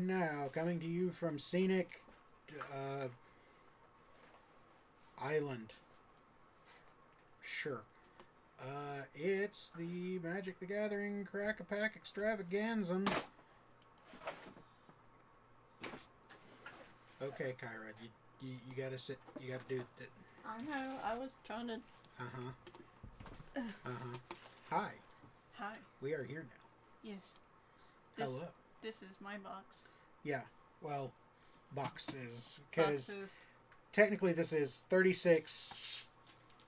And now, coming to you from scenic island. Sure. It's the Magic the Gathering Crack-a-Pack Extravaganz'm. Okay, Kyra, you gotta sit. You gotta do it. I know. I was trying to. Hi. Hi. We are here now. Yes. Hello. This is my box. Yeah. Well, boxes, because Boxes. technically this is 36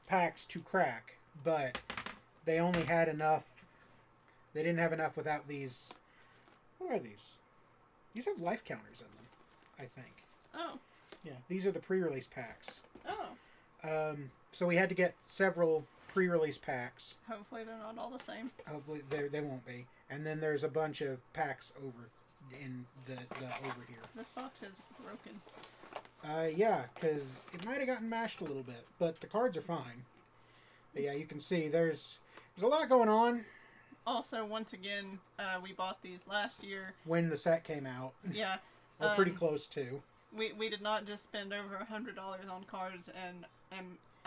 packs to crack, but they only had enough. They didn't have enough without these. What are these? These have life counters in them, I think. Oh. Yeah, these are the pre-release packs. Oh. So we had to get several pre-release packs. Hopefully they're not all the same. Hopefully they won't be. And then there's a bunch of packs over in the over here. This box is broken. Yeah, because it might have gotten mashed a little bit, but the cards are fine. But yeah, you can see there's a lot going on. Also, once again, we bought these last year. When the set came out. Yeah. Or pretty close to. We did not just spend over $100 on cards, and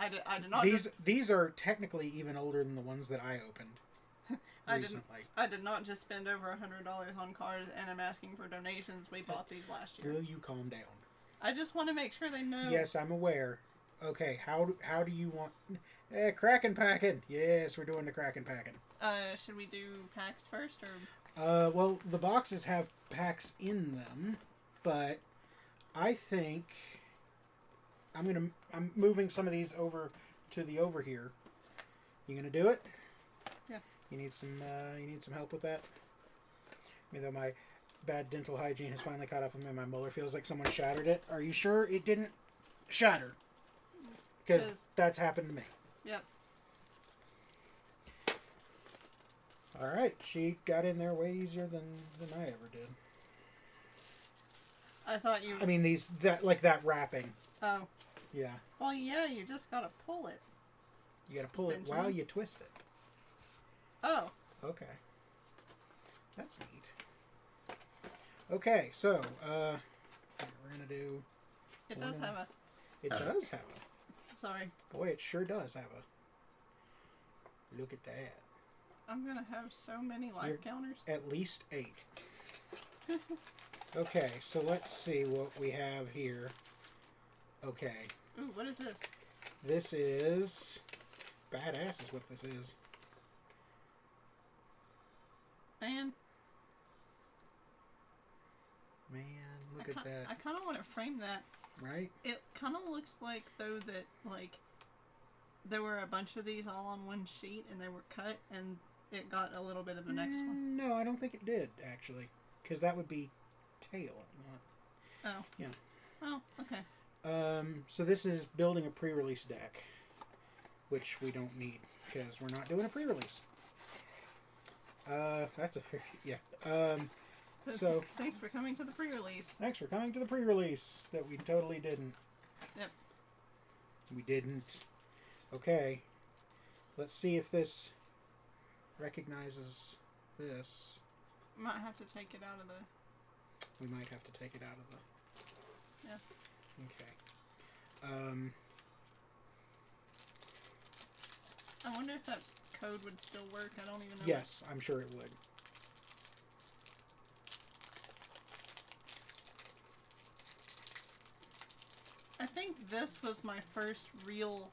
I did not. These are technically even older than the ones that I opened recently. I did not just spend over $100 on cards, and I'm asking for donations. We bought these last year. Will you calm down? I just want to make sure they know. Yes, I'm aware. Okay, how do you want? Kraken packing. Yes, we're doing the Kraken packing. Should we do packs first, or? Well, the boxes have packs in them, but I think I'm moving some of these over to the over here. You gonna do it? Yeah. You need some help with that? Even though my bad dental hygiene has finally caught up with me, my molar feels like someone shattered it. Are you sure it didn't shatter? Because that's happened to me. Yep. All right, she got in there way easier than I ever did. I thought you. I mean, that wrapping. Oh. Yeah. Well, yeah, you just gotta pull it. You gotta pull it while you twist it. Oh. Okay. That's neat. Okay, so we're gonna do. It does have a. It does have a. Sorry. Boy, it sure does have a. Look at that. I'm gonna have so many life counters. At least 8. Okay, so let's see what we have here. Okay. Ooh, what is this? This is... Badass is what this is. Man, look at that. I kind of want to frame that. Right? It kind of looks like, though, that, like, there were a bunch of these all on one sheet, and they were cut, and it got a little bit of the next one. No, I don't think it did, actually. Because that would be tail, not... Oh. Yeah. Oh, okay. So this is building a pre-release deck, which we don't need, because we're not doing a pre-release. That's a... Yeah. So... Thanks for coming to the pre-release. Thanks for coming to the pre-release that we totally didn't. Yep. We didn't. Okay. Let's see if this recognizes this. Might have to take it out of the... We might have to take it out of the... Yeah. Okay. I wonder if that code would still work. I don't even know. Yes, I'm sure it would. I think this was my first real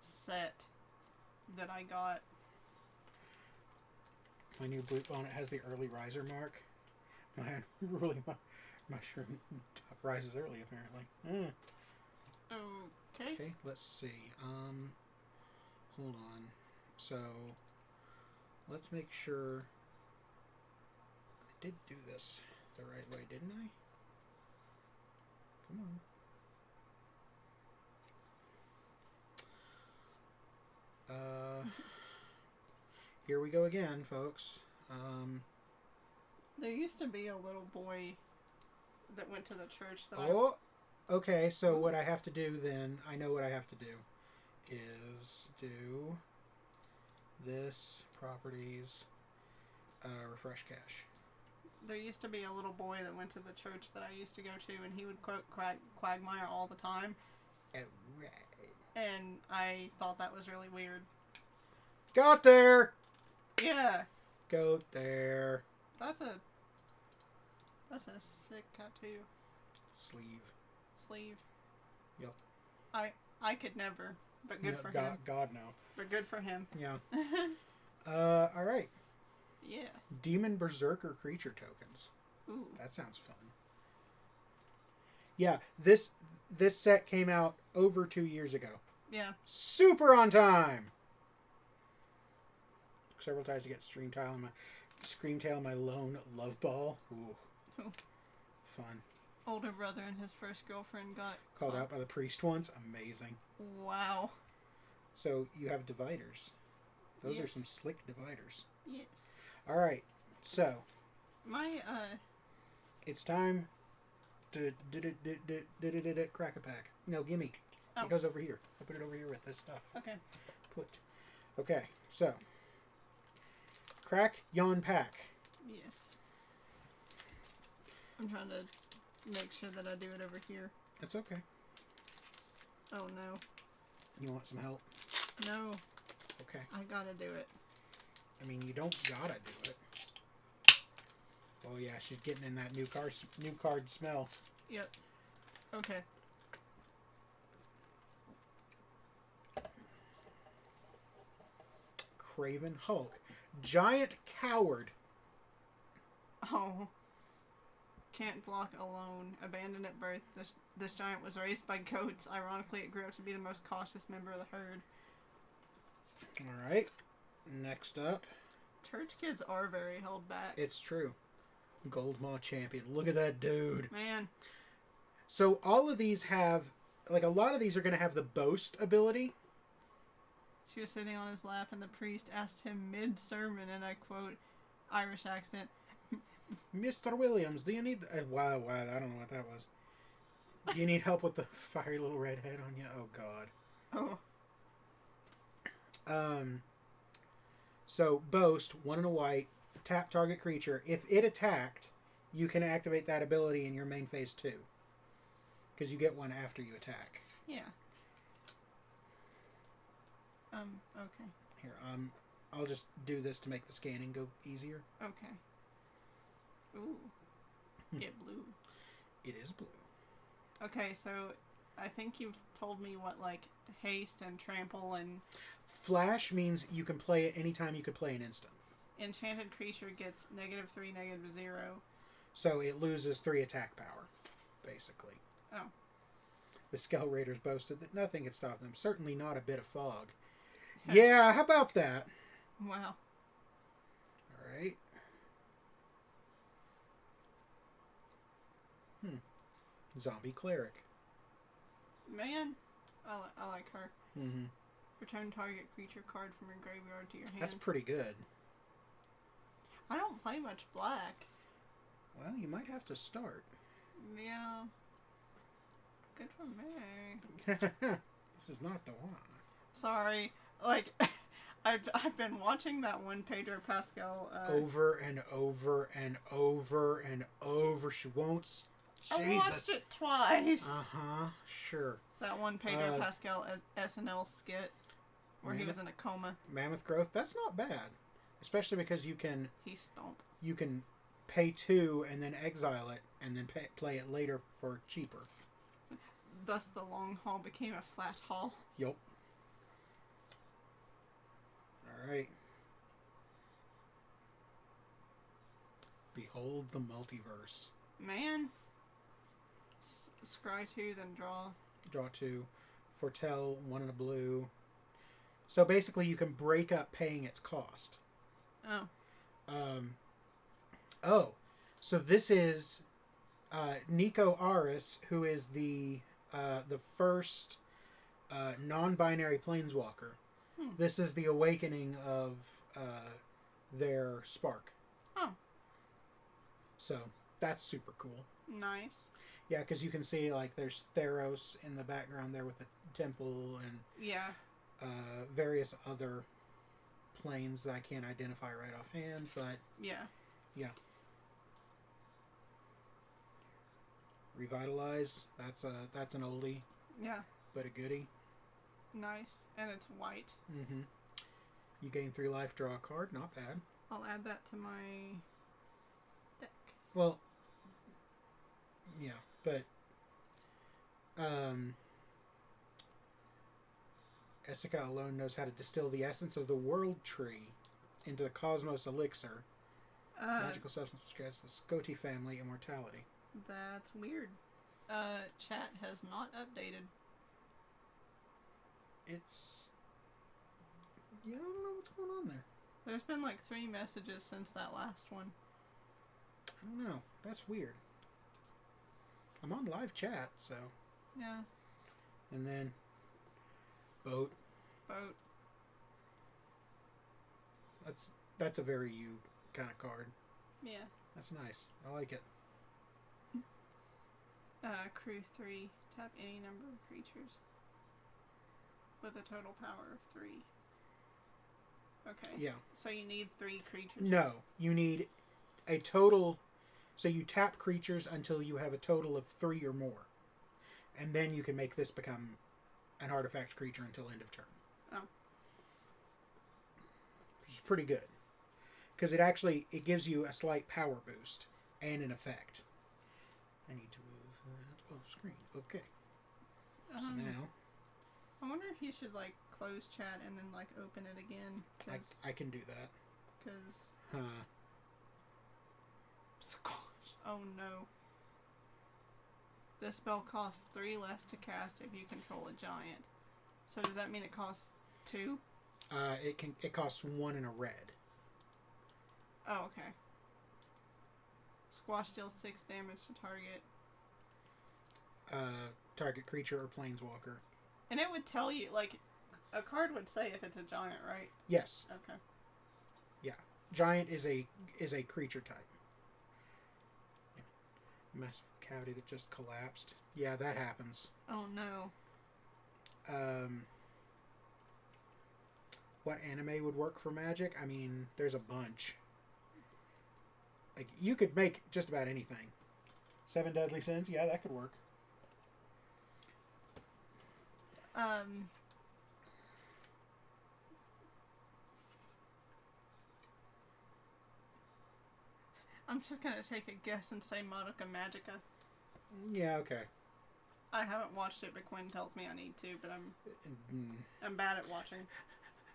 set that I got. My new boot bonnet has the early riser mark. Man, really, my shirt rises early, apparently. Okay. Okay, let's see. Hold on. So, let's make sure I did do this the right way, didn't I? Come on. Here we go again, folks. There used to be a little boy that went to the church that okay, so what I have to do then, I know what I have to do, is do this, properties, refresh cache. there used to be a little boy that went to the church that I used to go to, and he would quote Quagmire all the time. Alright. And I thought that was really weird. Got there! Yeah. Go there. That's a sick tattoo. Sleeve. Yep. I could never, but good for him. God no. But good for him. Yeah. Alright. Yeah. Demon Berserker creature tokens. Ooh. That sounds fun. Yeah, this set came out over 2 years ago. Yeah. Super on time! Several times to get Screamtail in my lone love ball. Ooh. Fun. Older brother and his first girlfriend got Called out by the priest once. Amazing. Wow. So you have dividers. Those are Yes. some slick dividers. Yes. Alright, so My it's time to crack a pack. No, gimme. Oh. It goes over here. I put it over here with this stuff. Okay. Okay, so crack yon pack. Yes. I'm trying to make sure that I do it over here. That's okay. Oh no. You want some help? No. Okay. I gotta do it. I mean, you don't gotta do it. Oh yeah, she's getting in that new card smell. Yep. Okay. Craven Hulk. Giant Coward. Oh. Can't block alone. Abandoned at birth. This giant was raised by goats. Ironically, it grew up to be the most cautious member of the herd. Alright. Next up. Church kids are very held back. It's true. Goldmaw Champion. Look at that dude. Man. So all of these have, like, a lot of these are going to have the boast ability. She was sitting on his lap, and the priest asked him mid-sermon, and I quote, Irish accent, Mr. Williams, do you need... wow, I don't know what that was. Do you need help with the fiery little red head on you? Oh, God. oh, So, Boast, 1 and a white, tap target creature. If it attacked, you can activate that ability in your main phase 2. Because you get one after you attack. yeah. Okay. Here, I'll just do this to make the scanning go easier. Okay. Ooh. Get blue. It is blue. Okay, so I think you've told me what, like, haste and trample and... Flash means you can play it anytime you could play an instant. Enchanted creature gets -3, -0. So it loses 3 attack power, basically. Oh. The Skull Raiders boasted that nothing could stop them. Certainly not a bit of fog. Yeah, how about that? Wow. Alright. Zombie Cleric. Man. I like her. Mm-hmm. Return target creature card from your graveyard to your hand. That's pretty good. I don't play much black. Well, you might have to start. Yeah. Good for me. This is not the one. Sorry. Like, I've been watching that one Pedro Pascal. Over and over and over and over. She won't... I watched it twice. Uh-huh. Sure. That one Pedro Pascal SNL skit where he was in a coma. Mammoth Growth. That's not bad. Especially because you can... He stomp. You can pay 2 and then exile it and then play it later for cheaper. Thus the long haul became a flat haul. Yup. Alright. Behold the multiverse. Man. Scry 2, then draw. Draw 2. Foretell, 1 and a blue. So basically you can break up paying its cost. Oh. So this is Nico Aris, who is the first non-binary planeswalker. This is the awakening of their spark. Oh. So that's super cool. Nice. Yeah, because you can see, like, there's Theros in the background there with the temple and yeah, various other planes that I can't identify right offhand, but yeah. Yeah. Revitalize. That's an oldie, Yeah. but a goodie. Nice. And it's white. Mm-hmm. You gain 3 life, draw a card. Not bad. I'll add that to my deck. Well, yeah, but Essica alone knows how to distill the essence of the world tree into the cosmos elixir. Magical substance which grants the Scoti family immortality. That's weird. Chat has not updated. It's... Yeah, I don't know what's going on there. There's been like 3 messages since that last one. I don't know. That's weird. I'm on live chat, so... Yeah. And then... Boat. That's a very you kind of card. Yeah. That's nice. I like it. Crew 3. Tap any number of creatures with a total power of 3. Okay. Yeah. So you need 3 creatures? No. You need a total... So you tap creatures until you have a total of 3 or more. And then you can make this become an artifact creature until end of turn. Oh. Which is pretty good. Because it gives you a slight power boost and an effect. I need to move that off screen. Okay. So now... I wonder if you should, like, close chat and then, like, open it again. I can do that. Because... Oh, no. This spell costs 3 less to cast if you control a giant. So does that mean it costs 2? It costs 1 and a red. Oh, okay. Squash deals 6 damage to target. Target creature or planeswalker. And it would tell you, like, a card would say if it's a giant, right? Yes. Okay. Yeah. Giant is a creature type. Yeah. Massive cavity that just collapsed. Yeah, that happens. Oh, no. What anime would work for Magic? I mean, there's a bunch. Like, you could make just about anything. 7 Deadly Sins? Yeah, that could work. I'm just gonna take a guess and say Madoka Magica. Yeah, okay. I haven't watched it, but Quinn tells me I need to, but I'm bad at watching.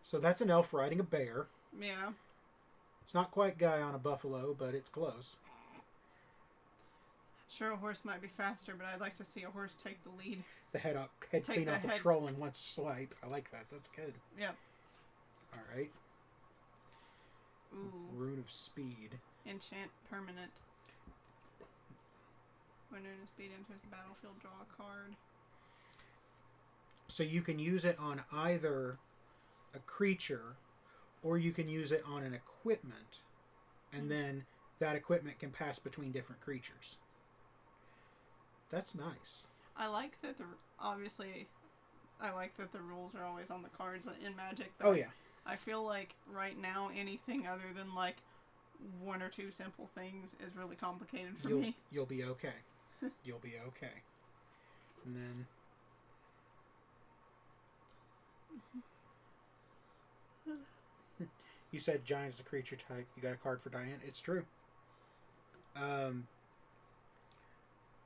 So that's an elf riding a bear. Yeah. It's not quite guy on a buffalo, but it's close. Sure, a horse might be faster, but I'd like to see a horse take the lead. The head clean off a troll in one swipe. I like that. That's good. Yeah. All right. Ooh. Rune of Speed. Enchant permanent. When Rune of Speed enters the battlefield, draw a card. So you can use it on either a creature, or you can use it on an equipment, and then that equipment can pass between different creatures. That's nice. I like that obviously the rules are always on the cards in Magic. But Oh yeah. I feel like right now anything other than like 1 or 2 simple things is really complicated for me. You'll be okay. You'll be okay. And then you said giant is a creature type. You got a card for Diane. It's true.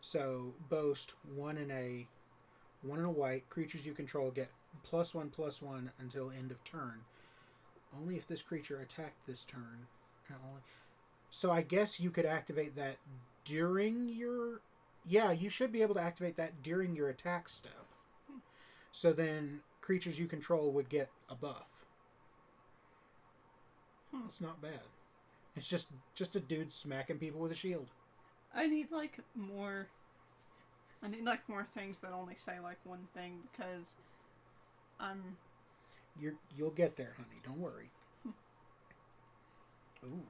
So boast 1 and a white. Creatures you control get +1/+1 until end of turn. Only if this creature attacked this turn. So I guess you could activate that during your... Yeah, you should be able to activate that during your attack step. So then creatures you control would get a buff. It's not bad. It's just a dude smacking people with a shield. I need more things that only say like one thing because You'll get there, honey. Don't worry. Ooh.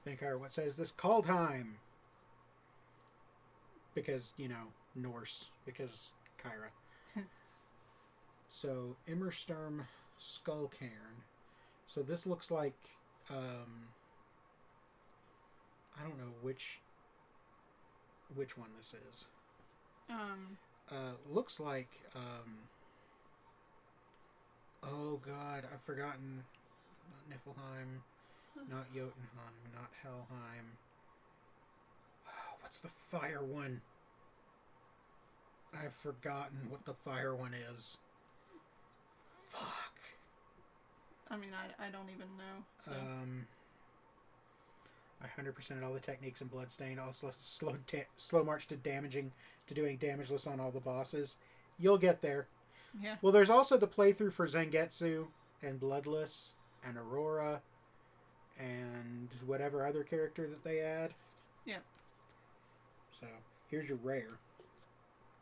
Vampire, what says this? Kaldheim. Because, Norse. Because Kyra. So, Immersturm Skullcairn. So this looks like I don't know which one this is. Looks like oh god, I've forgotten. Not Niflheim, not Jotunheim, not Helheim. What's the fire one? I've forgotten what the fire one is. Fuck. I mean, I don't even know. So. I 100%ed all the techniques in Bloodstained. Also slow march to doing damageless on all the bosses. You'll get there. Yeah. Well, there's also the playthrough for Zangetsu and Bloodless and Aurora and whatever other character that they add. Yeah. So here's your rare.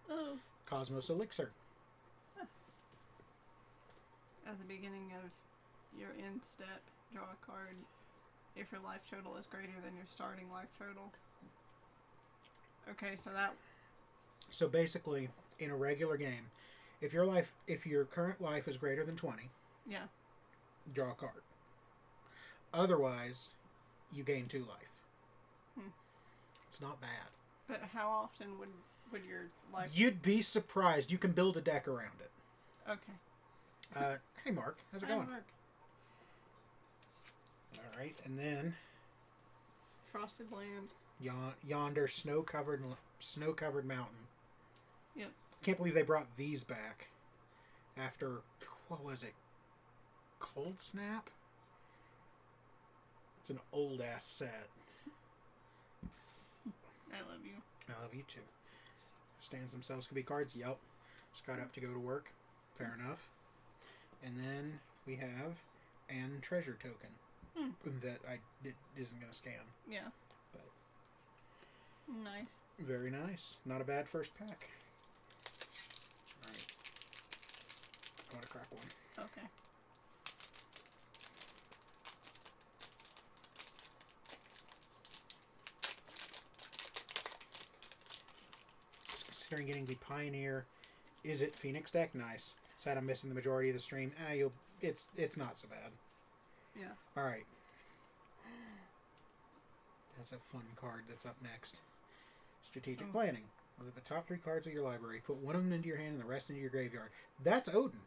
Oh. Cosmos Elixir. At the beginning of your end step, draw a card if your life total is greater than your starting life total. Okay, so basically, in a regular game, if your current life is greater than 20, yeah, draw a card. Otherwise, you gain 2 life. It's not bad. But how often would your life... You'd be surprised. You can build a deck around it. Okay. Hey, Mark. How's it Hi, going? Mark. All right, and then Frosted Land. Yonder snow-covered mountain. Yep. Can't believe they brought these back after, what was it? Cold Snap? It's an old-ass set. I love you. I love you, too. Stands themselves could be cards. Yep. Just got up to go to work. Fair enough. And then we have an treasure token that isn't going to scan. Yeah. But nice. Very nice. Not a bad first pack. Alright. I want to crack one. Okay. Considering getting the Pioneer, is it Phoenix deck? Nice. Sad I'm missing the majority of the stream. It's not so bad. Yeah. Alright. That's a fun card that's up next. Strategic planning. Look at the top 3 cards of your library. Put one of them into your hand and the rest into your graveyard. That's Odin.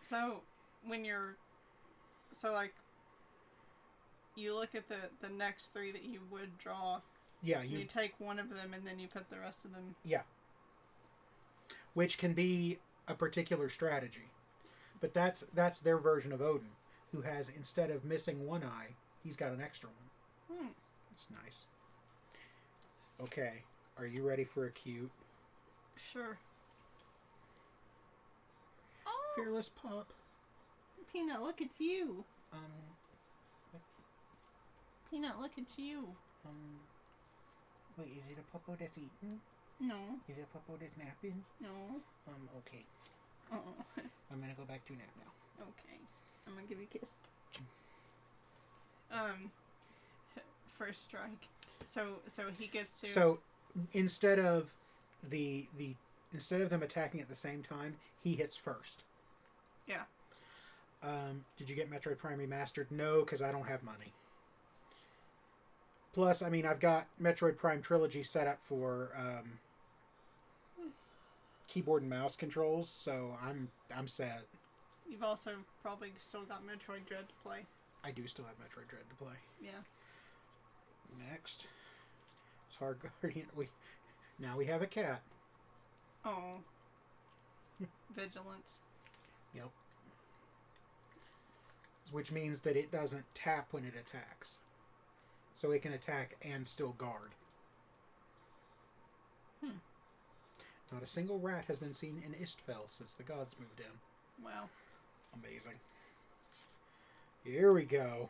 So, when you're... So, like... You look at the next 3 that you would draw. Yeah, you take one of them and then you put the rest of them... Yeah. Which can be a particular strategy. But that's their version of Odin, who has, instead of missing one eye, he's got an extra one. It's nice. Okay, are you ready for a cute? Sure. Oh, Fearless pup. Peanut, look at you. What? Peanut, look at you. Wait, is it a puppo that's eating? No. Is it a puppo that's napping? No. Okay. Oh. I'm gonna go back to nap now. Okay. I'm gonna give you a kiss. First strike. So he gets to... So, instead of them attacking at the same time, he hits first. Yeah. Did you get Metroid Prime Remastered? No, because I don't have money. Plus, I mean, I've got Metroid Prime Trilogy set up for keyboard and mouse controls, so I'm set. You've also probably still got Metroid Dread to play. I do still have Metroid Dread to play. Yeah. Next, it's Hard Guardian. Now we have a cat. Oh. Vigilance. Yep. Which means that it doesn't tap when it attacks. So it can attack and still guard. Not a single rat has been seen in Istfell since the gods moved in. Wow. Amazing. Here we go.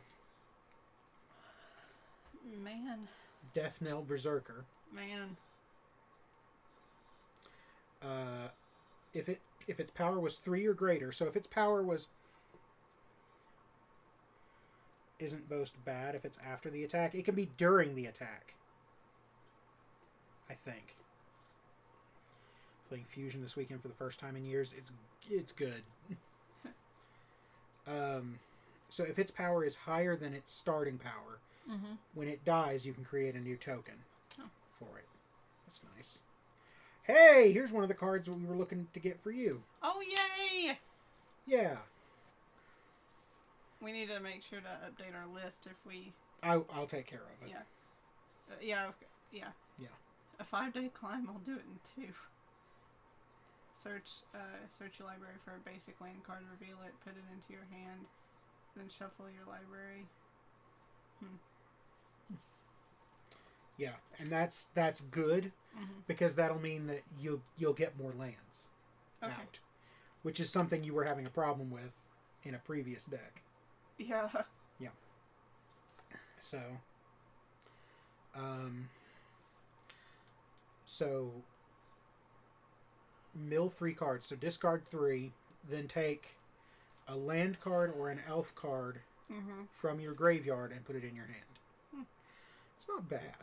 Man. Death Knell Berserker. Man. If its power was 3 or greater, so if its power isn't boast bad if it's after the attack, it can be during the attack. I think. Playing Fusion this weekend for the first time in years. It's good. So if its power is higher than its starting power, Mm-hmm. when it dies, you can create a new token Oh. for it. That's nice. Hey, here's one of the cards that we were looking to get for you. Oh, yay! Yeah. We need to make sure to update our list if we... I'll take care of it. Yeah. Yeah. A 5-day climb, I'll do it in 2. Search your library for a basic land card, reveal it, put it into your hand, then shuffle your library. Yeah, and that's good because that'll mean that you'll get more lands out, which is something you were having a problem with in a previous deck. Yeah. Yeah. So, mill 3 cards. So discard 3, then take a land card or an elf card from your graveyard and put it in your hand. It's not bad.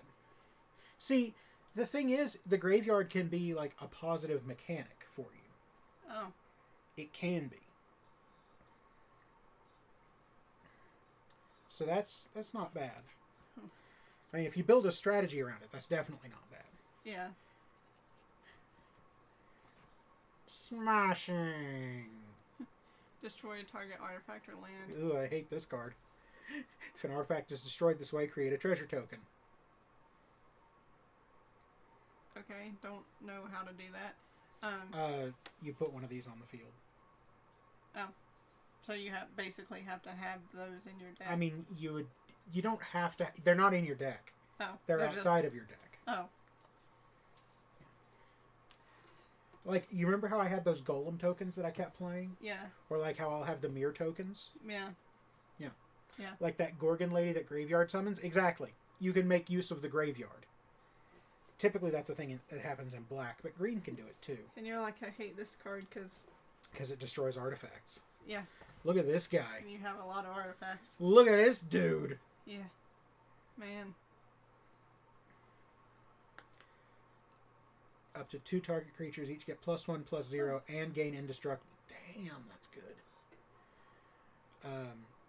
See, the thing is, the graveyard can be like a positive mechanic for you. Oh. It can be. So that's not bad. I mean, if you build a strategy around it, that's definitely not bad. Yeah. Smashing. Destroy a target artifact or land. Ooh, I hate this card. If an artifact is destroyed this way, create a treasure token. Okay, don't know how to do that. You put one of these on the field. Oh. So you basically have to have those in your deck. I mean, you don't have to. They're not in your deck. Oh. They're outside of your deck. Oh. Like, you remember how I had those golem tokens that I kept playing? Yeah. Or like how I'll have the mirror tokens? Yeah. Yeah. Yeah. Like that Gorgon lady that graveyard summons? Exactly. You can make use of the graveyard. Typically that's a thing that happens in black, but green can do it too. And you're like, I hate this card because it destroys artifacts. Yeah. Look at this guy. And you have a lot of artifacts. Look at this dude. Yeah. Man. Up to 2 target creatures each get +1/+0 and gain indestructible. Damn, that's good.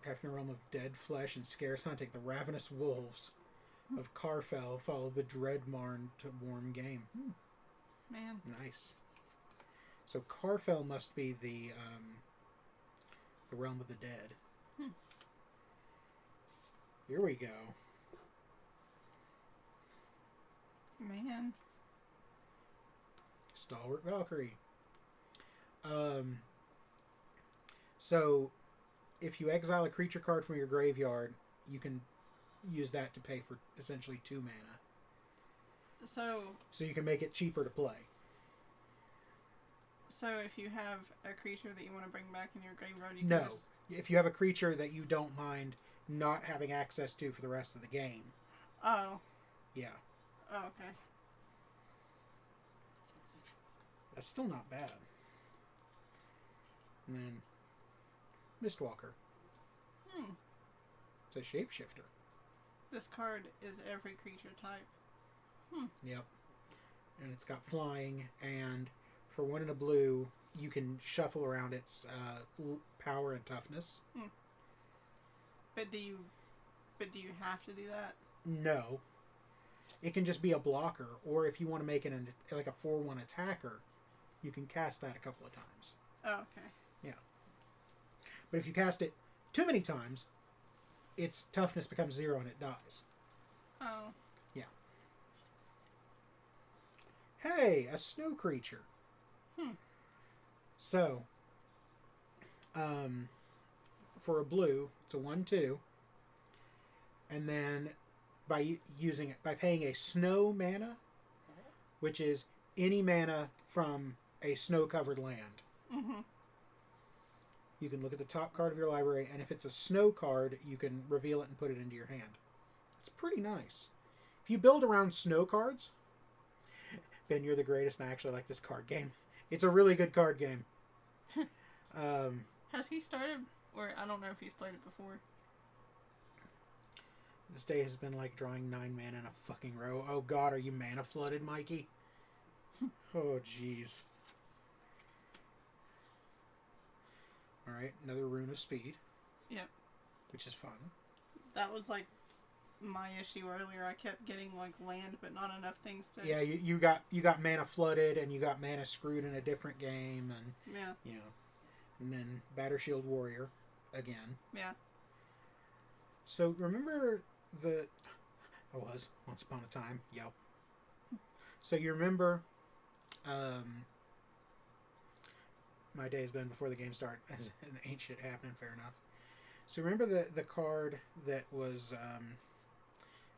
Crafting the realm of dead flesh and scarce hunting. The ravenous wolves of Karfell follow the Dreadmarn to warm game. Man. Nice. So Karfell must be the realm of the dead. Here we go. Man. Stalwart Valkyrie. So if you exile a creature card from your graveyard, you can use that to pay for essentially 2 mana. So you can make it cheaper to play. So if you have a creature that you want to bring back in your graveyard, you No. can just... If you have a creature that you don't mind not having access to for the rest of the game. Oh. Yeah. Oh, okay. That's still not bad. And then Mistwalker. It's a shapeshifter. This card is every creature type. Yep. And it's got flying, and for 1 and a blue, you can shuffle around its power and toughness. But do you have to do that? No. It can just be a blocker, or if you want to make it like a 4/1 attacker, you can cast that a couple of times. Oh, okay. Yeah. But if you cast it too many times, its toughness becomes 0 and it dies. Oh. Yeah. Hey, a snow creature. So, for a blue, it's a 1/2, and then by paying a snow mana, which is any mana from a snow-covered land. You can look at the top card of your library, and if it's a snow card, you can reveal it and put it into your hand. It's pretty nice. If you build around snow cards, Ben, you're the greatest, and I actually like this card game. It's a really good card game. Has he started, or I don't know if he's played it before. This day has been like drawing 9 mana in a fucking row. Oh god, are you mana flooded, Mikey? Oh jeez. Alright, another rune of speed. Yep. which is fun. That was like my issue earlier. I kept getting like land, but not enough things to. Yeah, you got mana flooded, and you got mana screwed in a different game, and Yeah. you know, and then Batter Shield Warrior again. Yeah. So remember I was once upon a time. Yep. So you remember, my day has been before the game started, and ain't shit happening. Fair enough. So remember the card that was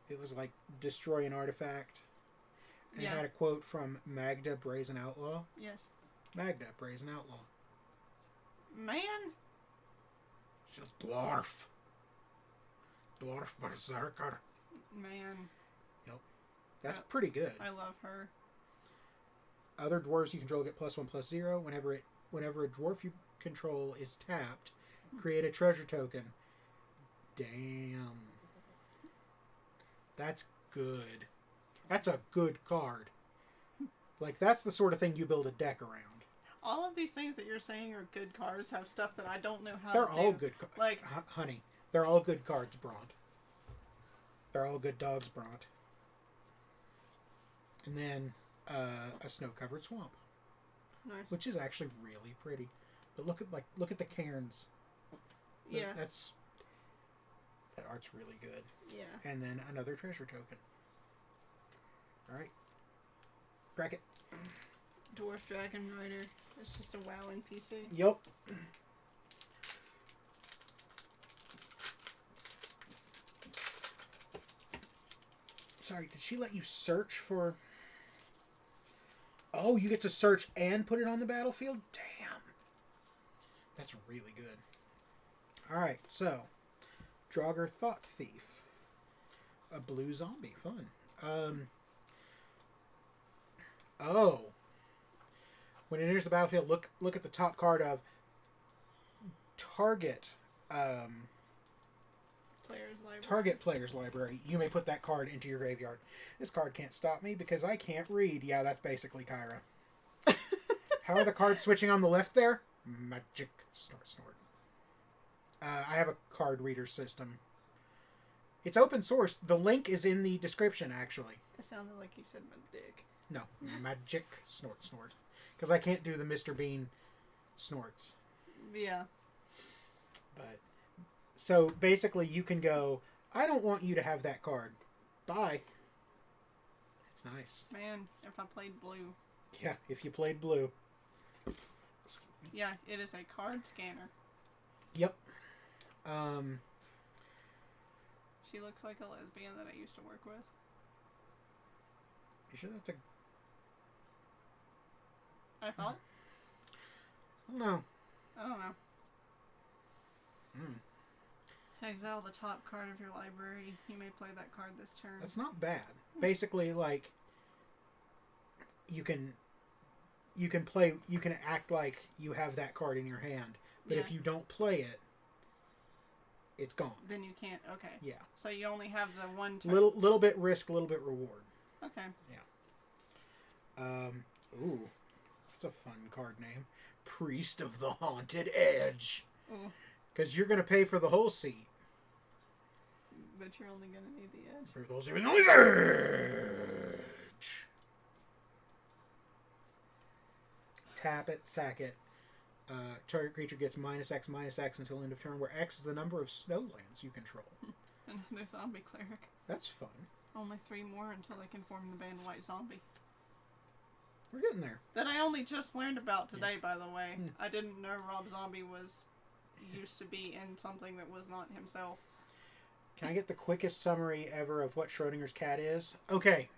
it was like destroy an artifact, and it had a quote from Magda Brazen Outlaw. Yes. Magda Brazen Outlaw. Man. She's a dwarf. Dwarf berserker. Man. Yep. That's pretty good. I love her. Other dwarves you control get +1/+0 whenever a dwarf you control is tapped. Create a treasure token. Damn. That's good. That's a good card. Like, that's the sort of thing you build a deck around. All of these things that you're saying are good cards have stuff that I don't know how They're to all do. good cards. Like, honey, they're all good cards, Bront. They're all good dogs, Bront. And then a snow-covered swamp. Nice. Which is actually really pretty. But look at the cairns. Yeah. That art's really good. Yeah. And then another treasure token. Alright. Crack it. Dwarf Dragon Rider. It's just a WoW NPC. Yup. Sorry, did she let you search for... Oh, you get to search and put it on the battlefield? Damn. That's really good. Alright, so... Draugr Thought Thief. A blue zombie. Fun. Oh. When it enters the battlefield, look at the top card of Target Player's Library. You may put that card into your graveyard. This card can't stop me because I can't read. Yeah, that's basically Kyra. How are the cards switching on the left there? Magic. Snort, snort. I have a card reader system. It's open source. The link is in the description, actually. It sounded like you said my dick. No. Magic. Snort, snort. Because I can't do the Mr. Bean snorts. Yeah. But, so basically you can go, I don't want you to have that card. Bye. It's nice. Man, if I played blue. Yeah, if you played blue. Yeah, it is a card scanner. Yep. She looks like a lesbian that I used to work with. You sure that's a... I thought? I don't know. I don't know. Exile the top card of your library. You may play that card this turn. That's not bad. Basically, like, you can act like you have that card in your hand, but if you don't play it, it's gone. Then you can't. Okay. Yeah. So you only have the one turn. Little bit risk, little bit reward. Okay. Yeah. Ooh, that's a fun card name. Priest of the Haunted Edge. Ooh. Because you're going to pay for the whole seat. But you're only going to need the edge. For those who know the edge. Tap it, sack it. Target creature gets -X until end of turn, where X is the number of snowlands you control. Another zombie cleric. That's fun. Only 3 more until they can form the band White Zombie. We're getting there. That I only just learned about today, by the way. I didn't know Rob Zombie used to be in something that was not himself. Can I get the quickest summary ever of what Schrodinger's cat is? Okay.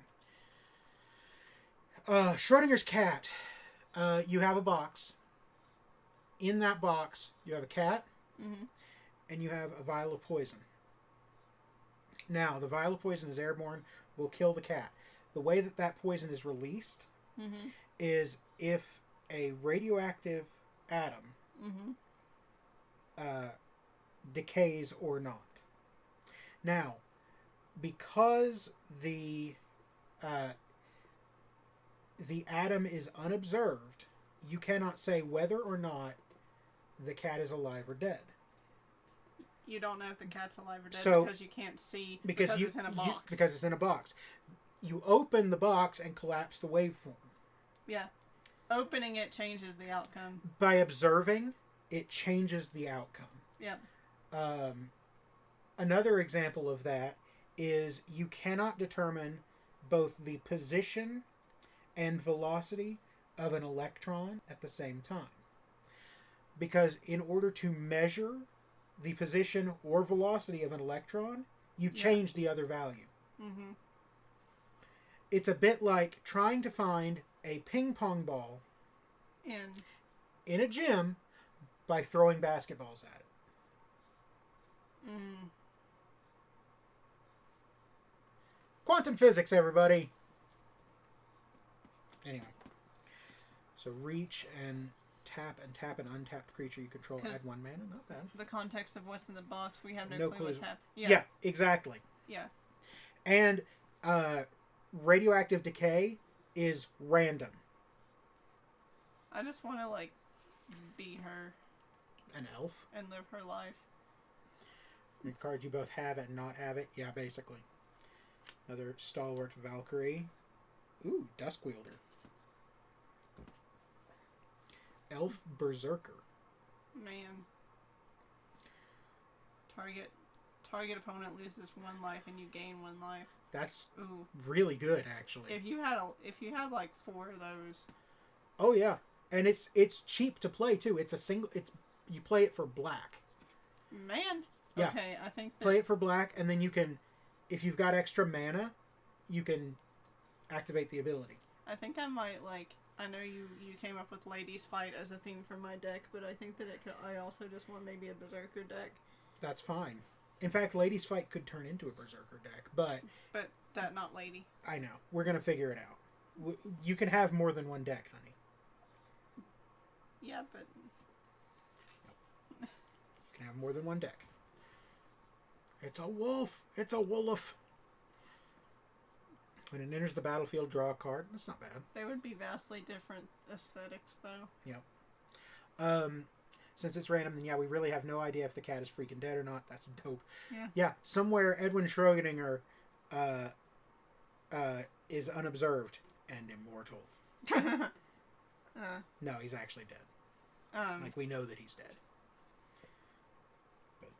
Schrodinger's cat. You have a box. In that box, you have a cat, and you have a vial of poison. Now, the vial of poison is airborne, will kill the cat. The way that poison is released is if a radioactive atom decays or not. Now, because the atom is unobserved, you cannot say whether or not the cat is alive or dead. You don't know if the cat's alive or dead So, because you can't see because it's in a box. because it's in a box. You open the box and collapse the waveform. Yeah. Opening it changes the outcome. By observing, it changes the outcome. Yep. Another example of that is you cannot determine both the position and velocity of an electron at the same time. Because in order to measure the position or velocity of an electron, you change the other value. Mm-hmm. It's a bit like trying to find a ping pong ball in a gym by throwing basketballs at it. Mm. Quantum physics, everybody. Anyway. So reach and tap an untapped creature you control. Add 1 mana. Not bad. The context of what's in the box, we have no clue clues. what's happening. Yeah, exactly. Yeah. And radioactive decay is random. I just want to, like, be her. An elf. And live her life. The cards you both have and not have it. Yeah, basically. Another stalwart Valkyrie. Ooh, Duskwielder. Elf Berserker. Man. Target opponent loses 1 life and you gain 1 life. That's Ooh. really good, actually. If you had like 4 of those. Oh yeah, and it's cheap to play too. It's a single. You play it for black. Man. Yeah. Okay, I think play it for black, and then you can, if you've got extra mana, you can activate the ability. I think I might like. I know you came up with Ladies Fight as a theme for my deck, but I think that I also just want maybe a Berserker deck. That's fine. In fact, Ladies Fight could turn into a Berserker deck, but that not lady. I know. We're gonna figure it out. You can have more than 1 deck, honey. Yeah, but you can have more than 1 deck. It's a wolf. It's a wolf. When it enters the battlefield, draw a card. That's not bad. They would be vastly different aesthetics, though. Yep. Since it's random, then yeah, we really have no idea if the cat is freaking dead or not. That's dope. Yeah. Yeah, somewhere Edwin Schrödinger is unobserved and immortal. No, he's actually dead. Like, we know that he's dead. But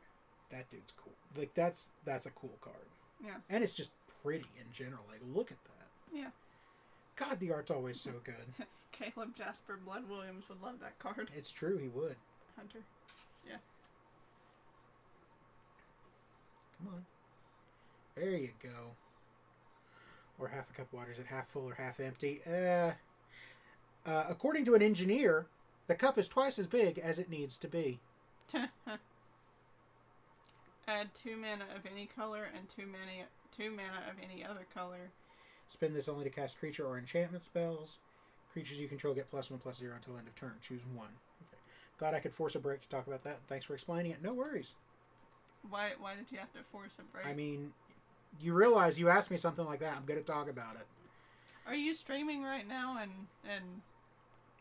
that dude's cool. Like, that's a cool card. Yeah. And it's just pretty in general. Like, look at that. Yeah. God, the art's always so good. Caleb Jasper Blood Williams would love that card. It's true, he would. Hunter. Yeah. Come on. There you go. Or half a cup of water. Is it half full or half empty? According to an engineer, the cup is twice as big as it needs to be. Add 2 mana of any color and 2 mana of any other color. Spend this only to cast creature or enchantment spells. Creatures you control get +1/+0 until end of turn. Choose 1. Okay. Glad I could force a break to talk about that. Thanks for explaining it. No worries. Why did you have to force a break? I mean, you realize you asked me something like that. I'm going to talk about it. Are you streaming right now and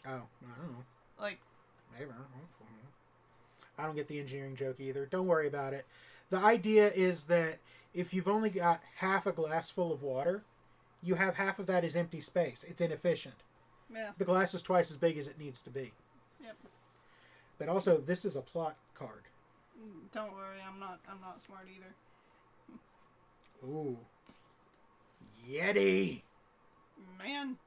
Oh, I don't know. Like, maybe. I don't get the engineering joke either. Don't worry about it. The idea is that if you've only got half a glass full of water, you have half of that as empty space. It's inefficient. Yeah. The glass is twice as big as it needs to be. Yep. But also, this is a plot card. Don't worry, I'm not smart either. Ooh. Yeti! Man.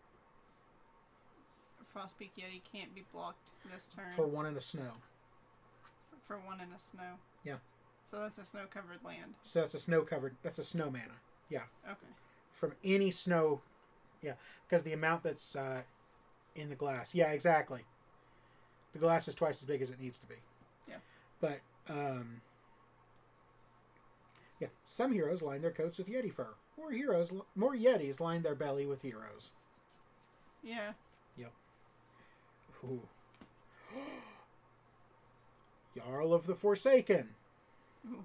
Frostpeak Yeti can't be blocked this turn. For 1 in a snow. For 1 in a snow. Yeah. So that's a snow-covered land. So that's a snow-covered... That's a snow mana. Yeah. Okay. From any snow... Yeah. Because the amount that's in the glass. Yeah, exactly. The glass is twice as big as it needs to be. Yeah. But, yeah. Some heroes line their coats with Yeti fur. More Yetis line their belly with heroes. Yeah. Yep. Ooh. Jarl of the Forsaken. Ooh.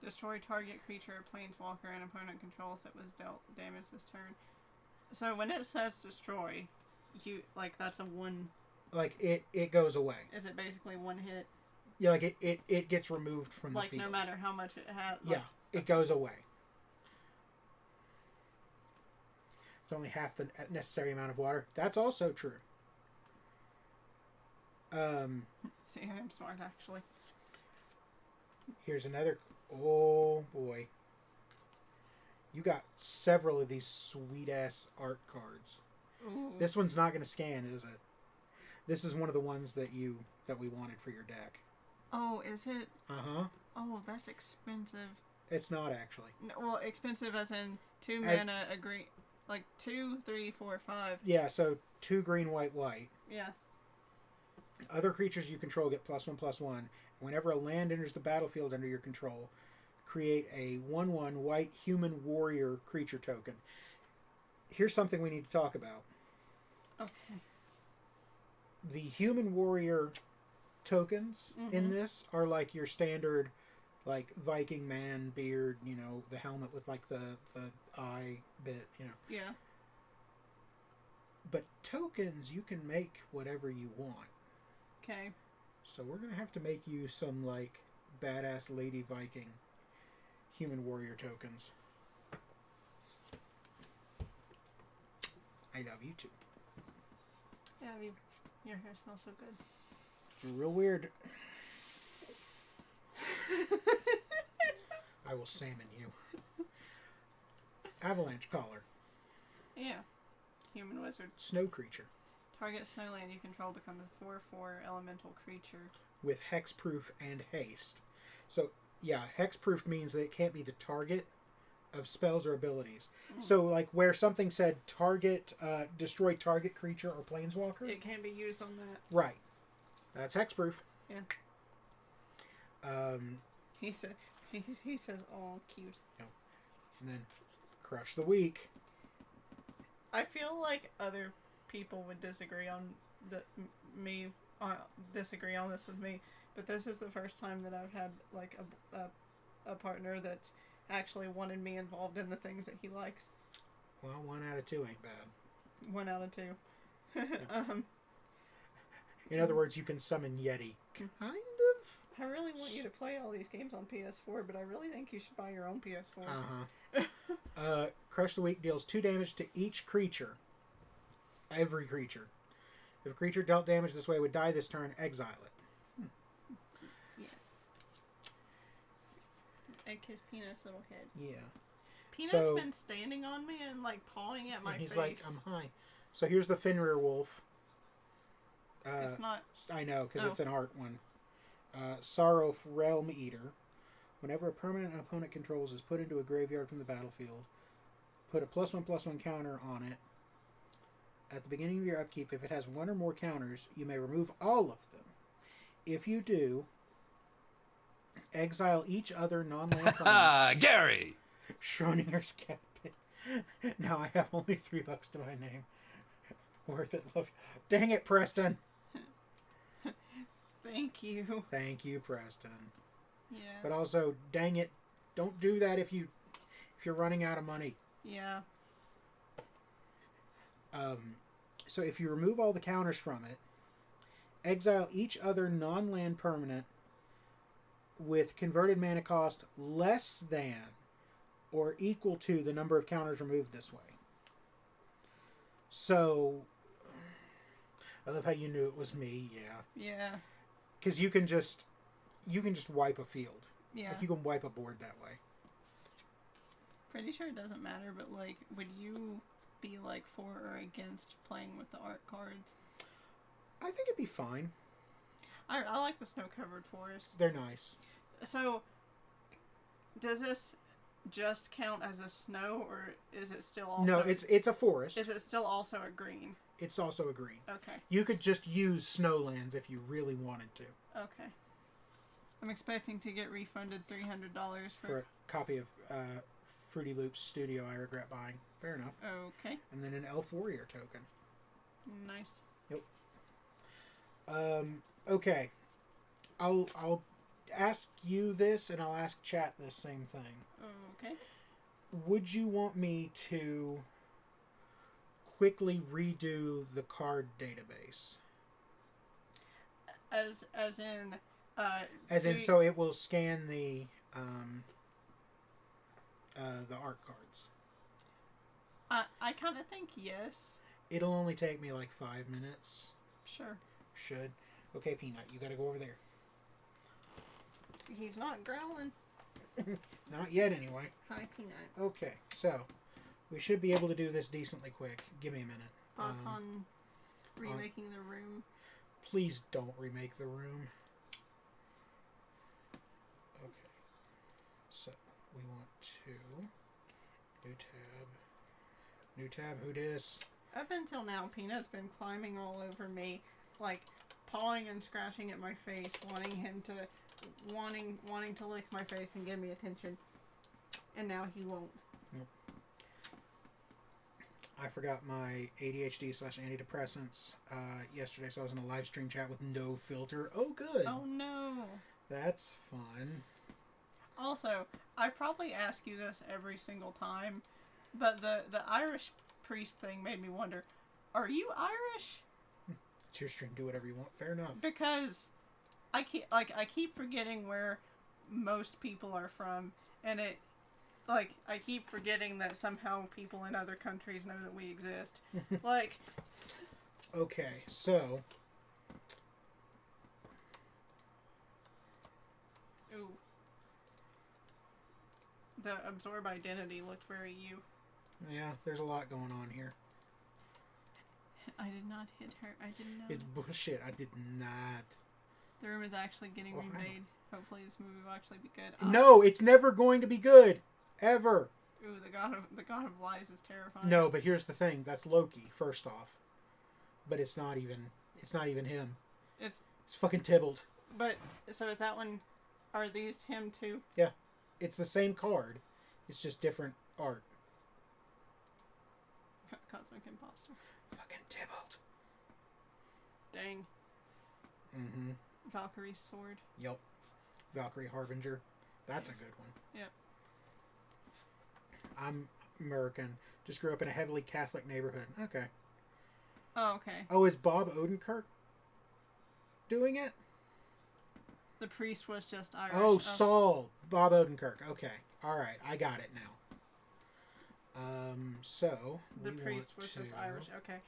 Destroy target creature or planeswalker an opponent controls that was dealt damage this turn. So when it says destroy, that's a 1. Like, it goes away. Is it basically 1 hit? Yeah, like it gets removed from the Like, field. no matter how much it has. Yeah, it goes away. It's only half the necessary amount of water. That's also true. See, I'm smart, actually. Here's another. Oh, boy. You got several of these sweet-ass art cards. Ooh. This one's not going to scan, is it? This is one of the ones that we wanted for your deck. Oh, is it? Uh-huh. Oh, that's expensive. It's not, actually. No, well, expensive as in 2 mana, a green... Like 2, 3, 4, 5. Yeah, so 2 green, white, white. Yeah. Other creatures you control get +1/+1. Whenever a land enters the battlefield under your control, create a 1/1 white human warrior creature token. Here's something we need to talk about. Okay. The human warrior tokens in this are like your standard, like Viking man beard, you know, the helmet with like the eye bit, you know. Yeah. But tokens, you can make whatever you want. Okay. So we're going to have to make you some, like, badass lady Viking human warrior tokens. I love you too. Yeah, your hair smells so good. You're real weird. I will salmon you. Avalanche Collar. Yeah. Human wizard. Snow creature. Target snowland you control becomes a 4/4 elemental creature. With hexproof and haste. So, yeah, hexproof means that it can't be the target of spells or abilities. So, like, where something said target, destroy target creature or planeswalker. It can be used on that. Right. That's hexproof. Yeah. He says, "Oh, cute." And then Crush the Weak. I feel like other people would disagree on disagree on this with me, but this is the first time that I've had like a partner that's actually wanted me involved in the things that he likes. Well, 1 out of 2 ain't bad. 1 out of 2. In other words, you can summon Yeti. Kind of. I really want you to play all these games on PS4, but I really think you should buy your own PS4. Crush the Weak deals 2 damage to each creature. Every creature. If a creature dealt damage this way would die this turn, exile it. Yeah. I kiss Peanut's little head. Yeah. Peanut's been standing on me and like pawing at my face. He's like, I'm high. So here's the Fenrir Wolf. It's not. I know, because it's an art one. Sorrow Realm Eater. Whenever a permanent an opponent controls is put into a graveyard from the battlefield, put a +1/+1 counter on it. At the beginning of your upkeep, if it has 1 or more counters, you may remove all of them. If you do, exile each other non-land permanent. Gary! Schrodinger's cat pit. Now I have only $3 to my name. Worth it, love you. Dang it, Preston. Thank you. Thank you, Preston. Yeah. But also, dang it, don't do that if you're running out of money. Yeah. So if you remove all the counters from it, exile each other non-land permanent with converted mana cost less than or equal to the number of counters removed this way. So, I love how you knew it was me. Yeah. Yeah. Because you can just wipe a field. Yeah. Like you can wipe a board that way. Pretty sure it doesn't matter, but like, would you be like for or against playing with the art cards? I think it'd be fine. I like the snow-covered forest. They're nice. So, does this just count as a snow, or is it still also... No, it's a forest. Is it still also a green? It's also a green. Okay. You could just use snowlands if you really wanted to. Okay. I'm expecting to get refunded $300 for a copy of Fruity Loops Studio I regret buying. Fair enough. Okay. And then an Elf Warrior token. Nice. Yep. Okay. I'll ask you this, and I'll ask chat this same thing. Okay. Would you want me to quickly redo the card database? As in As in, so it will scan the art cards. I kind of think yes. It'll only take me like 5 minutes. Sure. Should. Okay, Peanut, you gotta go over there. He's not growling. Not yet, anyway. Hi, Peanut. Okay, so we should be able to do this decently quick. Give me a minute. Thoughts on remaking the room? Please don't remake the room. Okay. So we want to new tab. Who dis? Up until now, Peanut's been climbing all over me, like pawing and scratching at my face, wanting to lick my face and give me attention. And now he won't. Nope. I forgot my ADHD/antidepressants yesterday, so I was in a live stream chat with no filter. Oh, good. Oh, no. That's fun. Also, I probably ask you this every single time, but the Irish priest thing made me wonder, are you Irish? It's your stream. Do whatever you want. Fair enough. Because I keep forgetting where most people are from, and I keep forgetting that somehow people in other countries know that we exist. Okay, so. Ooh. The absorb identity looked very you. Yeah, there's a lot going on here. I did not hit her. I didn't know. It's bullshit. I did not. The room is actually getting remade. Hopefully this movie will actually be good. No, it's never going to be good. Ever. Ooh, the god of lies is terrifying. No, but here's the thing. That's Loki, first off. But it's not even him. It's fucking Tybalt. But so is that one? Are these him too? Yeah. It's the same card. It's just different art. Cosmic imposter. Fucking Tybalt. Dang. Mm-hmm. Valkyrie's sword. Yep. Valkyrie Harbinger. That's a good one. Yep. I'm American. Just grew up in a heavily Catholic neighborhood. Okay. Oh, okay. Oh, is Bob Odenkirk doing it? The priest was just Irish. Oh, Saul. Bob Odenkirk. Okay. All right. I got it now. So the priest was just Irish. Okay.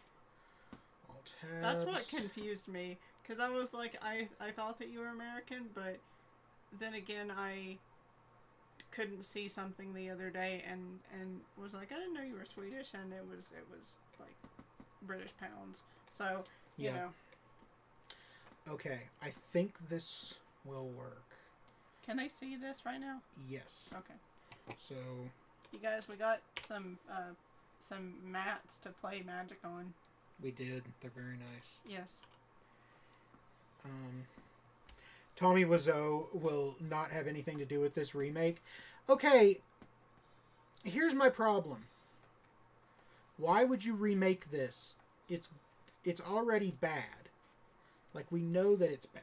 All tabs. That's what confused me, because I was like, I thought that you were American, but then again, I couldn't see something the other day and was like, I didn't know you were Swedish, and it was like British pounds. So you know. Okay, I think this will work. Can I see this right now? Yes. Okay. So. You guys, we got some mats to play Magic on. We did. They're very nice. Yes. Tommy Wiseau will not have anything to do with this remake. Okay, here's my problem. Why would you remake this? It's already bad. Like, we know that it's bad.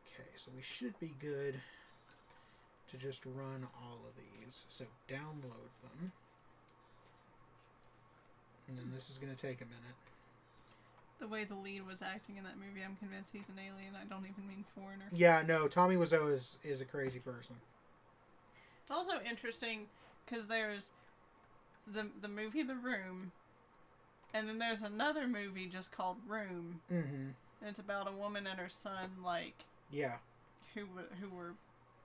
Okay, so we should be good to just run all of these. So download them. And then this is going to take a minute. The way the lead was acting in that movie, I'm convinced he's an alien. I don't even mean foreigner. Yeah, no, Tommy Wiseau is a crazy person. It's also interesting because there's the movie The Room, and then there's another movie just called Room. Mm-hmm. And it's about a woman and her son, like, yeah, who were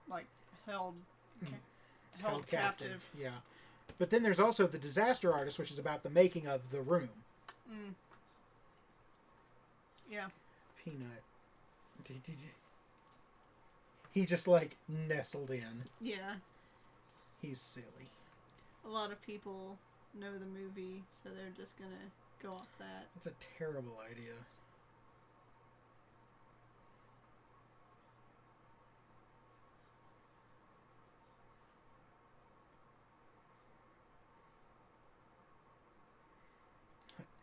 like held captive. Yeah, but then there's also The Disaster Artist, which is about the making of The Room. Mm. Yeah. Peanut. He just like nestled in. Yeah. He's silly. A lot of people know the movie, so they're just gonna go off that. That's a terrible idea.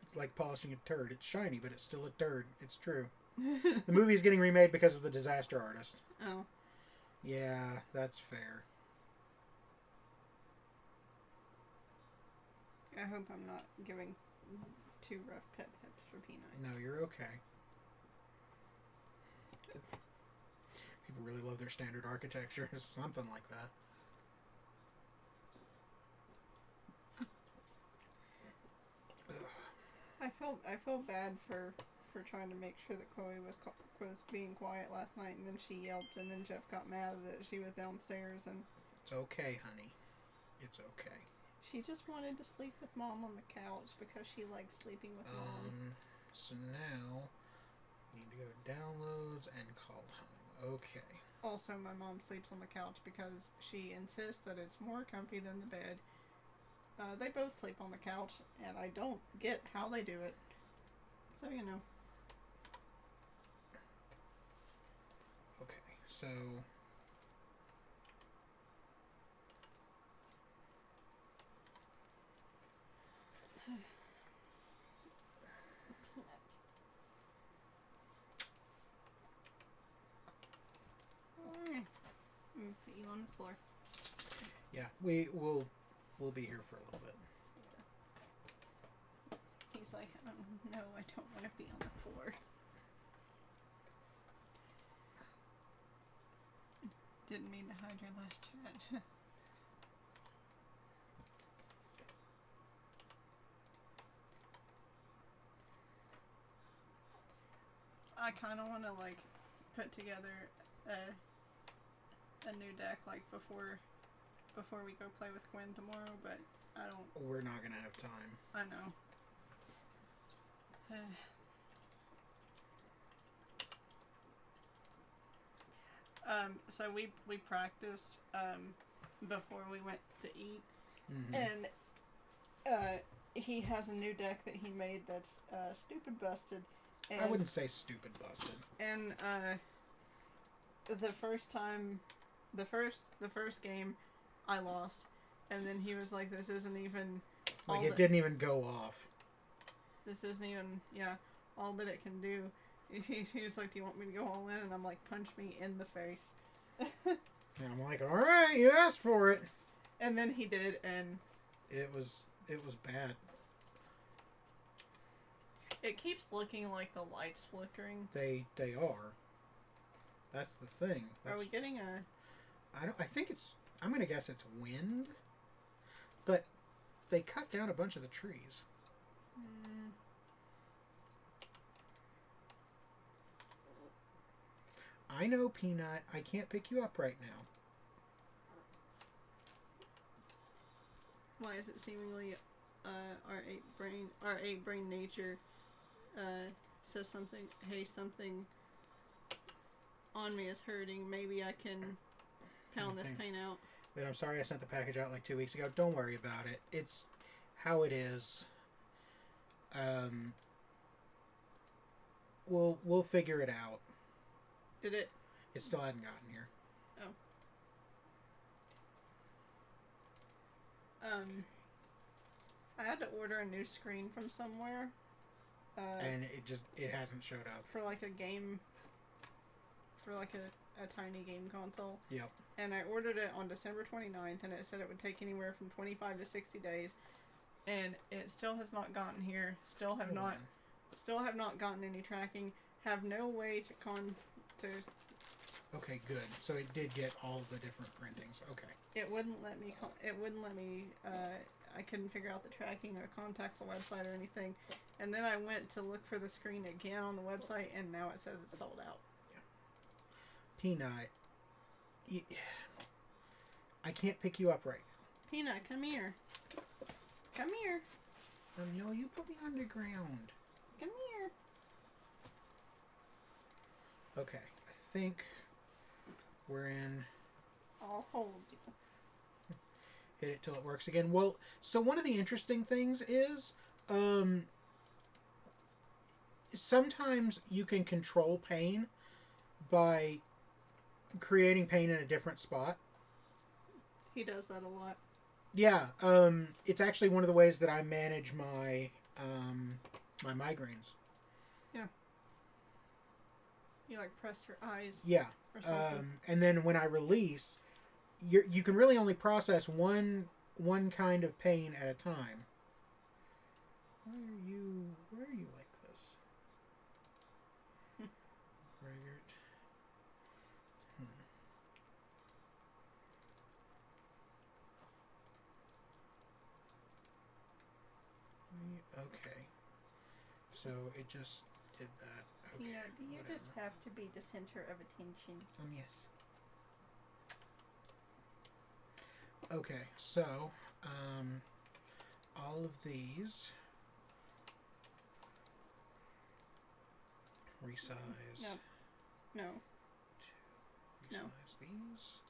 It's like polishing a turd. It's shiny, but it's still a turd. It's true. The movie's getting remade because of The Disaster Artist. Oh. Yeah, that's fair. I hope I'm not giving too rough pet tips for Peanut. No, you're okay. People really love their standard architecture. Something like that. I felt bad for trying to make sure that Chloe was being quiet last night, and then she yelped, and then Jeff got mad that she was downstairs, and It's okay, honey. It's okay. she just wanted to sleep with Mom on the couch because she likes sleeping with Mom. So now need to go to downloads and Kaldheim. Okay. Also, my mom sleeps on the couch because she insists that it's more comfy than the bed. They both sleep on the couch, and I don't get how they do it. So, you know. Okay, so... Put you on the floor. Yeah, we'll be here for a little bit. He's like, no, I don't want to be on the floor. Didn't mean to hide your last chat. I kind of want to like put together a new deck like before we go play with Quinn tomorrow, but I don't. We're not gonna have time. I know. So we practiced before we went to eat, and he has a new deck that he made that's stupid busted. And, I wouldn't say stupid busted. And the first time, the first game, I lost, and then he was like, "This isn't even." Like it didn't even go off. This isn't even all that it can do. He was like, "Do you want me to go all in?" And I'm like, "Punch me in the face." And I'm like, "All right, you asked for it." And then he did, and it was bad. It keeps looking like the lights flickering. They are. That's the thing. Are we getting a? I think it's. I'm gonna guess it's wind. But they cut down a bunch of the trees. I know, Peanut. I can't pick you up right now. Why is it seemingly our eight brain nature says something? Hey, something on me is hurting. Maybe I can pound this pain out. But I'm sorry I sent the package out like 2 weeks ago. Don't worry about it. It's how it is. We'll figure it out. Did it? It still hadn't gotten here. Oh. I had to order a new screen from somewhere. And it hasn't showed up. For like a game. For like a tiny game console. Yep. And I ordered it on December 29th, and it said it would take anywhere from 25 to 60 days. And it still has not gotten here. Still have not gotten any tracking. Have no way to Okay, good. So it did get all of the different printings. Okay. It wouldn't let me. I couldn't figure out the tracking or contact the website or anything. And then I went to look for the screen again on the website, and now it says it's sold out. Yeah. Peanut, I can't pick you up right now. Peanut, come here. Come here. No, you put me underground. Come here. Okay, I think we're in. I'll hold you. Hit it till it works again. Well, so one of the interesting things is, sometimes you can control pain by creating pain in a different spot. He does that a lot. Yeah, it's actually one of the ways that I manage my my migraines. Yeah. You like press your eyes. Yeah. Or something. And then when I release, you can really only process one kind of pain at a time. Why are you like this? Braggart. so it just did that. Okay, Peanut, do you whatever. just have to be the center of attention? Yes. Okay, so, all of these resize. No. No. Resize No. these.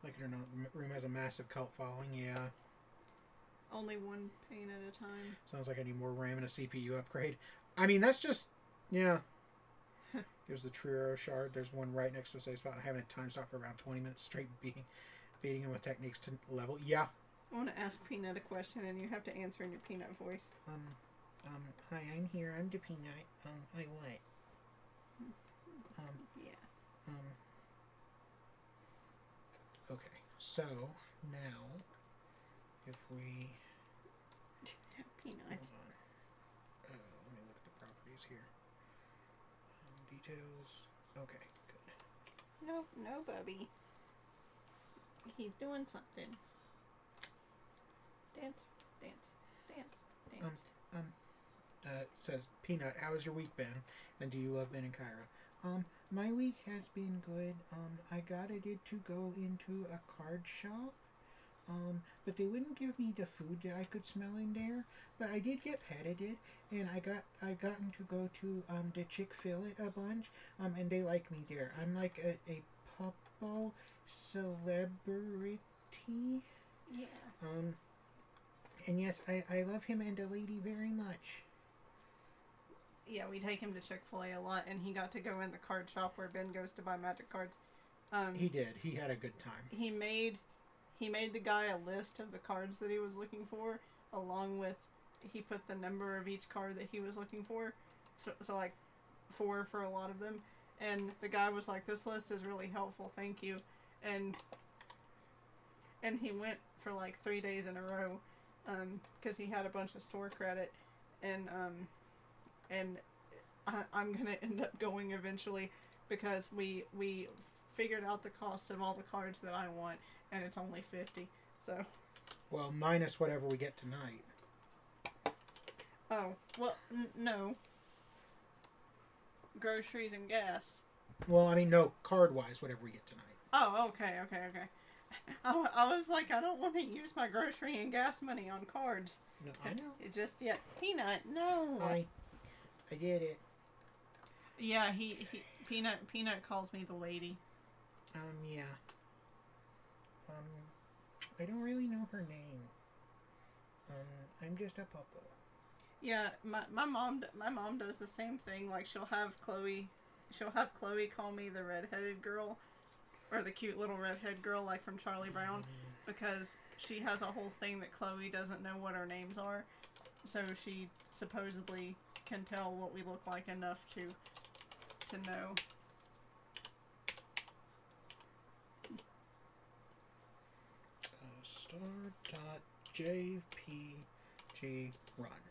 Like it or not, the room has a massive cult following. Yeah. Only one paint at a time. Sounds like I need more RAM and a CPU upgrade. I mean, that's just, yeah. Here's the True Arrow Shard. There's one right next to a safe spot. I haven't had time stop for around 20 minutes straight beating him with techniques to level. Yeah. I want to ask Peanut a question, and you have to answer in your Peanut voice. Hi, I'm here. I'm the Peanut. Hi, what? Yeah. Okay, so now, if we... Peanut. Hold on. Let me look at the properties here. Details. Okay, good. No, Bubby. He's doing something. Dance. It says, Peanut, how has your week been? And do you love Ben and Kyra? My week has been good. I got it to go into a card shop. But they wouldn't give me the food that I could smell in there. But I did get petted, and I gotten to go to the Chick-fil-A a bunch. And they like me there. I'm like a puppo celebrity. Yeah. And yes, I love him and the lady very much. Yeah, we take him to Chick-fil-A a lot, and he got to go in the card shop where Ben goes to buy magic cards. He did. He had a good time. He made the guy a list of the cards that he was looking for, along with he put the number of each card that he was looking for. So like 4 for a lot of them. And the guy was like, "This list is really helpful, thank you." And he went for like 3 days in a row, because he had a bunch of store credit, and I'm gonna end up going eventually because we figured out the cost of all the cards that I want, and it's only $50. So. Well, minus whatever we get tonight. Oh well, no. Groceries and gas. Well, I mean, no, card-wise, whatever we get tonight. Oh, okay. I was like, I don't want to use my grocery and gas money on cards. No, I know. It just yet. Peanut, no. I did it. Yeah, he Peanut calls me the lady. Yeah. I don't really know her name. I'm just a puppo. Yeah, my mom does the same thing. Like she'll have Chloe call me the redheaded girl, or the cute little redhead girl, like from Charlie Brown, because she has a whole thing that Chloe doesn't know what our names are, so she supposedly can tell what we look like enough to know. Star.jpg run.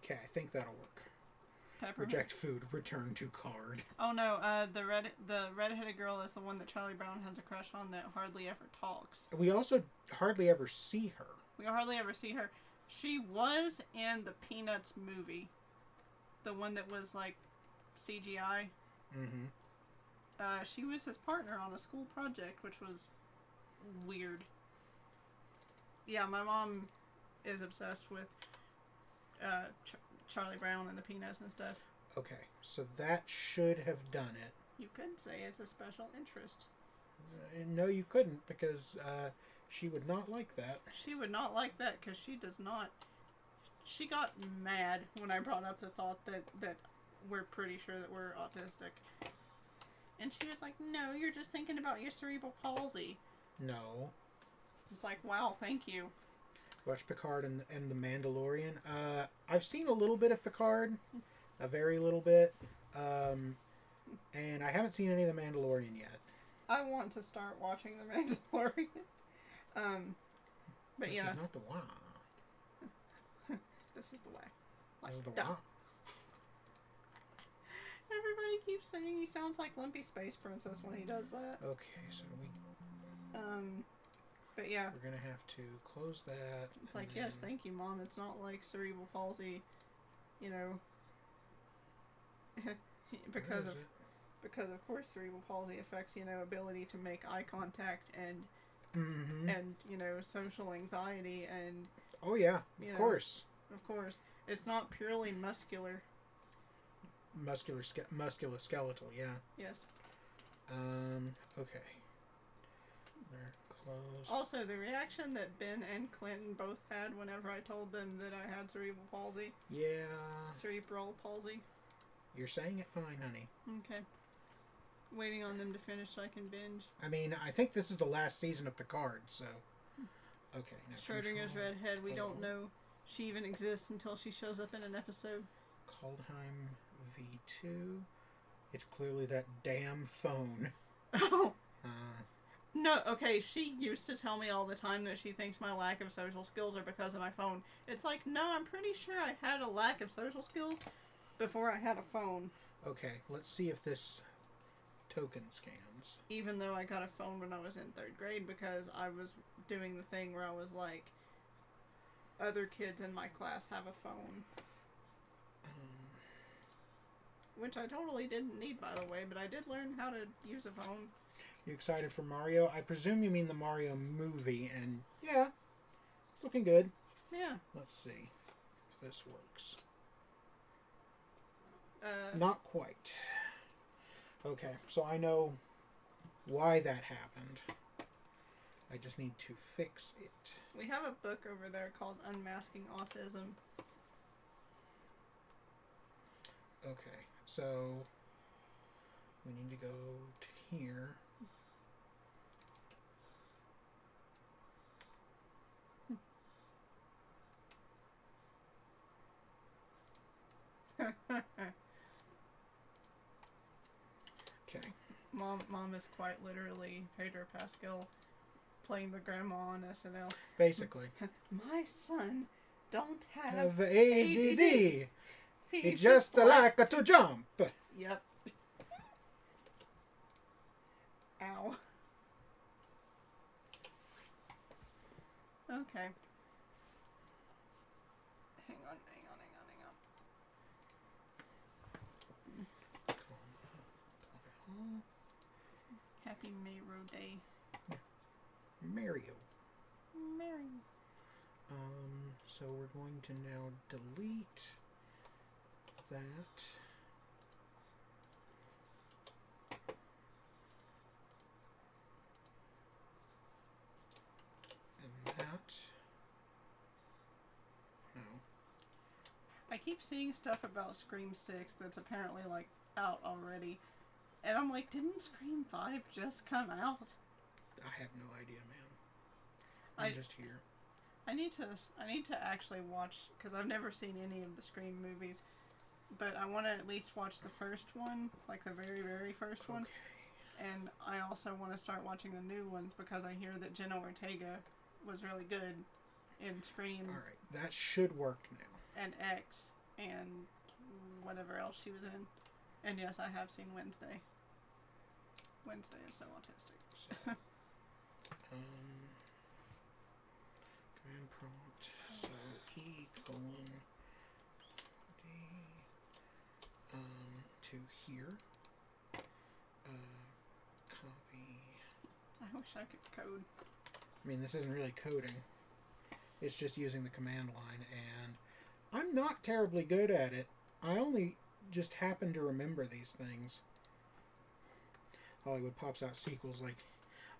Okay, I think that'll work. Peppermint. Reject food. Return to card. Oh no, the redheaded girl is the one that Charlie Brown has a crush on that hardly ever talks. We also hardly ever see her. We hardly ever see her. She was in the Peanuts movie, the one that was like CGI. Mm-hmm. She was his partner on a school project, which was weird. Yeah, my mom is obsessed with Charlie Brown and the Peanuts and stuff. Okay, so that should have done it. You could say it's a special interest. No, you couldn't, because she would not like that. She would not like that, because she does not. She got mad when I brought up the thought that we're pretty sure that we're autistic. And she was like, "No, you're just thinking about your cerebral palsy." No. It's like, wow, thank you. Watch Picard and the Mandalorian. I've seen a little bit of Picard, a very little bit, and I haven't seen any of the Mandalorian yet. I want to start watching the Mandalorian. But this yeah. is not the one. This is the way. This is the No. one. Everybody keeps saying he sounds like Lumpy Space Princess when he does that. Okay, so But yeah. We're going to have to close that. It's like, yes, thank you, Mom. It's not like cerebral palsy, you know, because of course cerebral palsy affects, you know, ability to make eye contact and and, you know, social anxiety and oh yeah, of course. It's not purely muscular. Musculoskeletal, yeah. Yes. Okay. They're closed. Also, the reaction that Ben and Clinton both had whenever I told them that I had cerebral palsy. Yeah. Cerebral palsy. You're saying it fine, honey. Okay. Waiting on them to finish so I can binge. I mean, I think this is the last season of Picard, so... Okay. Schrodinger's redhead, we don't know she even exists until she shows up in an episode. Kaldheim V2. It's clearly that damn phone. Oh. No, okay, she used to tell me all the time that she thinks my lack of social skills are because of my phone. It's like, no, I'm pretty sure I had a lack of social skills before I had a phone. Okay, let's see if this token scans. Even though I got a phone when I was in 3rd grade because I was doing the thing where I was like, other kids in my class have a phone. Which I totally didn't need, by the way, but I did learn how to use a phone. You excited for Mario? I presume you mean the Mario movie, and yeah, it's looking good. Yeah. Let's see if this works. Not quite. Okay, so I know why that happened. I just need to fix it. We have a book over there called Unmasking Autism. Okay, so we need to go to here. Okay. Mom is quite literally Pedro Pascal playing the grandma on SNL. Basically. My son don't have ADD. He He's just like to jump. Yep. Ow. Okay. Hang on. Happy Mayro Day. Mario. Mary. So we're going to now delete that. And that. No. I keep seeing stuff about Scream 6 that's apparently like out already. And I'm like, didn't Scream 5 just come out? I have no idea, man. I'm just here. I need to actually watch, because I've never seen any of the Scream movies, but I want to at least watch the first one, like the very, very first one. And I also want to start watching the new ones because I hear that Jenna Ortega was really good in Scream. Alright, that should work now. And X, and whatever else she was in. And yes, I have seen Wednesday. Wednesday is so autistic. So, command prompt. So E:, D, to here. Copy. I wish I could code. I mean, this isn't really coding. It's just using the command line, and I'm not terribly good at it. I only just happen to remember these things. Hollywood pops out sequels like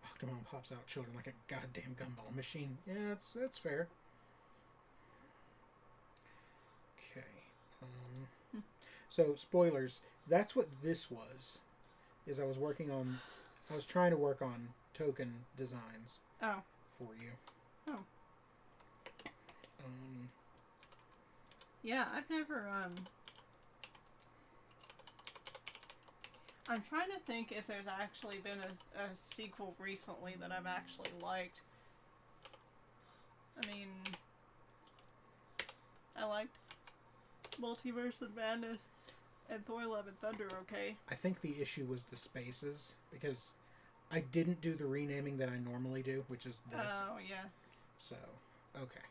Octomom pops out children like a goddamn gumball machine. Yeah, that's fair. Okay. So, spoilers. That's what this was. Is I was trying to work on token designs. Oh. For you. Oh. Yeah, I've never, I'm trying to think if there's actually been a sequel recently that I've actually liked. I mean, I liked Multiverse of Madness and Thor Love and Thunder, okay? I think the issue was the spaces, because I didn't do the renaming that I normally do, which is this. Oh, yeah. So, okay.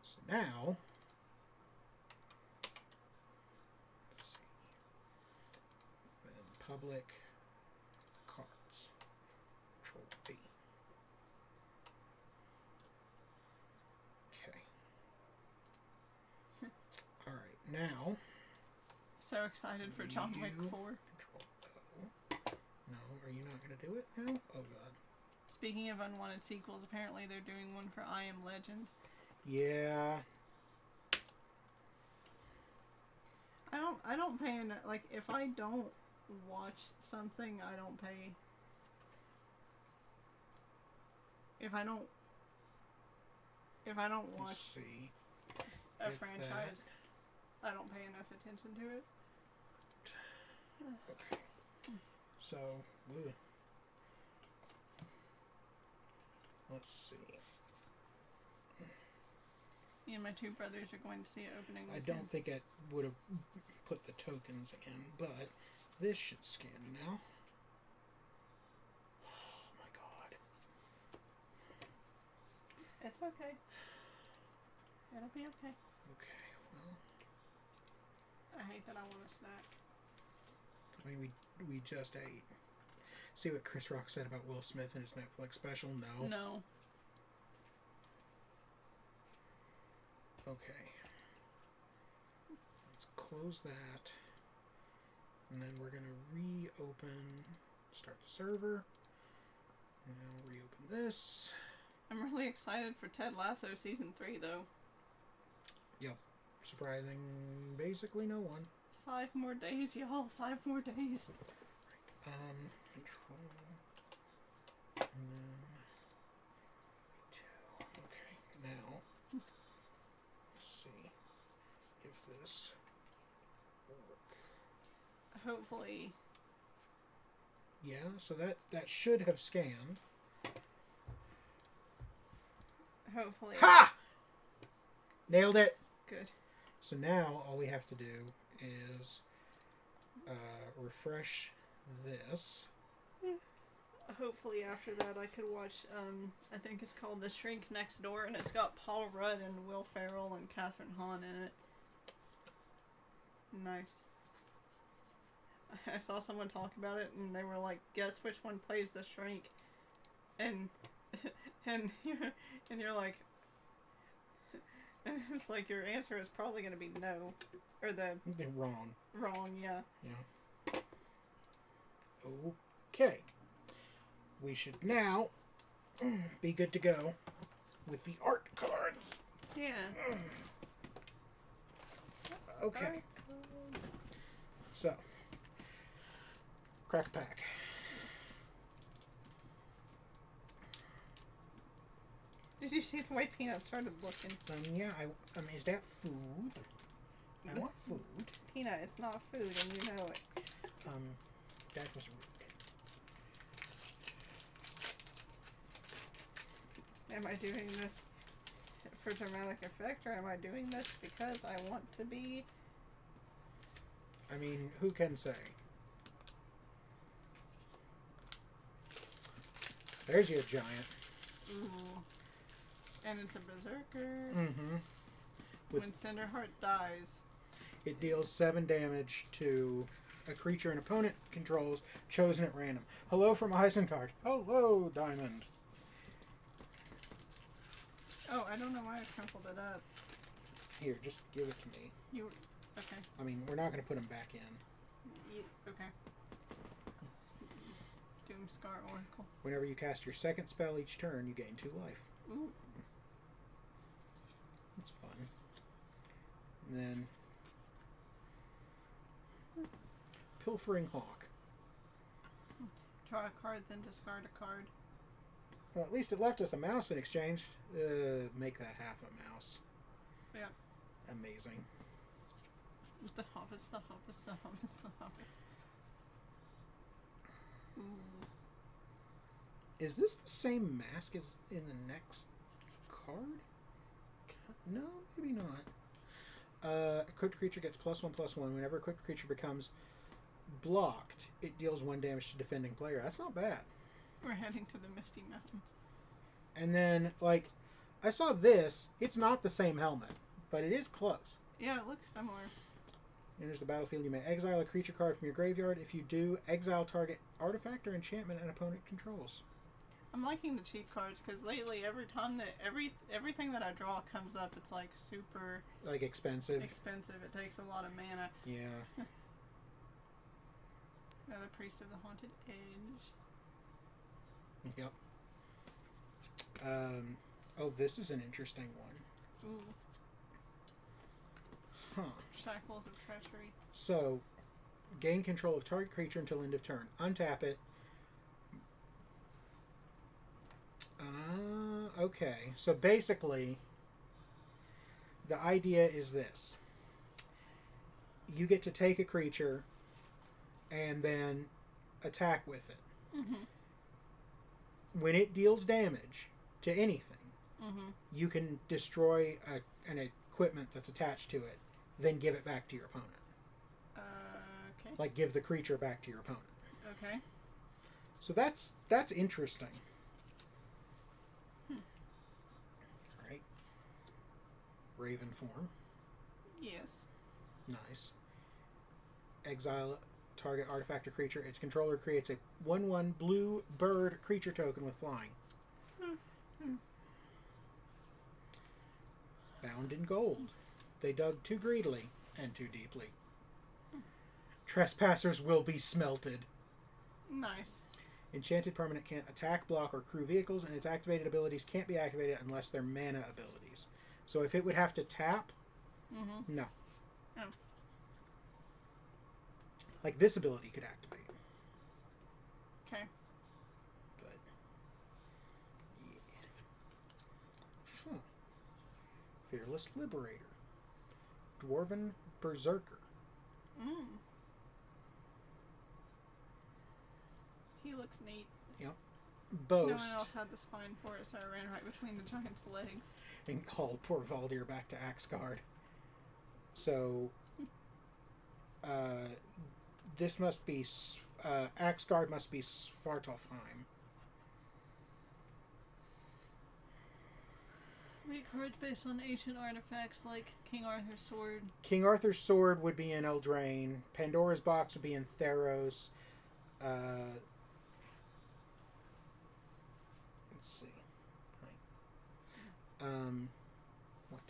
So now, let's see. Then public cards. Control V. Okay. Alright, now. So excited for John Wick 4. Control O. No, are you not going to do it now? Oh, God. Speaking of unwanted sequels, apparently they're doing one for I Am Legend. Yeah. I don't pay like if I don't watch something, I don't pay. If I don't watch Let's see. a If franchise, I don't pay enough attention to it. Okay. So, ugh. Let's see. Me and my two brothers are going to see it opening I weekend. don't think I would have put the tokens in, but this should scan now. Oh my God. It's okay. It'll be okay. Okay, well, I hate that I want a snack. I mean, we just ate. See what Chris Rock said about Will Smith and his Netflix special? No. No. Okay. Let's close that. And then we're going to reopen, start the server. Now reopen this. I'm really excited for Ted Lasso season 3 though. Yep. Surprising basically no one. 5 more days, y'all. 5 more days. Control. And then 2. Okay, now let's see if this will work. Hopefully. Yeah, so that should have scanned. Hopefully. Ha! Nailed it. Good. So now all we have to do is refresh this. Hopefully after that I could watch, I think it's called The Shrink Next Door, and it's got Paul Rudd and Will Ferrell and Katherine Hahn in it. Nice. I saw someone talk about it, and they were like, guess which one plays the Shrink? And you're like, and it's like your answer is probably going to be no. Or They're wrong. wrong, yeah. Yeah. Okay. We should now be good to go with the art cards. Yeah. Okay. So, crack a pack. Did you see the way Peanut started looking? Yeah, I mean, is that food? I want food. Peanut, it's not food, and you know it. That was rude. Am I doing this for dramatic effect, or am I doing this because I want to be? I mean, who can say? There's your giant. Ooh. And it's a berserker. Mm-hmm. When Cinderheart dies. It deals 7 damage to a creature an opponent controls, chosen at random. Hello from a Heisen card. Hello, Diamond. Oh, I don't know why I crumpled it up. Here, just give it to me. You... Okay. I mean, we're not going to put them back in. Okay. Doomscar Oracle. Whenever you cast your second spell each turn, you gain 2 life. Ooh. That's fun. And then... Pilfering Hawk. Draw a card, then discard a card. Well, at least it left us a mouse in exchange. Make that half a mouse. Yeah. Amazing. The hobbits, the hobbits, the hobbits, the hobbits. Ooh. Is this the same mask as in the next card? No, maybe not. A equipped creature gets +1/+1. Whenever a equipped creature becomes blocked, it deals 1 damage to defending player. That's not bad. We're heading to the Misty Mountains. And then, like, I saw this. It's not the same helmet, but it is close. Yeah, it looks similar. Enters the battlefield. You may exile a creature card from your graveyard. If you do, exile target artifact or enchantment an opponent controls. I'm liking the cheap cards because lately, every time that everything that I draw comes up, it's like super Like expensive. It takes a lot of mana. Yeah. Another Priest of the Haunted Edge. Yep. Oh, this is an interesting one. Ooh. Huh. Shackles of Treachery. So, gain control of target creature until end of turn. Untap it. Okay. So basically, the idea is this. You get to take a creature and then attack with it. Mm-hmm. When it deals damage to anything, Mm-hmm. you can destroy an equipment that's attached to it, then give it back to your opponent. Okay. Like give the creature back to your opponent. Okay. So that's interesting. Right. Raven form. Yes. Nice. Exile target artifact or creature. Its controller creates a 1/1 blue bird creature token with flying. Bound in gold. They dug too greedily and too deeply. Trespassers will be smelted. Nice. Enchanted permanent can't attack, block, or crew vehicles, and its activated abilities can't be activated unless they're mana abilities. So if it would have to tap, no. Oh. Like this ability could activate. Okay. But yeah. Huh. Fearless Liberator. Dwarven Berserker. He looks neat. Yep. Boast. No one else had the spine for it, so I ran right between the giant's legs. And hauled poor Valdir back to Axgard. So, this must be, Axgard must be Svartalfheim. Make cards based on ancient artifacts like King Arthur's sword. King Arthur's sword would be in Eldraine. Pandora's box would be in Theros. Let's see. What?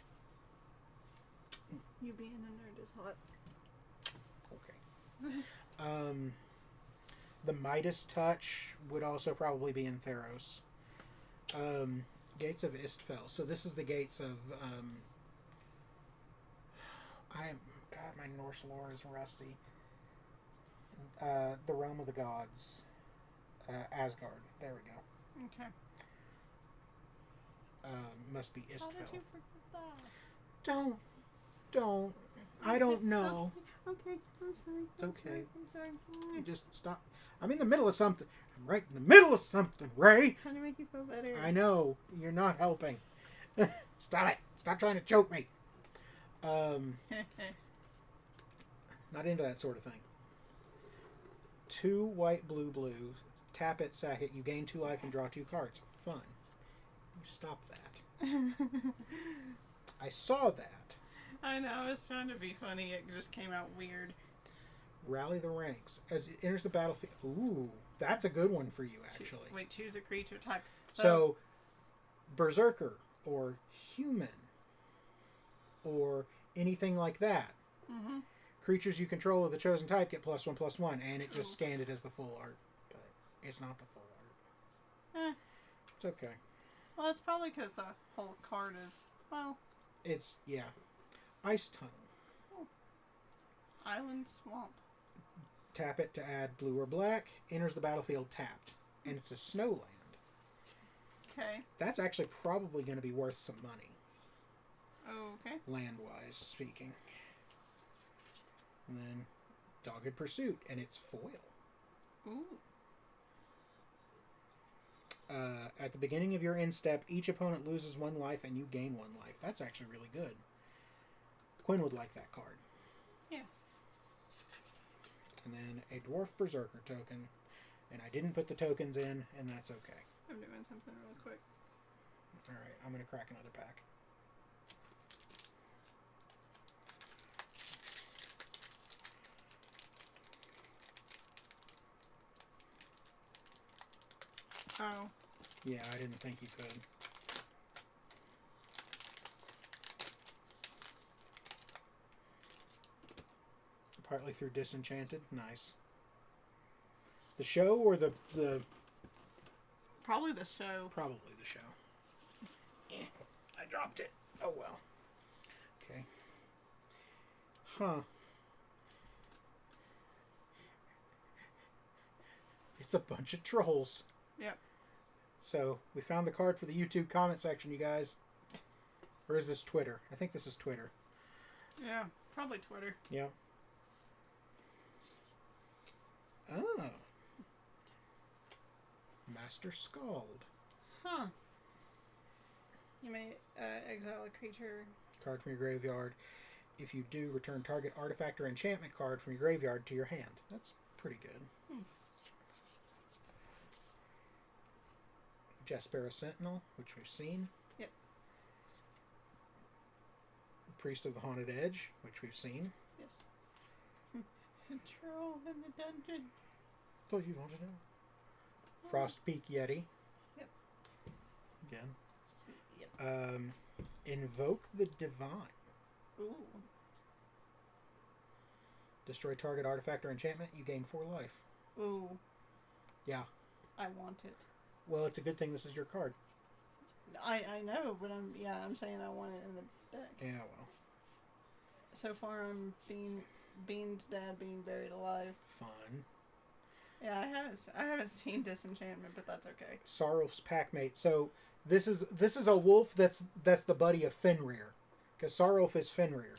You being a nerd is hot. Okay. The Midas Touch would also probably be in Theros. Gates of Istfell. So this is the gates of God, my Norse lore is rusty. The realm of the gods. Asgard. There we go. Okay. Must be Istfell. How did you forget that? Don't. I don't know. Okay, I'm sorry. It's okay. I'm sorry. You just stop. I'm in the middle of something. I'm right in the middle of something, Ray. Trying to make you feel better. I know. You're not helping. Stop it. Stop trying to choke me. Not into that sort of thing. 2 white, blue, blue. Tap it, sack it. You gain 2 life and draw 2 cards. Fun. You stop that. I saw that. I know. I was trying to be funny. It just came out weird. Rally the ranks. As it enters the battlefield. Ooh, that's a good one for you, actually. Wait, choose a creature type. So Berserker or human or anything like that. Mm-hmm. Creatures you control of the chosen type get +1/+1, and it just scanned it as the full art, but it's not the full art. It's okay. Well, it's probably because the whole card is, well... It's, yeah. Ice Tunnel. Island Swamp. Tap it to add blue or black. Enters the battlefield tapped. And it's a snowland. Okay. That's actually probably going to be worth some money. Okay. Land-wise speaking. And then Dogged Pursuit, and it's foil. Ooh. At the beginning of your end step, each opponent loses 1 life and you gain 1 life. That's actually really good. Quinn would like that card. Yeah. And then a Dwarf Berserker token. And I didn't put the tokens in, and that's okay. I'm doing something real quick. Alright, I'm going to crack another pack. Oh. Yeah, I didn't think you could. Partly through Disenchanted. Nice. The show or the Probably the show. Probably the show. I dropped it. Oh well. Okay. Huh. It's a bunch of trolls. Yep. So, we found the card for the YouTube comment section, you guys. Or is this Twitter? I think this is Twitter. Yeah, probably Twitter. Yep. Oh. Master Scald. Huh. You may exile a creature. Card from your graveyard. If you do, return target artifact or enchantment card from your graveyard to your hand. That's pretty good. Jaspera Sentinel, which we've seen. Yep. Priest of the Haunted Edge, which we've seen. Yes. Troll in the dungeon. Thought you wanted to know. Frost Peak Yeti. Yep. Again. Yep. Invoke the Divine. Ooh. Destroy target artifact or enchantment. You gain 4 life. Ooh. Yeah. I want it. Well, it's a good thing this is your card. I know, but I'm saying I want it in the deck. Yeah, well. So far, I'm seeing Bean's dad being buried alive. Fun. Yeah, I haven't seen Disenchantment, but that's okay. Sarulf's Packmate. So this is a wolf that's the buddy of Fenrir, because Sarulf is Fenrir.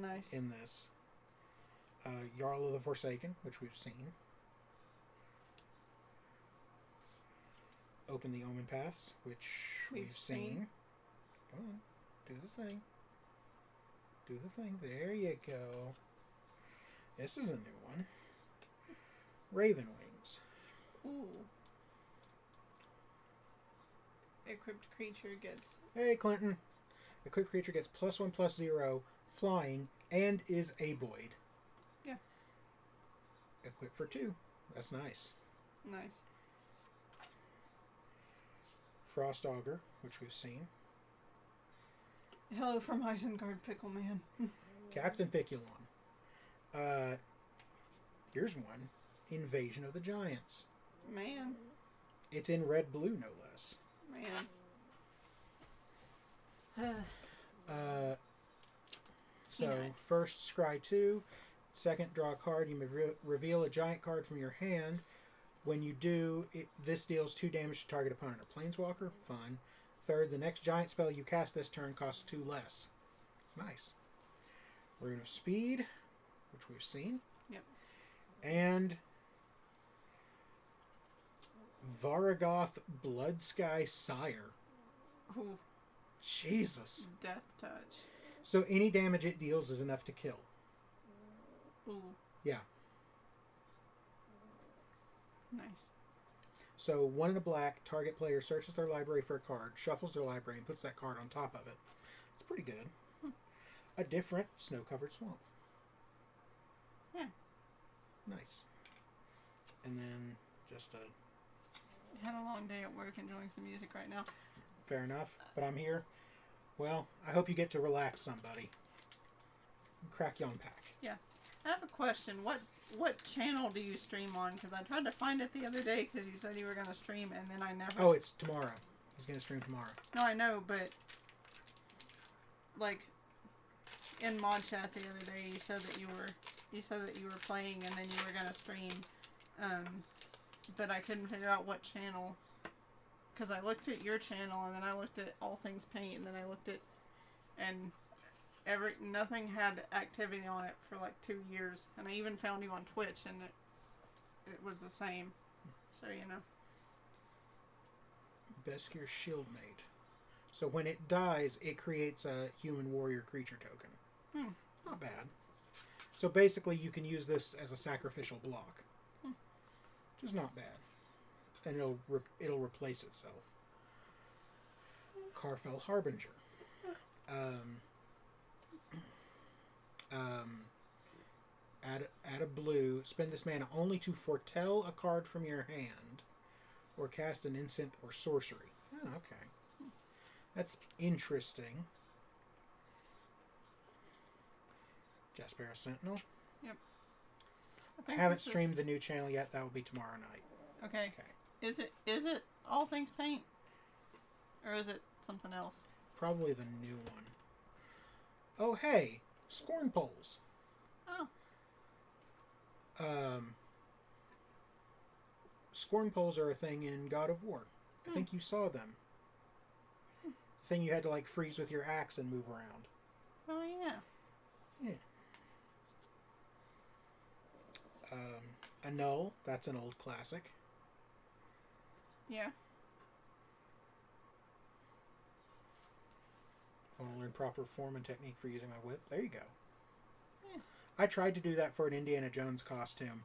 Nice. In this. Jarl of the Forsaken, which we've seen. Open the Omen Paths, which we've seen. Come on. Do the thing. Do the thing. There you go. This is a new one. Raven Wings. Ooh. Equipped creature gets... Hey, Clinton. Equipped creature gets +1/+0, flying, and is Aboid. Yeah. Equipped for 2. That's nice. Nice. Frost Augur, which we've seen. Hello from Isengard Pickleman. Captain Piculon. Here's one. Invasion of the Giants. Man. It's in red-blue, no less. Man. So, first, scry 2. Second, draw a card. You may reveal a giant card from your hand. When you do, this deals 2 damage to target opponent or planeswalker. Fun. Third, the next giant spell you cast this turn costs 2 less. Nice. Rune of Speed, which we've seen. Yep. And Varagoth Bloodsky Sire. Ooh. Jesus. Death touch. So any damage it deals is enough to kill. Ooh. Yeah. Nice. So 1 in a black, target player searches their library for a card, shuffles their library, and puts that card on top of it. It's pretty good. A different snow-covered swamp. Yeah. Nice. And then just a... Had a long day at work, enjoying some music right now. Fair enough. But I'm here. Well, I hope you get to relax somebody. Crack yon pack. Yeah. I have a question. What channel do you stream on? Because I tried to find it the other day because you said you were going to stream and then I never... Oh, it's tomorrow. He's going to stream tomorrow. No, I know, but... Like, in mod chat the other day, you said that you were playing and then you were going to stream. But I couldn't figure out what channel. Because I looked at your channel and then I looked at All Things Paint and then I looked at... And... nothing had activity on it for like 2 years, and I even found you on Twitch, and it was the same. So you know. Beskir Shieldmate. So when it dies, it creates a human warrior creature token. Not bad. So basically, you can use this as a sacrificial block. which is not bad. And it'll replace itself. Carfell Harbinger. Add a blue. Spend this mana only to foretell a card from your hand, or cast an instant or sorcery. Oh, okay, that's interesting. Jaspera Sentinel. Yep. I haven't streamed the new channel yet. That will be tomorrow night. Okay. Is it All Things Paint, or is it something else? Probably the new one. Oh hey, Scorn Poles. Oh. Scorn Poles are a thing in God of War. I think you saw them. The thing you had to like freeze with your axe and move around. Oh yeah. Yeah. Annul, that's an old classic. Yeah. I want to learn proper form and technique for using my whip. There you go. Yeah. I tried to do that for an Indiana Jones costume.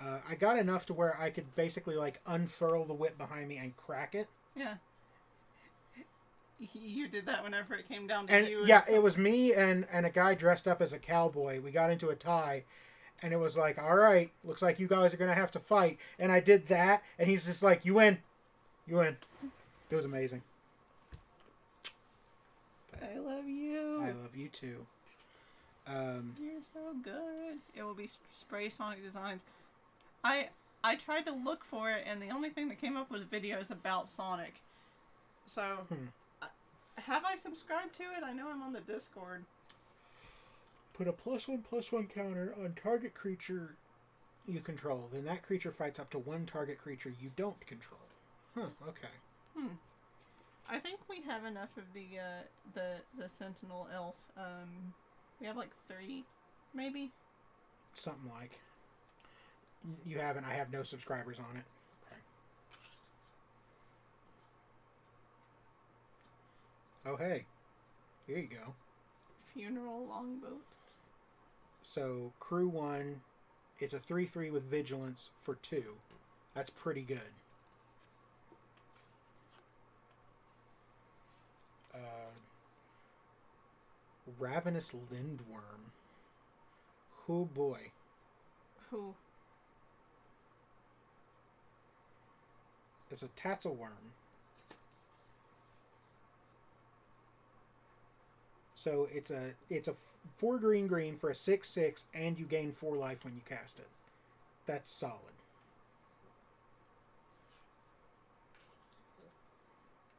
I got enough to where I could basically like unfurl the whip behind me and crack it. Yeah. You did that whenever it came down to you. Yeah, it was me and a guy dressed up as a cowboy. We got into a tie, and it was like, all right, looks like you guys are going to have to fight. And I did that, and he's just like, you win. You win. It was amazing. But I love you. I love you too. You're so good. It will be Spray Sonic Designs. I tried to look for it, and the only thing that came up was videos about Sonic. So, have I subscribed to it? I know I'm on the Discord. Put a +1/+1 counter on target creature you control. Then that creature fights up to one target creature you don't control. Huh, okay. I think we have enough of the Sentinel Elf. We have like 3, maybe? Something like. You haven't. I have no subscribers on it. Okay. Oh, hey. Here you go. Funeral Longboat. So, crew 1, it's a 3/3 with vigilance for 2. That's pretty good. Ravenous Lindworm. Oh boy. Who? It's a Tatzelworm. So it's a 4 green for a 6/6, and you gain 4 life when you cast it. That's solid.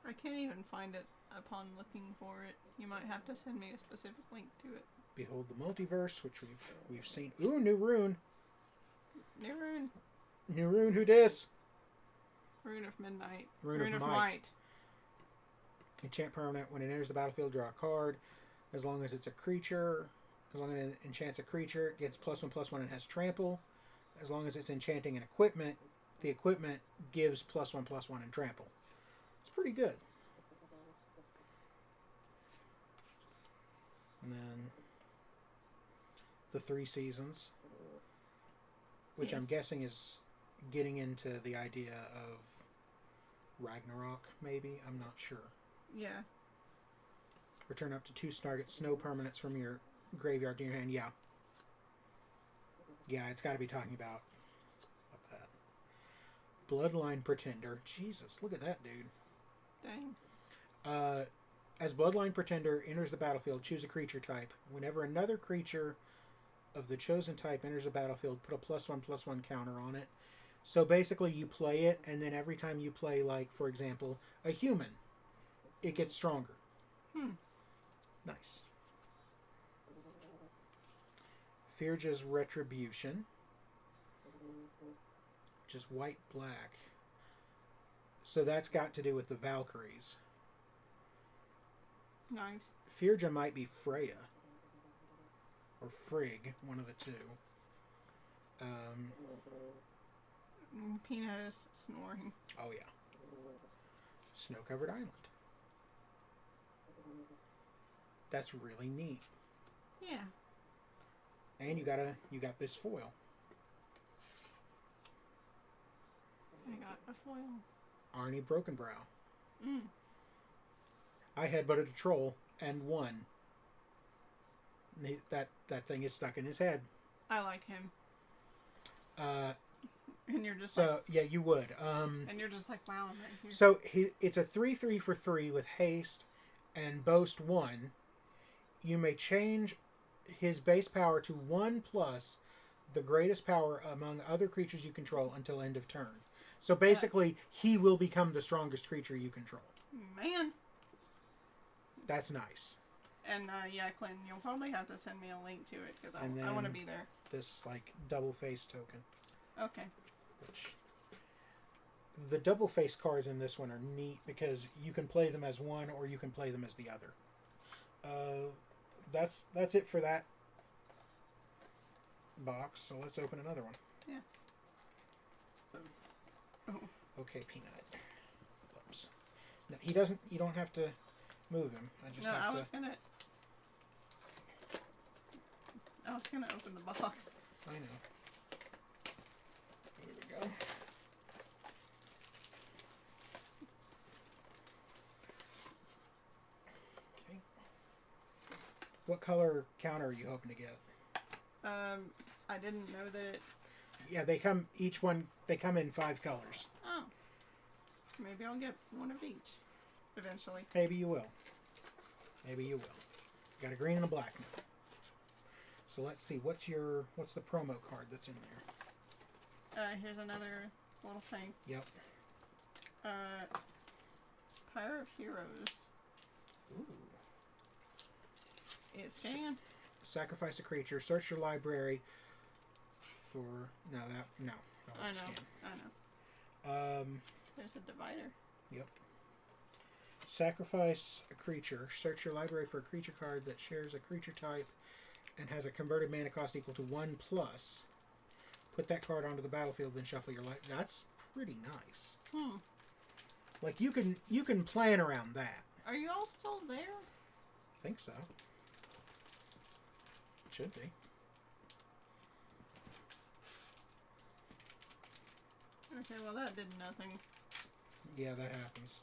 I can't even find it upon looking for it. You might have to send me a specific link to it. Behold the Multiverse, which we've seen. Ooh, new rune. New rune. New rune. Who dis? Rune of Midnight. Rune of Might. Enchant permanent. When it enters the battlefield, draw a card. As long as it's a creature, as long as it enchants a creature, it gets +1/+1 and has trample. As long as it's enchanting an equipment, the equipment gives +1/+1 and trample. It's pretty good. And then the 3 seasons, which yes. I'm guessing is getting into the idea of Ragnarok, maybe? I'm not sure. Yeah. Return up to 2 target snow permanents from your graveyard to your hand. Yeah. Yeah, it's got to be talking about that. Bloodline Pretender. Jesus, look at that dude. Dang. As Bloodline Pretender enters the battlefield, choose a creature type. Whenever another creature of the chosen type enters the battlefield, put a +1/+1 counter on it. So basically you play it, and then every time you play, like, for example, a human, it gets stronger. Nice. Firja's Retribution, which is white-black. So that's got to do with the Valkyries. Nice. Firja might be Freya. Or Frigg, one of the two. Peanut is snoring. Oh yeah. Snow-covered island. That's really neat. Yeah. And you got this foil. I got a foil. Arnie Brokenbrow. Mm. I headbutted a troll and won. That thing is stuck in his head. I like him. And you're just so yeah, you would. And you're just like, wow, I'm right here. So it's a 3/3 for 3 with haste and boast 1. You may change his base power to 1 plus the greatest power among other creatures you control until end of turn. So basically, he will become the strongest creature you control. Man. That's nice. And yeah, Clinton, you'll probably have to send me a link to it because I want to be there. This like double face token. Okay. Which the double face cards in this one are neat because you can play them as one or you can play them as the other. That's it for that box. So let's open another one. Yeah. Oh. Okay, Peanut. Whoops. No, he doesn't. You don't have to move him. I was gonna open the box. I know. Here we go. Okay. What color counter are you hoping to get? I didn't know that. Yeah, they come in 5 colors. Oh. Maybe I'll get one of each eventually. Maybe you will. Got a green and a black now. So let's see, what's the promo card that's in there? Here's another little thing. Yep. Pyre of Heroes. Ooh. It's scanned. Sacrifice a creature. Search your library for no. I know. There's a divider. Yep. Sacrifice a creature. Search your library for a creature card that shares a creature type and has a converted mana cost equal to 1 plus. Put that card onto the battlefield, then shuffle your life. That's pretty nice. Like you can plan around that. Are you all still there? I think so. Should be. Okay, well that did nothing. Yeah, that happens.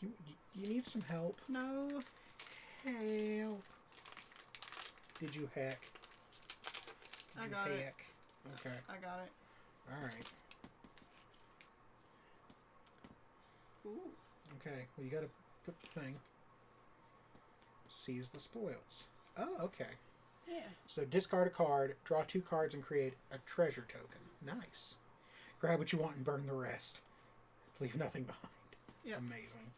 You need some help? No. Help. Did you hack? I got it. Okay. I got it. Alright. Ooh. Okay, well you gotta put the thing. Seize the spoils. Oh, okay. Yeah. So discard a card, draw 2 cards, and create a treasure token. Nice. Grab what you want and burn the rest. Leave nothing behind. Yep. Amazing.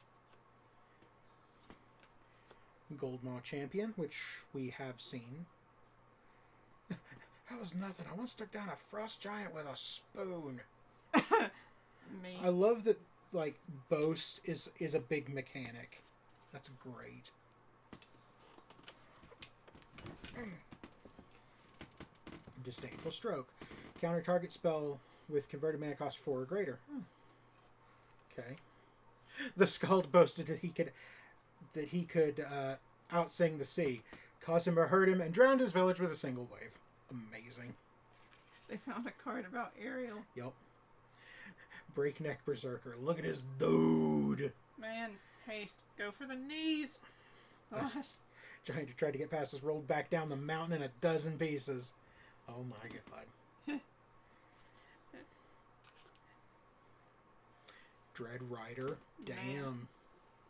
Goldmaw Champion, which we have seen. That was nothing. I once took down a frost giant with a spoon. Me. I love that, like, boast is a big mechanic. That's great. Disdainful Stroke. Counter target spell with converted mana cost 4 or greater. Okay. The Skald boasted that he could outsing the sea, cause him to hurt him, and drowned his village with a single wave. Amazing. They found a card about Ariel. Yep. Breakneck Berserker. Look at his dude. Man, haste. Go for the knees. Gosh. Giant who tried to get past us rolled back down the mountain in a dozen pieces. Oh my god. Dread Rider. Damn. Man.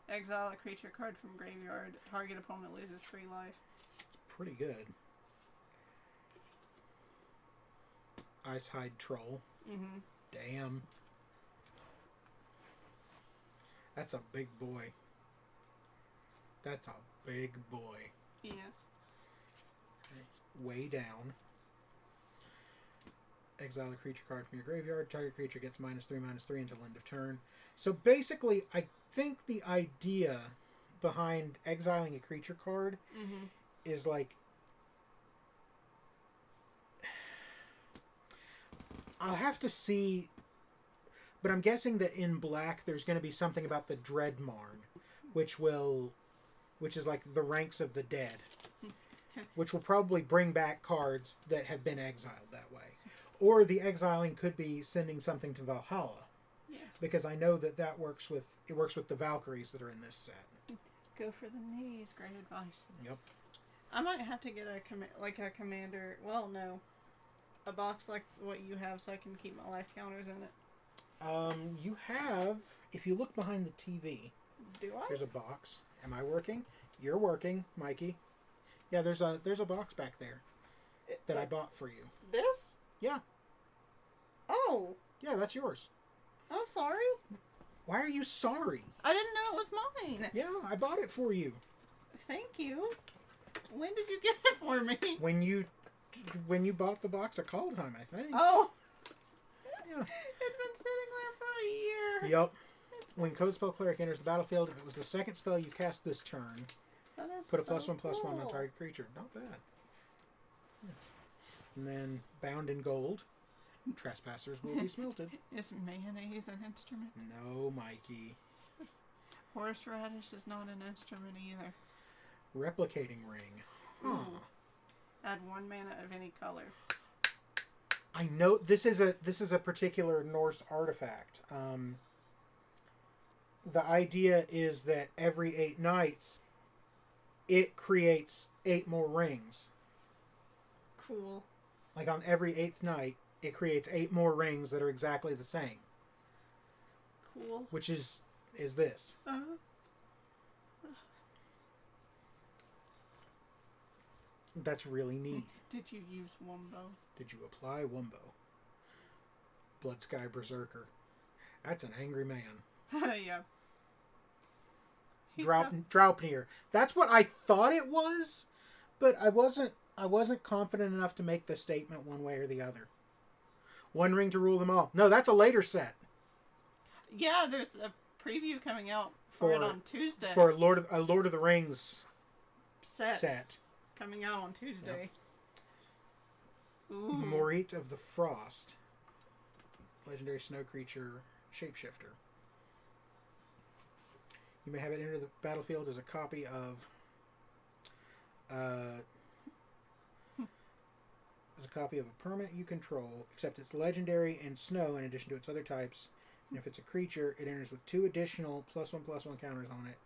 Exile a creature card from graveyard. Target opponent loses 3 life. It's pretty good. Icehide Troll. Mm-hmm. Damn. That's a big boy. That's a big boy. Yeah. Way down. Exile a creature card from your graveyard. Target creature gets -3/-3 until end of turn. So basically, I think the idea behind exiling a creature card is like... I'll have to see... But I'm guessing that in black there's going to be something about the Dreadmarn, which is like the ranks of the dead. which will probably bring back cards that have been exiled that way. Or the exiling could be sending something to Valhalla. Yeah. Because I know that works with the Valkyries that are in this set. Go for the knees. Great advice. Yep. I might have to get a commander. Well, no, a box like what you have, so I can keep my life counters in it. You have, if you look behind the TV, do I? there's a box. Am I working? You're working, Mikey. Yeah, there's a box back there that I bought for you. This? Yeah. Oh. Yeah, that's yours. I'm sorry. Why are you sorry? I didn't know it was mine. Yeah, I bought it for you. Thank you. When did you get it for me? When you bought the box of Kaldheim, I think. Oh. Yeah. It's been sitting there for a year. Yep. When Code Spell Cleric enters the battlefield, if it was the second spell you cast this turn, put a +1/+1 on target creature. Not bad. Yeah. And then bound in gold, trespassers will be smelted. Is mayonnaise an instrument? No, Mikey. Horseradish is not an instrument either. Replicating ring. Huh. Add 1 mana of any color. I know this is a particular Norse artifact. The idea is that every 8 nights, it creates 8 more rings. Cool. Like on every 8th night, it creates 8 more rings that are exactly the same. Cool. Which is this. Uh-huh. That's really neat. Did you use Wumbo? Did you apply Wumbo? Blood Sky Berserker. That's an angry man. Yeah. Draupnir. That's what I thought it was, but I wasn't confident enough to make the statement one way or the other. 1 ring to rule them all. No, that's a later set. Yeah, there's a preview coming out for it on Tuesday. For a Lord of the Rings set. Coming out on Tuesday. Yep. Ooh. Morit of the Frost. Legendary snow creature shapeshifter. You may have it enter the battlefield as a copy of a permanent you control, except it's legendary and snow in addition to its other types. And if it's a creature, it enters with 2 additional +1/+1 counters on it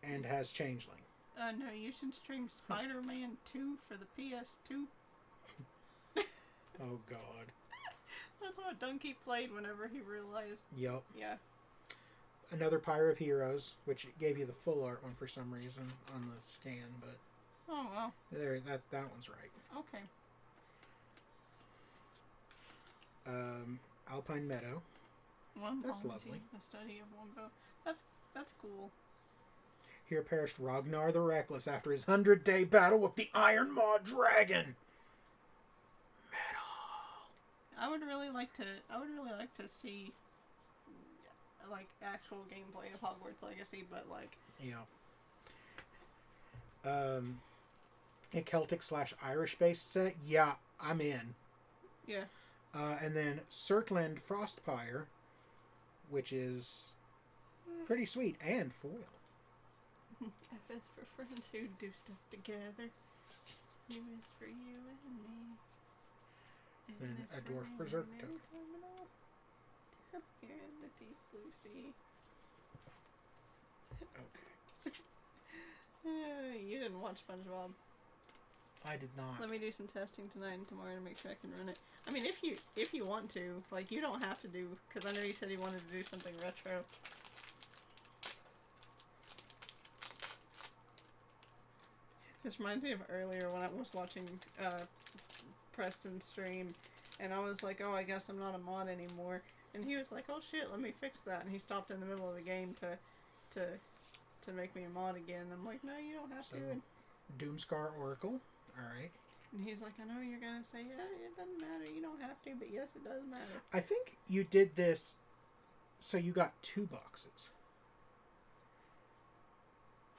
and has changeling. No, you should stream Spider-Man 2 for the PS2. Oh, God. That's what Donkey played whenever he realized. Yep. Yeah. Another Pyre of Heroes, which gave you the full art one for some reason on the scan, but... Oh, well. There, that one's right. Okay. Alpine Meadow. That's lovely. The study of Wumbo. That's cool. Here perished Ragnar the Reckless after his 100-day battle with the Iron Maw Dragon. Metal. I would really like to see like actual gameplay of Hogwarts Legacy, but like a Celtic/Irish based set. Yeah, I'm in. Yeah. And then Surtland Frostpire, which is pretty sweet, and foil. F is for friends who do stuff together. U is for you and me. Then a Dwarf Berserk token. Here in the deep blue sea. Okay. You didn't watch SpongeBob. I did not. Let me do some testing tonight and tomorrow to make sure I can run it. I mean, if you want to, like, you don't have to do, because I know you said you wanted to do something retro. This reminds me of earlier when I was watching Preston stream, and I was like, oh, I guess I'm not a mod anymore. And he was like, oh shit, let me fix that. And he stopped in the middle of the game to make me a mod again. I'm like, no, you don't have to. Doomscar Oracle. Alright. And he's like, I know you're going to say, yeah, it doesn't matter, you don't have to, but yes, it does matter. I think you did this so you got 2 boxes.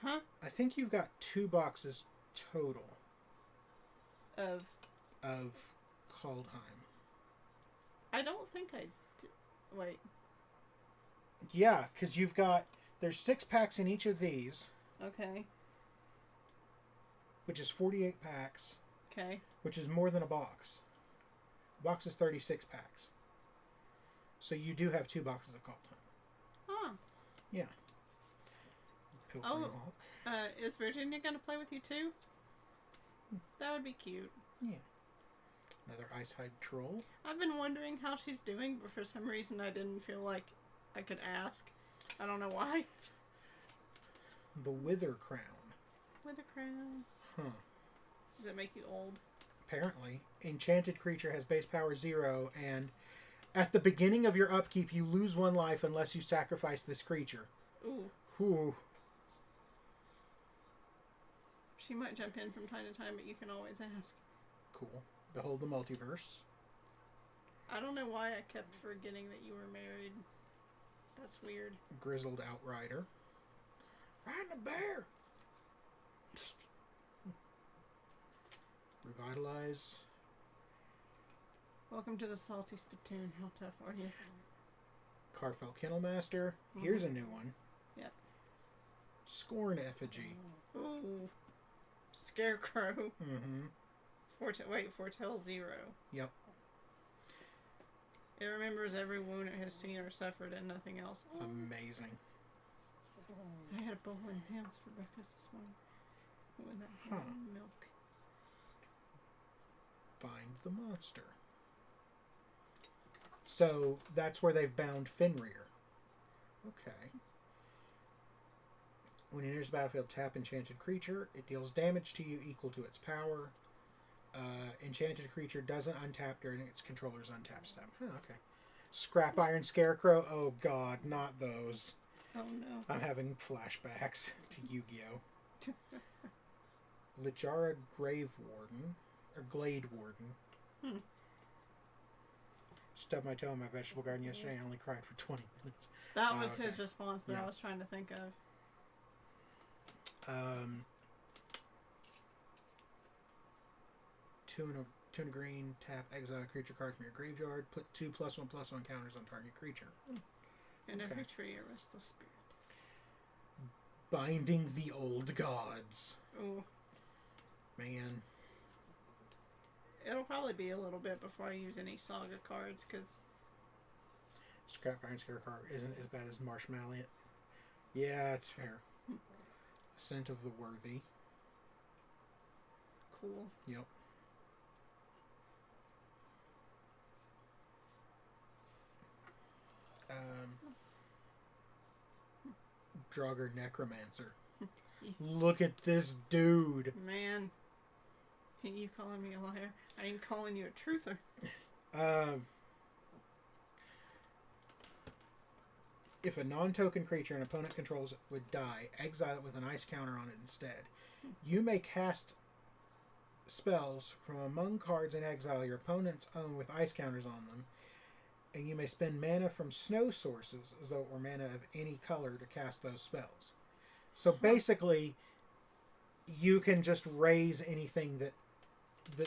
Huh? I think you've got 2 boxes total. Of Kaldheim. I don't think I did. Wait. Yeah, because you've got... There's 6 packs in each of these. Okay. which is 48 packs, Okay. which is more than a box. A box is 36 packs. So you do have 2 boxes of Kaldheim. Huh. Yeah. Pilfering Oh. Hawk. Is Virginia going to play with you too? That would be cute. Yeah. Another Icehide Troll. I've been wondering how she's doing, but for some reason I didn't feel like I could ask. I don't know why. The Wither Crown. With a crown. Huh. Does it make you old? Apparently. Enchanted creature has base power 0, and at the beginning of your upkeep, you lose 1 life unless you sacrifice this creature. Ooh. Ooh. She might jump in from time to time, but you can always ask. Cool. Behold the multiverse. I don't know why I kept forgetting that you were married. That's weird. Grizzled Outrider. Riding a bear! Revitalize. Welcome to the Salty Spittoon. How tough are you? Carfell Kennelmaster. Here's a new one. Yep. Scorn Effigy. Ooh. Scarecrow. Mm-hmm. Foretell 0. Yep. It remembers every wound it has seen or suffered and nothing else. Amazing. I had a bowl in house for breakfast this morning. With that milk. Bind the monster. So that's where they've bound Fenrir. Okay. When it enters the battlefield, tap enchanted creature. It deals damage to you equal to its power. Enchanted creature doesn't untap during its controller's untap step. Huh, okay. Scrap Iron Scarecrow. Oh god, not those. Oh no. I'm having flashbacks to Yu-Gi-Oh! Lichara Grave Warden. Or Glade Warden. Stubbed my toe in my vegetable garden yesterday and only cried for 20 minutes. That was his response that Yeah. I was trying to think of. Two and a green, tap, exile a creature card from your graveyard, put 2 +1/+1 counters on target creature. And Okay. every tree a restless spirit. Binding the Old Gods. Ooh. Man. It'll probably be a little bit before I use any saga cards, because... Scrap Iron Scarecrow isn't as bad as Marshmallow. Yeah, it's fair. Ascent of the Worthy. Cool. Yep. Draugr Necromancer. Look at this dude. Man. You calling me a liar? I ain't calling you a truther. If a non-token creature an opponent controls would die, exile it with an ice counter on it instead. You may cast spells from among cards in exile your opponents own with ice counters on them, and you may spend mana from snow sources as though it were mana of any color to cast those spells. So basically, you can just raise anything that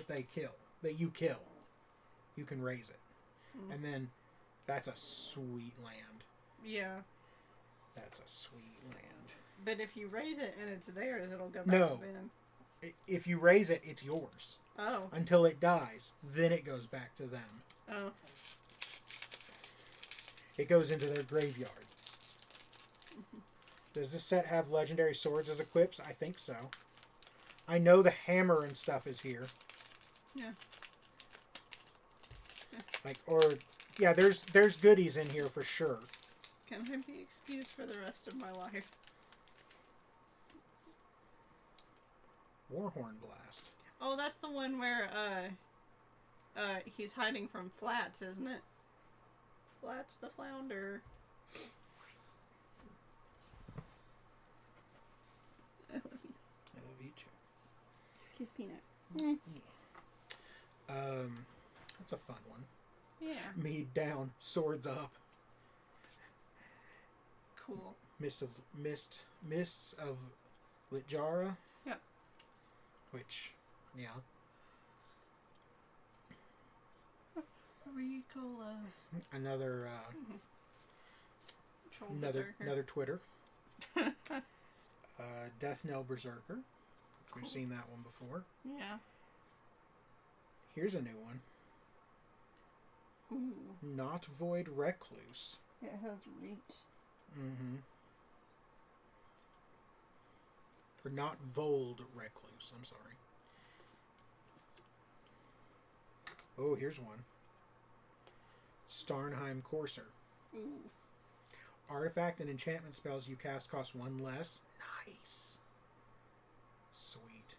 they kill, that you kill. You can raise it. And then that's a sweet land. Yeah. That's a sweet land. But if you raise it and it's theirs, it'll go back No. to them. If you raise it, it's yours. Oh. Until it dies. Then it goes back to them. Oh. It goes into their graveyard. Does this set have legendary swords as equips? I think so. I know the hammer and stuff is here. Yeah. Yeah, there's goodies in here for sure. Can I be excused for the rest of my life? Warhorn Blast. Oh, that's the one where he's hiding from Flats, isn't it? Flats the flounder. I love you too. Kiss Peanut. That's a fun one. Yeah. Mead down, swords up. Cool. Mists of Litjara. Yep. Which, yeah. Ricola. Another Troll Berserker. another Twitter. Death Knell Berserker. We've seen that one before. Yeah. Here's a new one. Ooh. Not Void Recluse. It has reach. Mm-hmm. Or Not Vold Recluse, I'm sorry. Oh, here's one. Starnheim Courser. Ooh. Artifact and enchantment spells you cast cost one less. Nice. Sweet.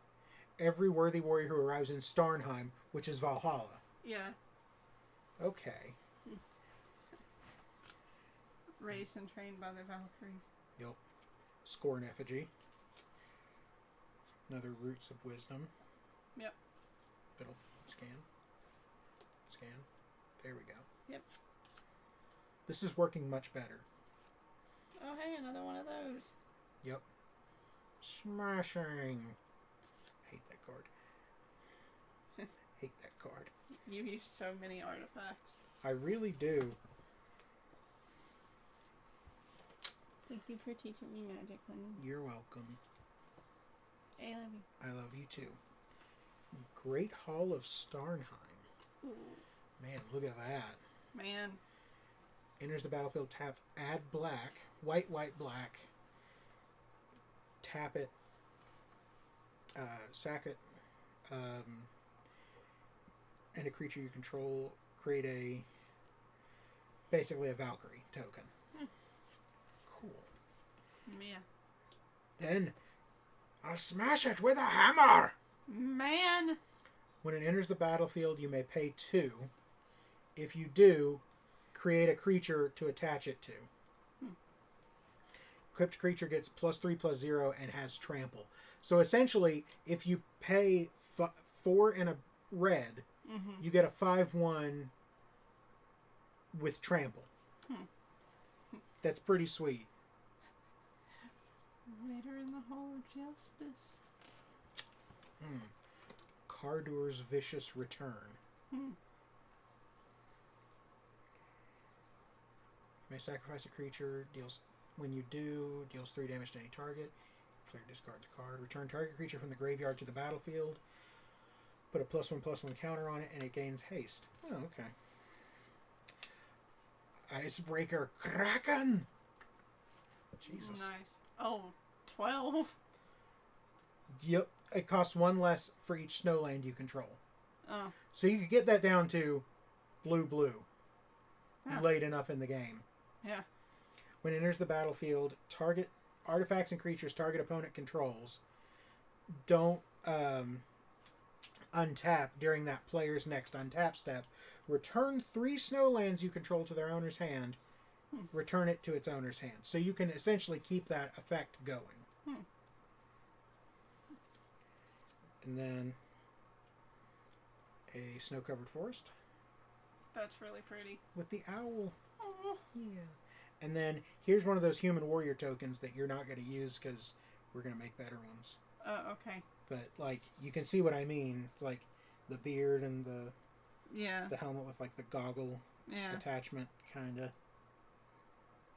Every worthy warrior who arrives in Starnheim, which is Valhalla. Yeah. Okay. Raised and trained by the Valkyries. Yep. Scorn Effigy. Another Roots of Wisdom. Yep. It'll scan. Scan. There we go. Yep. This is working much better. Oh, hey, another one of those. Yep. Smashing. Hate that card. Hate that card. You use so many artifacts. I really do. Thank you for teaching me magic, honey. You're welcome. I love you. I love you too. Great Hall of Starnheim. Ooh. Man, look at that. Man. Enters the battlefield tapped. Add black. White, white, black. Tap it. Sack it. And a creature you control. Create basically a Valkyrie token. Cool. Yeah. Then I'll smash it with a hammer. Man. When it enters the battlefield, you may pay 2. If you do, create a creature to attach it to. Equipped creature gets +3/+0 and has trample. So essentially, if you pay 4 and a red, you get a 5/1 with trample. That's pretty sweet. Later in the Hall of Justice. Cardur's Vicious Return. May sacrifice a creature. When you do, deals 3 damage to any target. Clear discards a card. Return target creature from the graveyard to the battlefield. Put a +1/+1 counter on it, and it gains haste. Oh, okay. Icebreaker Kraken. Jesus. Nice. Oh, 12. Yep. It costs 1 less for each snowland you control. Oh. So you could get that down to blue Yeah. late enough in the game. Yeah. When it enters the battlefield, target artifacts and creatures target opponent controls don't untap during that player's next untap step. Return 3 snowlands you control to their owner's hand. Return it to its owner's hand. So you can essentially keep that effect going. And then a snow-covered forest. That's really pretty. With the owl. Oh. Yeah. And then here's one of those human warrior tokens that you're not going to use because we're going to make better ones. Okay. But, like, you can see what I mean. It's like the beard and the helmet with, like, the goggle attachment, kind of.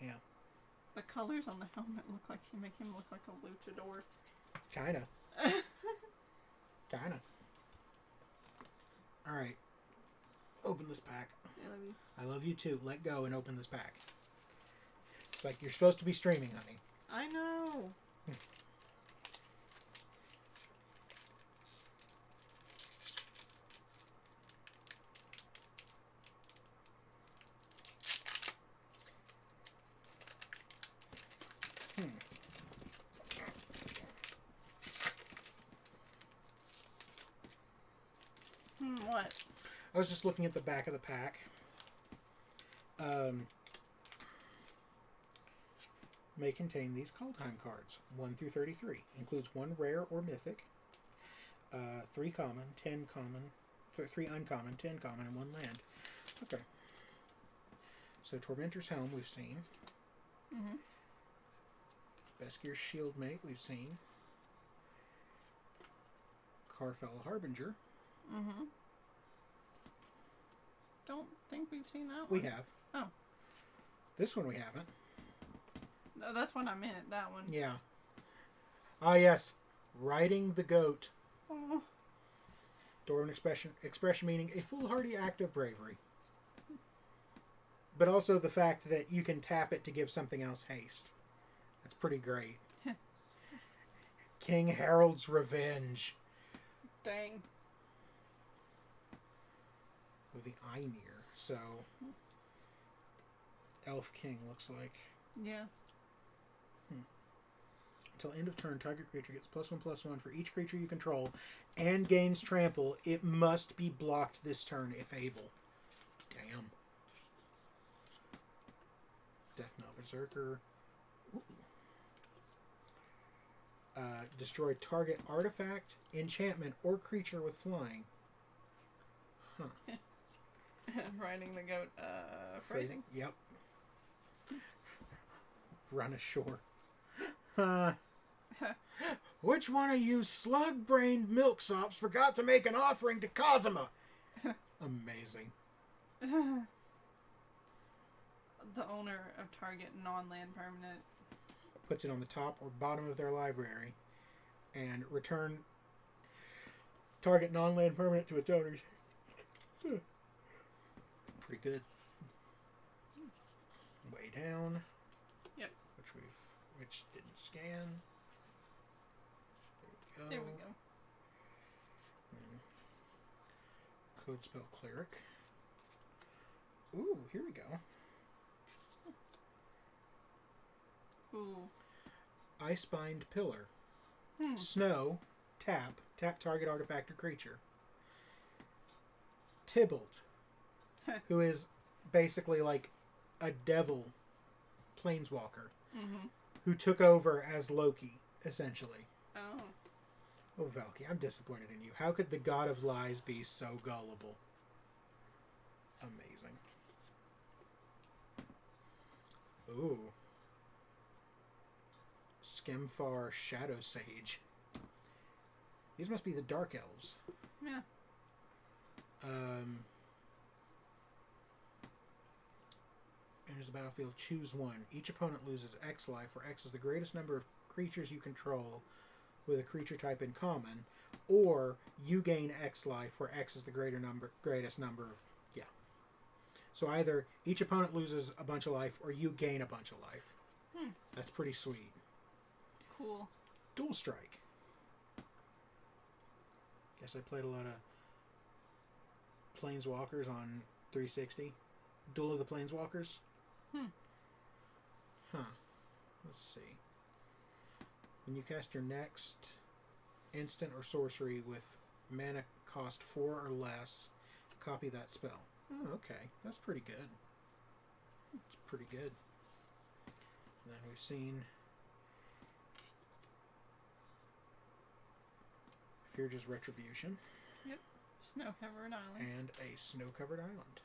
Yeah. The colors on the helmet make him look like a luchador. Kind of. Kind of. All right. Open this pack. I love you. I love you too. Let go and open this pack. It's like you're supposed to be streaming, honey. I know. What? I was just looking at the back of the pack. May contain these Kaldheim cards, 1 through 33. Includes 1 rare or mythic, 3 common, 10 common, 3 uncommon, 10 common, and 1 land. Okay. So Tormentor's Helm we've seen. Beskir's Shieldmate we've seen. Carfella Harbinger. Don't think we've seen that one. We have. Oh. This one we haven't. No, that's what I meant, that one. Yeah. Ah, yes. Riding the goat. Oh. Dwarven expression meaning a foolhardy act of bravery. But also the fact that you can tap it to give something else haste. That's pretty great. King Harold's Revenge. Dang. With the Ymir. So, Elf King looks like. Yeah. Until end of turn, target creature gets +1/+1 for each creature you control and gains trample. It must be blocked this turn if able. Damn. Death Knell Berserker. Destroy target artifact, enchantment, or creature with flying. Huh. Riding the goat, phrasing. Yep. Run ashore. Which one of you slug-brained milksops forgot to make an offering to Cosima? Amazing. The owner of target non-land permanent Puts it on the top or bottom of their library and return target non-land permanent to its owners. Pretty good. Way down. Yep. Which didn't scan. There we go. Code spell cleric. Ooh, here we go. Ooh. Ice-bind pillar. Snow. Tap target artifact or creature. Tybalt, who is basically like a devil planeswalker, who took over as Loki, essentially. Oh. Oh, Valky, I'm disappointed in you. How could the god of lies be so gullible? Amazing. Ooh. Skemfar Shadow Sage. These must be the Dark Elves. Yeah. Enters the battlefield. Choose one. Each opponent loses X life, where X is the greatest number of creatures you control with a creature type in common, or you gain X life, where X is the greatest number of... Yeah. So either each opponent loses a bunch of life, or you gain a bunch of life. That's pretty sweet. Cool. Dual Strike. Guess I played a lot of Planeswalkers on 360. Duel of the Planeswalkers. Huh. Let's see. When you cast your next instant or sorcery with mana cost 4 or less, copy that spell. Oh, okay. That's pretty good. It's pretty good. And then we've seen Firja's Retribution. Yep. Snow-covered island. And a snow-covered island.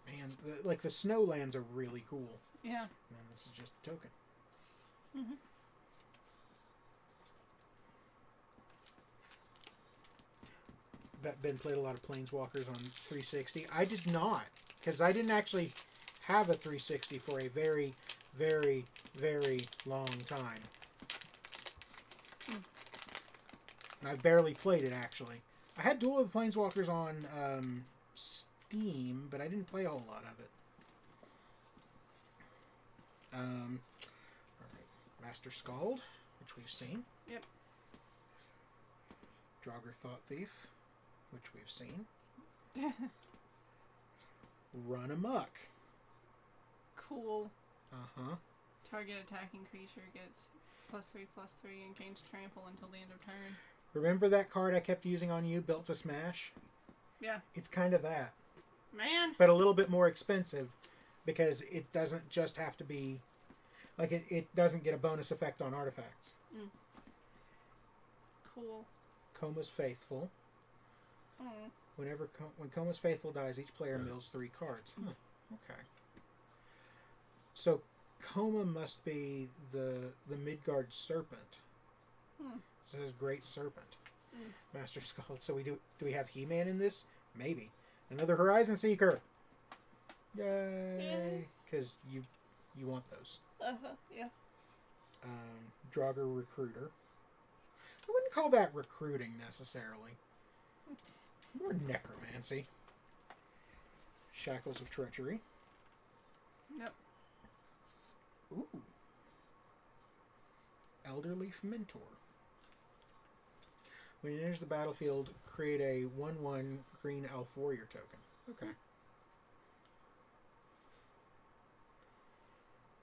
Man, the snowlands are really cool. Yeah. And then this is just a token. Ben played a lot of Planeswalkers on 360. I did not, because I didn't actually have a 360 for a very, very, very long time. And I barely played it, actually. I had Duel of the Planeswalkers on Steam, but I didn't play a whole lot of it. Alright. Master Skald, which we've seen. Yep. Draugr Thought Thief, which we've seen. Run Amok. Cool. Uh-huh. Target attacking creature gets +3/+3 and gains trample until the end of turn. Remember that card I kept using on you, Built to Smash? Yeah. It's kind of that. Man! But a little bit more expensive, because it doesn't just have to be... Like, it doesn't get a bonus effect on artifacts. Cool. Coma's Faithful. Oh. When Coma's Faithful dies, each player mills 3 cards. Huh. Okay. So, Coma must be the Midgard Serpent. So it says Great Serpent. Master Skald. So do we have He-Man in this? Maybe. Another Horizon Seeker. Yay! Because you want those. Yeah. Draugr Recruiter. wouldn't call that recruiting necessarily. More necromancy. Shackles of Treachery. Yep. Ooh. Elderleaf Mentor. When it enters the battlefield, create a 1/1 green elf warrior token. Okay.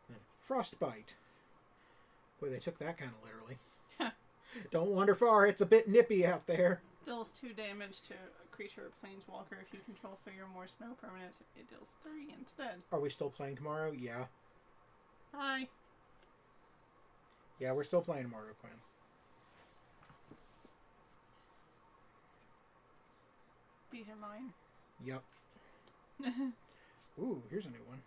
Then Frostbite. Boy, they took that kind of literally. Don't wander far, it's a bit nippy out there. Deals 2 damage to a creature or planeswalker. If you control 3 or more snow permanents, it deals 3 instead. Are we still playing tomorrow? Yeah. Hi. Yeah, we're still playing tomorrow, Quinn. These are mine. Yep. Ooh, here's a new one.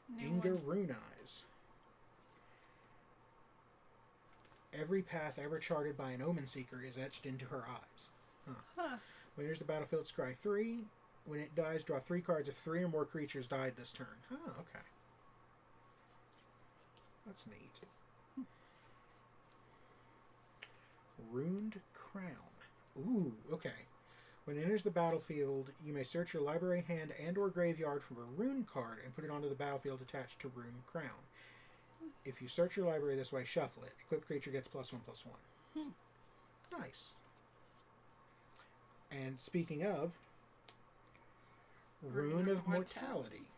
New Inga one. Rune Eyes. Every path ever charted by an Omen Seeker is etched into her eyes. Huh. When it enters the battlefield, scry 3. When it dies, draw 3 cards if 3 or more creatures died this turn. Oh, okay. That's neat. Runed Crown. Ooh, okay. When it enters the battlefield, you may search your library, hand, and or graveyard for a rune card and put it onto the battlefield attached to Rune Crown. If you search your library this way, shuffle it. Equipped creature gets +1/+1. Nice. And speaking of, Rune of Mortality.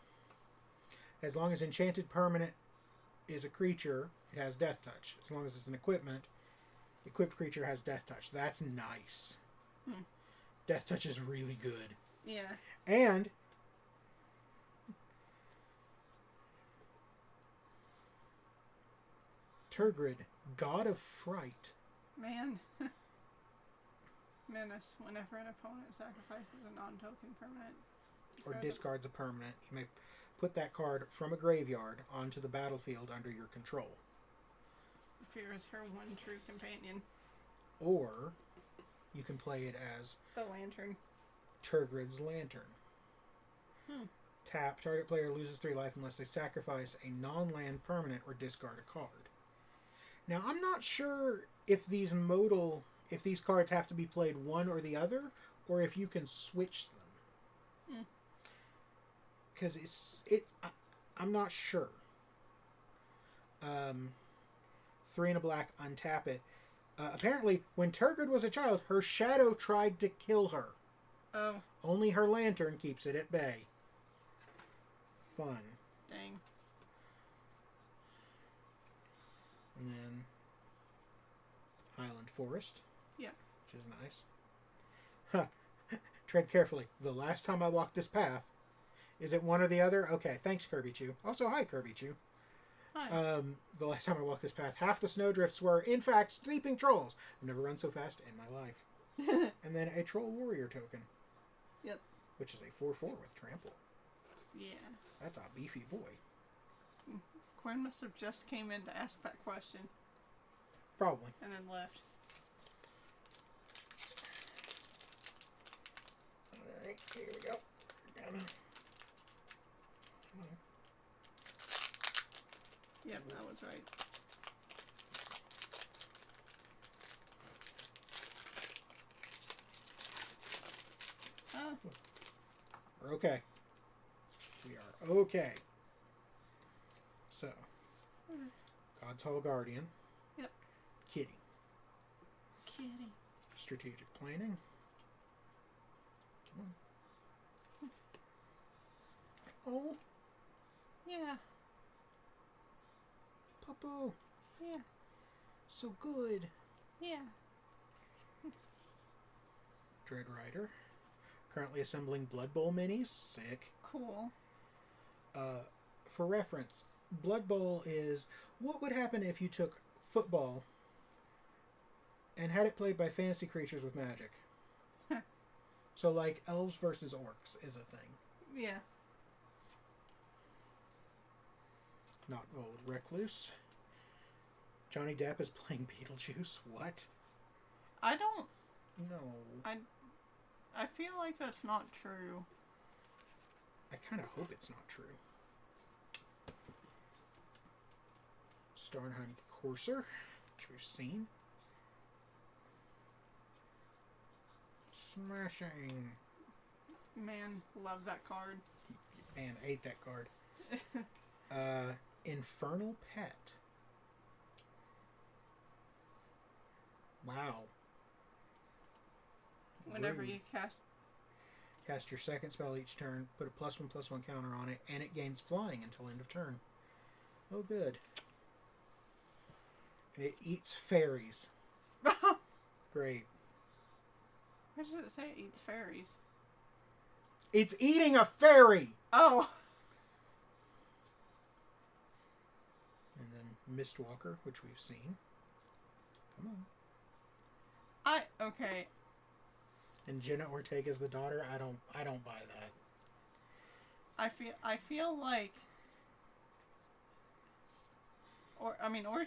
As long as enchanted permanent is a creature, it has Death Touch. As long as it's an equipment, equipped creature has Death Touch. That's nice. Death Touch is really good. Yeah. And Turgrid, God of Fright. Man. Menace. Whenever an opponent sacrifices a non-token permanent. Or discards a permanent, you may put that card from a graveyard onto the battlefield under your control. Fear is her one true companion. Or you can play it as The Lantern. Turgrid's Lantern. Tap, target player loses 3 life unless they sacrifice a non-land permanent or discard a card. Now, I'm not sure if these cards have to be played one or the other, or if you can switch them. Because I'm not sure. 3 and a black, untap it. Apparently, when Turgid was a child, her shadow tried to kill her. Oh. Only her lantern keeps it at bay. Fun. Dang. And then Highland Forest. Yeah. Which is nice. Huh. Tread carefully. The last time I walked this path. Is it one or the other? Okay, thanks, Kirby Chew. Also, hi, Kirby Chew. Hi. The last time I walked this path, half the snowdrifts were, in fact, sleeping trolls. I've never run so fast in my life. And then a Troll Warrior token. Yep. Which is a 4/4 with Trample. Yeah. That's a beefy boy. Quinn must have just came in to ask that question. Probably. And then left. Alright, here we go. Yep, that was right. Oh. We're okay. We are okay. So, God's Hall Guardian. Yep. Kitty. Kitty. Strategic Planning. Come on. Oh. Yeah. Puppo. Yeah. So good. Yeah. Dread Rider. Currently assembling Blood Bowl minis. Sick. Cool. For reference, Blood Bowl is what would happen if you took football and had it played by fantasy creatures with magic. So like elves versus orcs is a thing. Yeah. Not Old Recluse. Johnny Depp is playing Beetlejuice. What? I don't... No. I feel like that's not true. I kind of hope it's not true. Starnheim Courser, which we've seen. Smashing. Man, love that card. Man, I hate that card. Infernal Pet. Wow. Whenever Rude. you Cast your second spell each turn, put a +1/+1 counter on it, and it gains flying until end of turn. Oh, good. And it eats fairies. Great. Where does it say it eats fairies? It's eating a fairy! Oh! And then Mistwalker, which we've seen. Come on. Okay. And Jenna Ortega's the daughter. I don't buy that. I feel like, or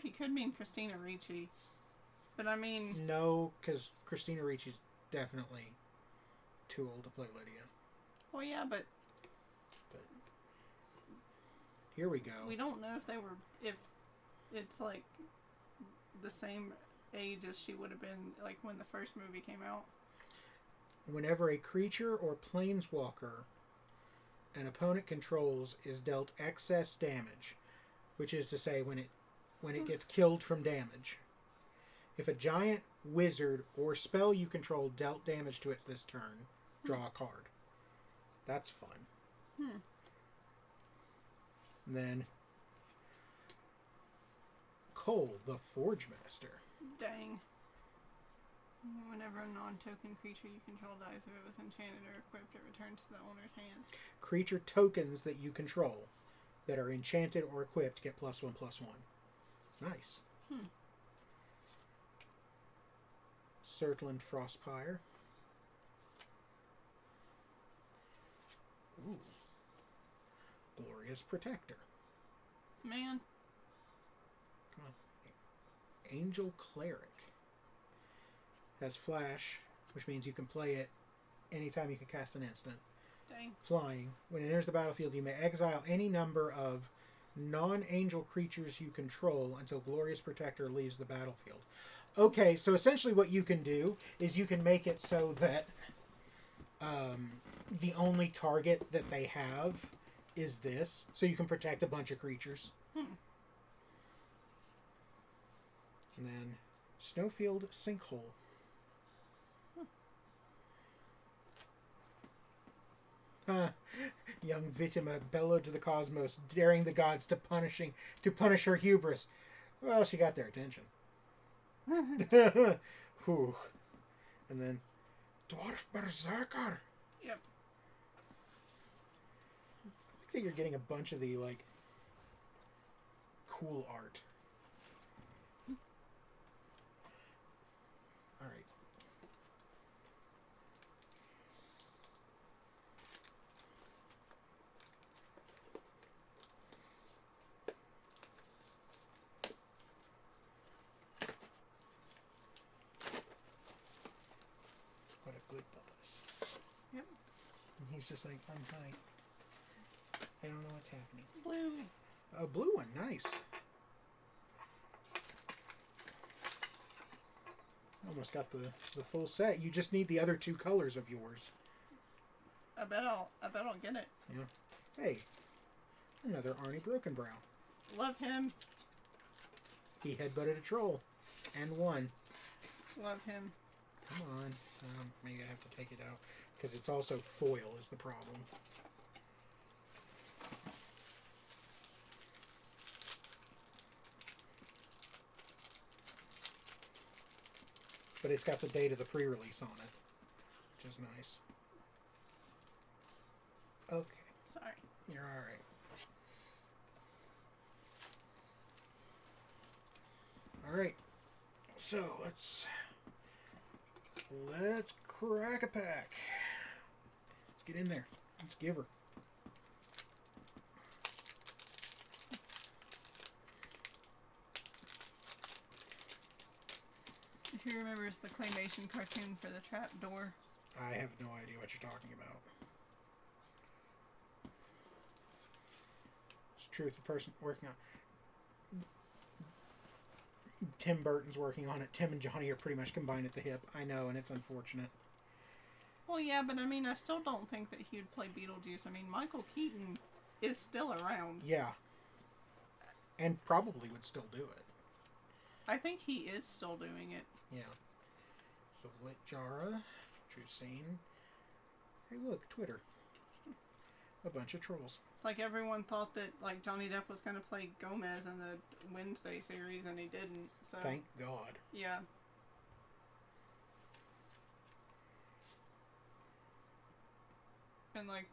he could mean Christina Ricci, but I mean No, because Christina Ricci's definitely too old to play Lydia. Well, yeah, but here we go. We don't know if it's like the same age as she would have been like when the first movie came out. Whenever a creature or planeswalker an opponent controls is dealt excess damage, which is to say when it gets killed from damage. If a giant, wizard, or spell you control dealt damage to it this turn, draw a card. That's fun. And then Cole, the Forge Master. Dang. Whenever a non-token creature you control dies, if it was enchanted or equipped, it returns to the owner's hand. Creature tokens that you control that are enchanted or equipped get +1/+1. Nice. Surtland Frostpire. Ooh. Glorious Protector. Man. Angel Cleric. Has flash, which means you can play it anytime you can cast an instant. Dang. Flying. When it enters the battlefield, you may exile any number of non-angel creatures you control until Glorious Protector leaves the battlefield. Okay, so essentially what you can do is you can make it so that the only target that they have is this, so you can protect a bunch of creatures. And then Snowfield Sinkhole. Young Vitima bellowed to the cosmos, daring the gods to punish her hubris. Well, she got their attention. Whew. And then Dwarf Berserker. Yep. I like that you're getting a bunch of the like cool art. All right. What a good buzz. Yep. And he's just like, I'm high. I don't know what's happening. Blue. A blue one, nice. Almost got the full set. You just need the other two colors of yours. I bet I'll get it. Yeah. Hey, another Arnie Brokenbrow. Love him. He headbutted a troll and won. Love him. Come on. Maybe I have to take it out because it's also foil is the problem. But it's got the date of the pre-release on it, which is nice. Okay. Sorry. You're alright. Alright. So, let's crack a pack. Let's get in there. Let's give her. Who remembers the claymation cartoon for the trap door? I have no idea what you're talking about. It's true if the person working on Tim Burton's working on it. Tim and Johnny are pretty much combined at the hip. I know, and it's unfortunate. Well, yeah, but I mean, I still don't think that he would play Beetlejuice. I mean, Michael Keaton is still around. Yeah. And probably would still do it. I think he is still doing it. Yeah. So Lit Jara, True Scene. Hey, look, Twitter. A bunch of trolls. It's like everyone thought that like Johnny Depp was going to play Gomez in the Wednesday series, and he didn't. So Thank God. yeah. And like,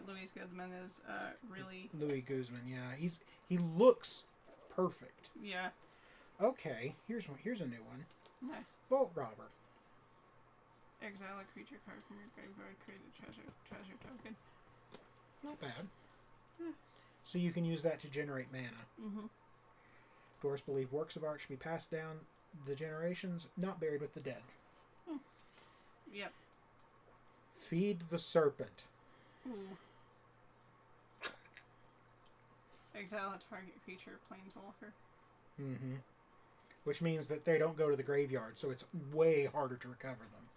Louis Goodman is really. Louis Guzman, yeah, he looks perfect. Yeah. Okay, here's a new one. Nice. Vault Robber. Exile a creature card from your graveyard, create a treasure token. Not bad. Yeah. So you can use that to generate mana. Mm-hmm. Dwarves believe works of art should be passed down the generations, not buried with the dead. Yep. Feed the Serpent. Ooh. Exile a target creature, planeswalker. Mm-hmm. Which means that they don't go to the graveyard, so it's way harder to recover them.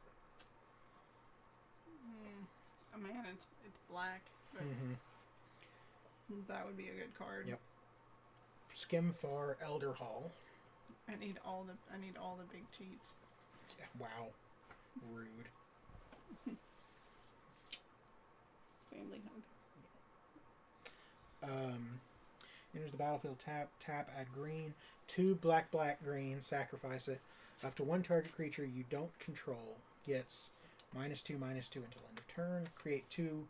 Oh man, it's black, but that would be a good card. Yep. Skimfar Elder Hall. I need all the big cheats. Yeah, wow. Rude. Family hug. Enters the battlefield, tap, add green. 2 black, green, sacrifice it. Up to 1 target creature you don't control gets -2/-2 until end of turn. Create 2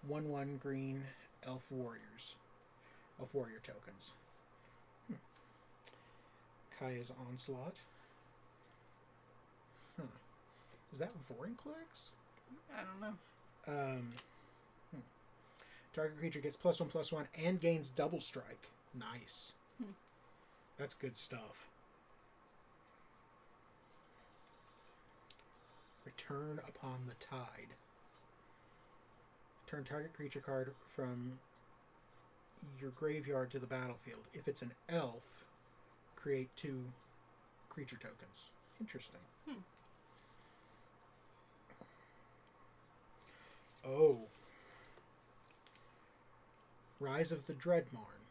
1/1 green elf warrior tokens. Kaya's Onslaught. Is that Vorinclex? I don't know. Target creature gets +1/+1 and gains double strike. Nice. That's good stuff. Return Upon the Tide. Turn target creature card from your graveyard to the battlefield. If it's an elf, create 2 creature tokens. Interesting. Oh. Rise of the Dreadmarn.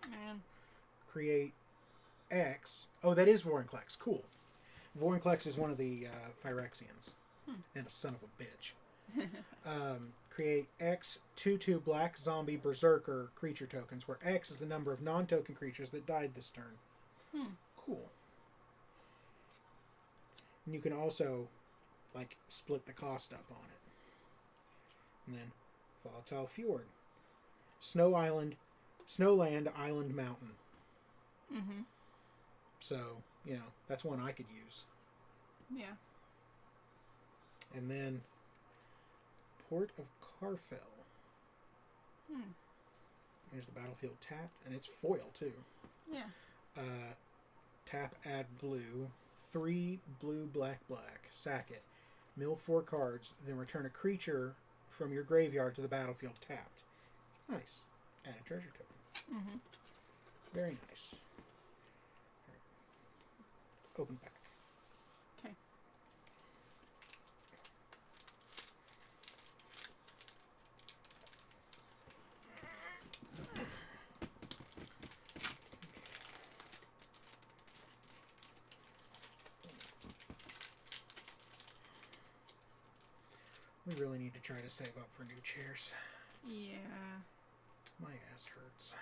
Man. Create X. Oh, that is Vorinclex. Cool. Vorinclex is one of the Phyrexians. And a son of a bitch. Create X 2/2 black zombie berserker creature tokens, where X is the number of non-token creatures that died this turn. Cool. And you can also, like, split the cost up on it. And then Volatile Fjord. Snowland, Island Mountain. Mm-hmm. So, that's one I could use. Yeah. And then Port of Carfell. There's the battlefield tapped, and it's foil too. Yeah. Tap, add blue. 3 blue, black. Sack it. Mill 4 cards, then return a creature from your graveyard to the battlefield tapped. Nice. And a treasure token. Very nice. Right. Open pack. Okay. We really need to try to save up for new chairs. Yeah. My ass hurts.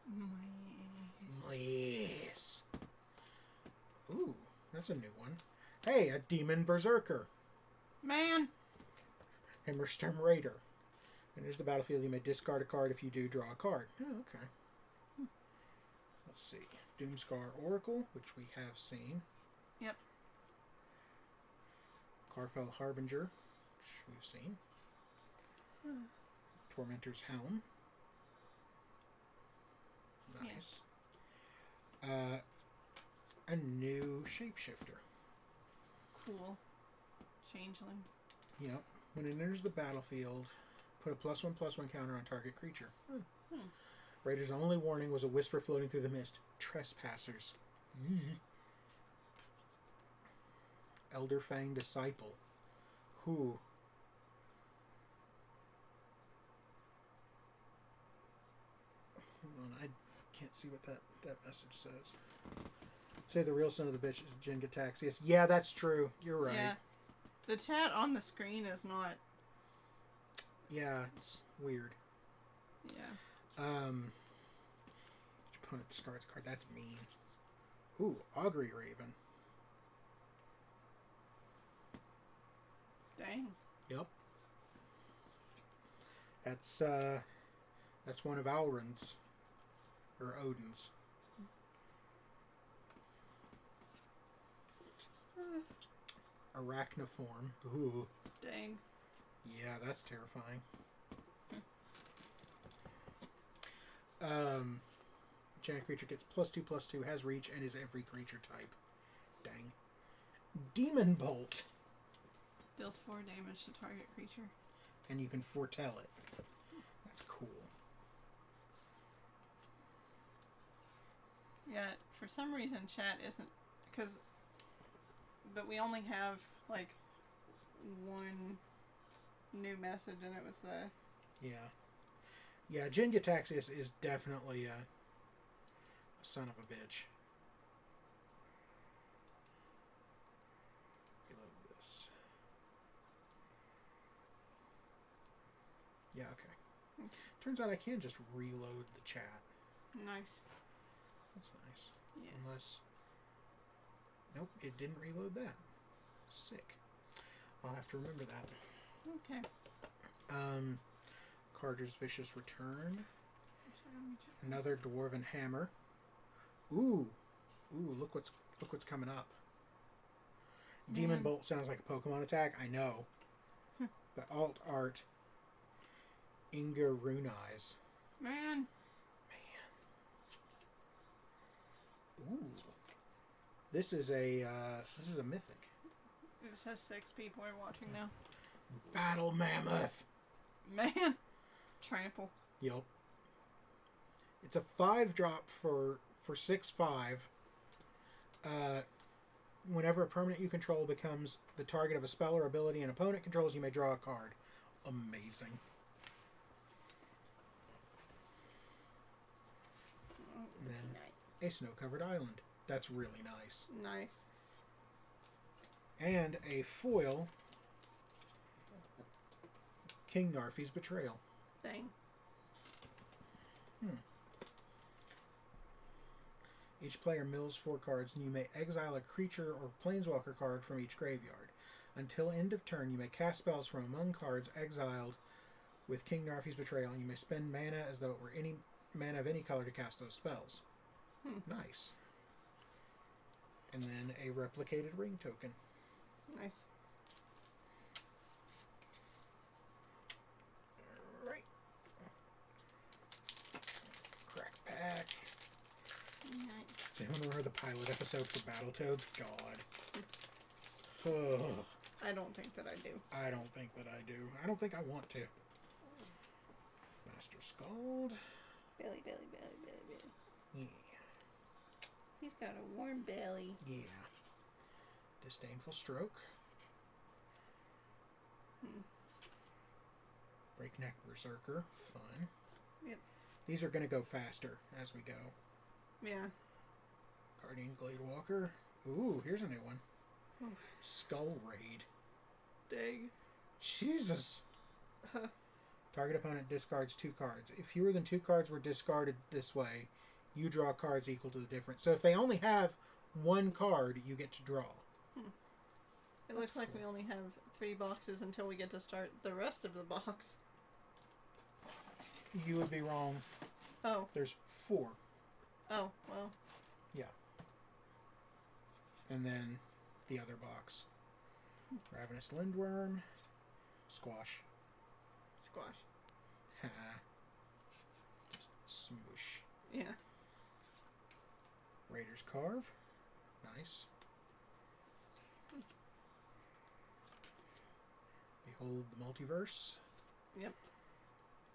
My Yes. Ooh, that's a new one. Hey, a Demon Berserker. Man. Hammersturm Raider. Enters the battlefield. You may discard a card. If you do, draw a card. Oh, okay. Let's see. Doomscar Oracle, which we have seen. Yep. Carfell Harbinger, which we've seen. Tormentor's Helm. Nice. A new Shapeshifter. Cool. Changeling. Yep. When it enters the battlefield, put a +1/+1 counter on target creature. Raider's only warning was a whisper floating through the mist. Trespassers. Elder Fang Disciple. Who? Hold on, I can't see what that message says. Say the real son of the bitch is Jin Gataxius. Yeah, that's true. You're right. Yeah. The chat on the screen is not... Yeah, it's weird. Yeah. Each opponent discards a card. That's mean. Ooh, Augury Raven. Dang. Yep. That's one of Alrund's. Or Odin's. Arachniform. Ooh. Dang. Yeah, that's terrifying. Enchanted creature gets +2/+2, has reach, and is every creature type. Dang. Demon Bolt. Deals 4 damage to target creature. And you can foretell it. That's cool. Yeah, for some reason chat isn't... But we only have, like, one new message, and it was the... Yeah. Yeah, Jin Gataxius is definitely a son of a bitch. Reload this. Yeah, okay. Turns out I can just reload the chat. Nice. That's nice. Yeah. Unless... Nope, it didn't reload that. Sick. I'll have to remember that. Okay. Carter's Vicious Return. Another Dwarven Hammer. Ooh, look what's coming up. Demon Bolt sounds like a Pokemon attack. I know. But alt art. Inga Rune Eyes. Man. Ooh. This is a mythic. It says 6 people are watching now. Battle Mammoth. Man. Trample. Yup. It's a 5-drop for 6/5. Whenever a permanent you control becomes the target of a spell or ability an opponent controls, you may draw a card. Amazing. And then a snow-covered island. That's really nice. Nice. And a foil King Narfi's Betrayal. Dang. Each player mills 4 cards, and you may exile a creature or planeswalker card from each graveyard. Until end of turn, you may cast spells from among cards exiled with King Narfi's Betrayal, and you may spend mana as though it were any mana of any color to cast those spells. Nice. And then a replicated ring token. Nice. Alright. Crack pack. Nice. Does anyone remember the pilot episode for Battletoads? God. Oh, I don't think that I do. I don't think that I do. I don't think I want to. Master Scald. Belly. Yeah. He's got a warm belly. Yeah. Disdainful Stroke. Breakneck Berserker. Fun. Yep. These are going to go faster as we go. Yeah. Guardian Gladewalker. Ooh, here's a new one. Oh. Skull Raid. Dang. Jesus. Target opponent discards 2 cards. If fewer than 2 cards were discarded this way, you draw cards equal to the difference. So if they only have 1 card, you get to draw. It looks like we only have 3 boxes until we get to start the rest of the box. You would be wrong. Oh. There's 4. Oh, well. Yeah. And then the other box. Ravenous Lindworm. Squash. Ha. Just smoosh. Yeah. Raider's Carve. Nice. Behold the Multiverse. Yep.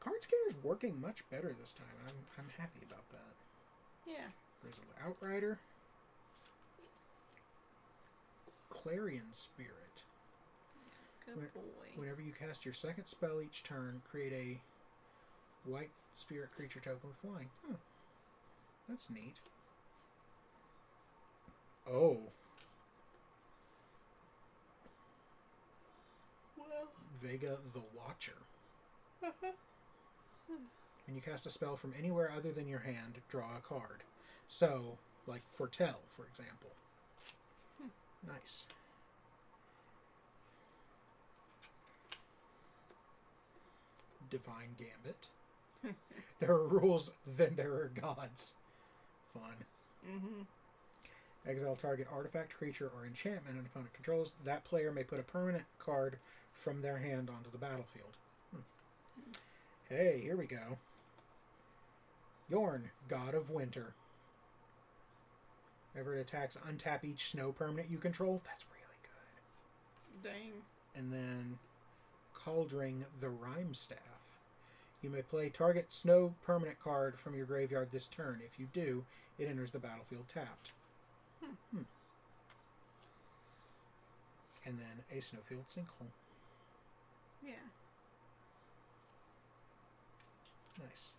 Card Scanner's working much better this time. I'm happy about that. Yeah. Grizzled Outrider. Clarion Spirit. Good boy. Whenever you cast your second spell each turn, create a white spirit creature token with flying. Huh. That's neat. Oh. Well. Vega the Watcher. When you cast a spell from anywhere other than your hand, draw a card. So, like Foretell, for example. Nice. Divine Gambit. There are rules, then there are gods. Fun. Mm-hmm. Exile target artifact, creature, or enchantment an opponent controls. That player may put a permanent card from their hand onto the battlefield. Hey, here we go. Yorn, God of Winter. Whenever it attacks, untap each snow permanent you control. That's really good. Dang. And then Kaldheim the Rime Staff. You may play target snow permanent card from your graveyard this turn. If you do, it enters the battlefield tapped. And then a Snowfield Sinkhole. Yeah. Nice.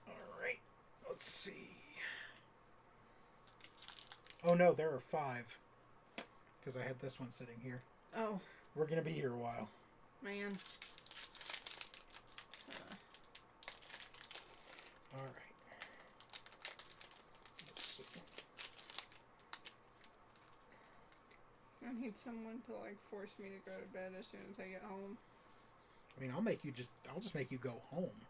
Alright, let's see. Oh no, there are 5. Because I had this one sitting here. Oh. We're going to be here a while. Man. Alright. Let's see. I need someone to like force me to go to bed as soon as I get home. I mean, I'll just make you go home.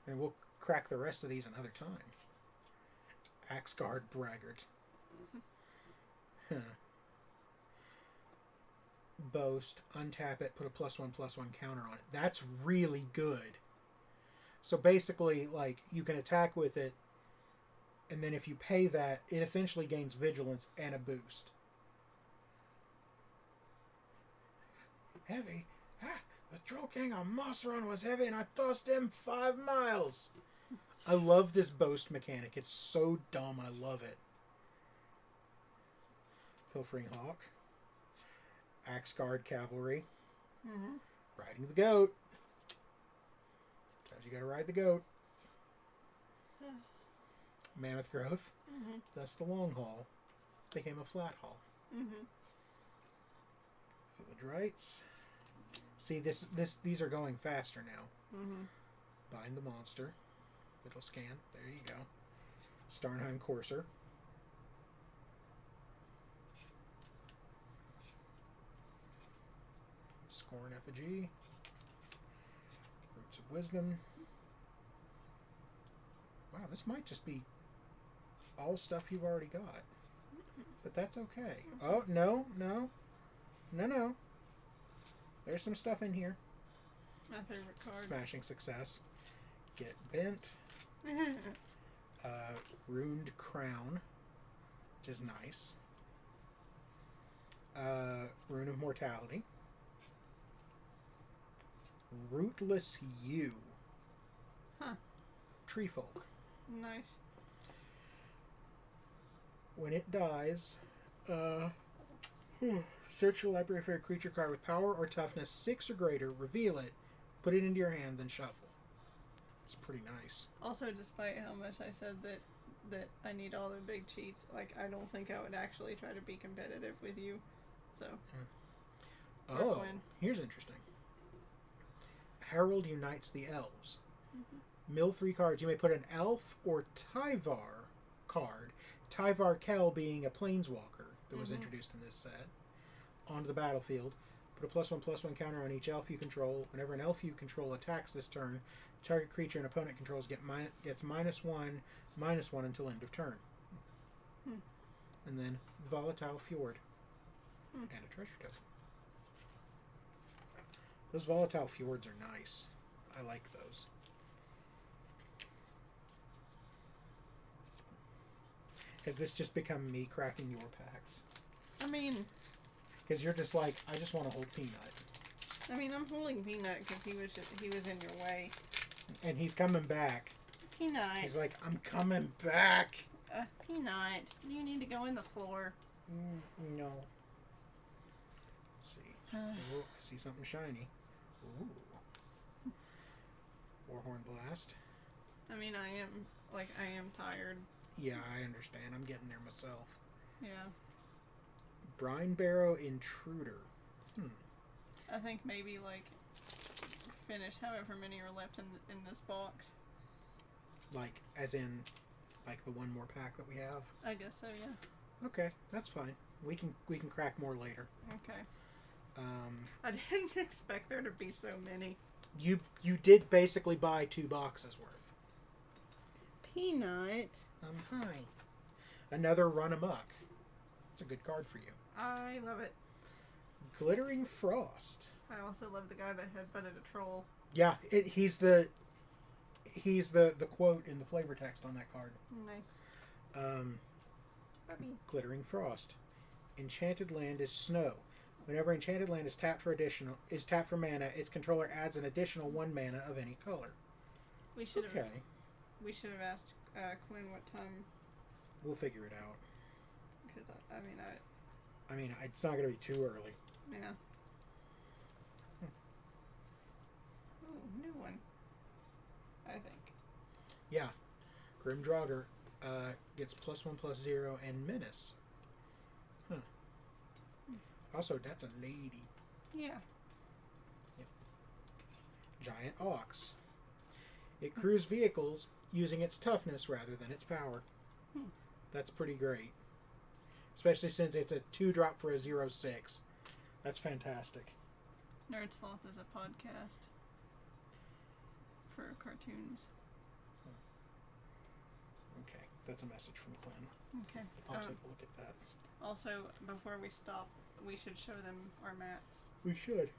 And we'll crack the rest of these another time. Axguard Braggart. Huh. Boast, untap it, put a +1/+1 counter on it. That's really good. So basically, like, you can attack with it, and then if you pay that, it essentially gains vigilance and a boost. Heavy. Ah, the Troll King on Moss Run was heavy, and I tossed him 5 miles. I love this boast mechanic. It's so dumb. I love it. Pilfering Hawk. Axguard Cavalry. Mm-hmm. Riding the goat. Sometimes you gotta ride the goat. Mammoth Growth. Mm-hmm. That's the long haul. Became a flat haul. Mm-hmm. Village See, these are going faster now. Mm-hmm. Bind the Monster. It'll scan. There you go. Starnheim Courser. Scorn Effigy. Roots of Wisdom. Wow, this might just be all stuff you've already got. But that's okay. Oh, no. There's some stuff in here. My favorite card. Smashing Success. Get Bent. Ruined Crown, which is nice. Rune of Mortality. Rootless Yew. Huh. Tree Folk. Nice. When it dies, search your library for a creature card with power or toughness 6 or greater, reveal it, put it into your hand, then shuffle. It's pretty nice. Also, despite how much I said that I need all the big cheats, like, I don't think I would actually try to be competitive with you. So. Oh, here's interesting. Herald unites the elves. Mm-hmm. Mill 3 cards. You may put an elf or Tyvar card, Tyvar Kell being a planeswalker that was introduced in this set, onto the battlefield. Put a +1/+1 counter on each elf you control. Whenever an elf you control attacks this turn, target creature an opponent controls gets -1/-1 until end of turn. And then Volatile Fjord. And a treasure token. Those Volatile Fjords are nice. I like those. Has this just become me cracking your packs? I mean... Because you're just like, I just want to hold Peanut. I mean, I'm holding Peanut because he was in your way. And he's coming back. Peanut. He's like, I'm coming back. Peanut, you need to go in the floor. No. Let's see. Oh, I see something shiny. Ooh. Warhorn Blast. I mean, I am tired. Yeah, I understand. I'm getting there myself. Yeah. Brine Barrow Intruder. I think maybe, finish however many are left in this box. Like, as in, the one more pack that we have? I guess so, yeah. Okay, that's fine. We can crack more later. Okay. I didn't expect there to be so many. You did basically buy 2 boxes worth. Peanut. Hi. Another Run Amok. It's a good card for you. I love it. Glittering Frost. I also love the guy that headbutted a troll. Yeah, he's the quote in the flavor text on that card. Nice. Glittering Frost. Enchanted Land is snow. Whenever Enchanted Land is tapped for mana, its controller adds an additional 1 mana of any color. We should have asked Quinn what time. We'll figure it out. Because I mean, it's not going to be too early. Yeah. Oh, new one. I think. Yeah. Grim Draugr gets +1/+0 and Menace. Huh. Also, that's a lady. Yeah. Yep. Giant Ox. It crews vehicles using its toughness rather than its power. That's pretty great. Especially since it's a 2-drop for a 0/6. That's fantastic. Nerd Sloth is a podcast for cartoons. Okay, that's a message from Quinn. Okay. I'll take a look at that. Also, before we stop, we should show them our mats. We should.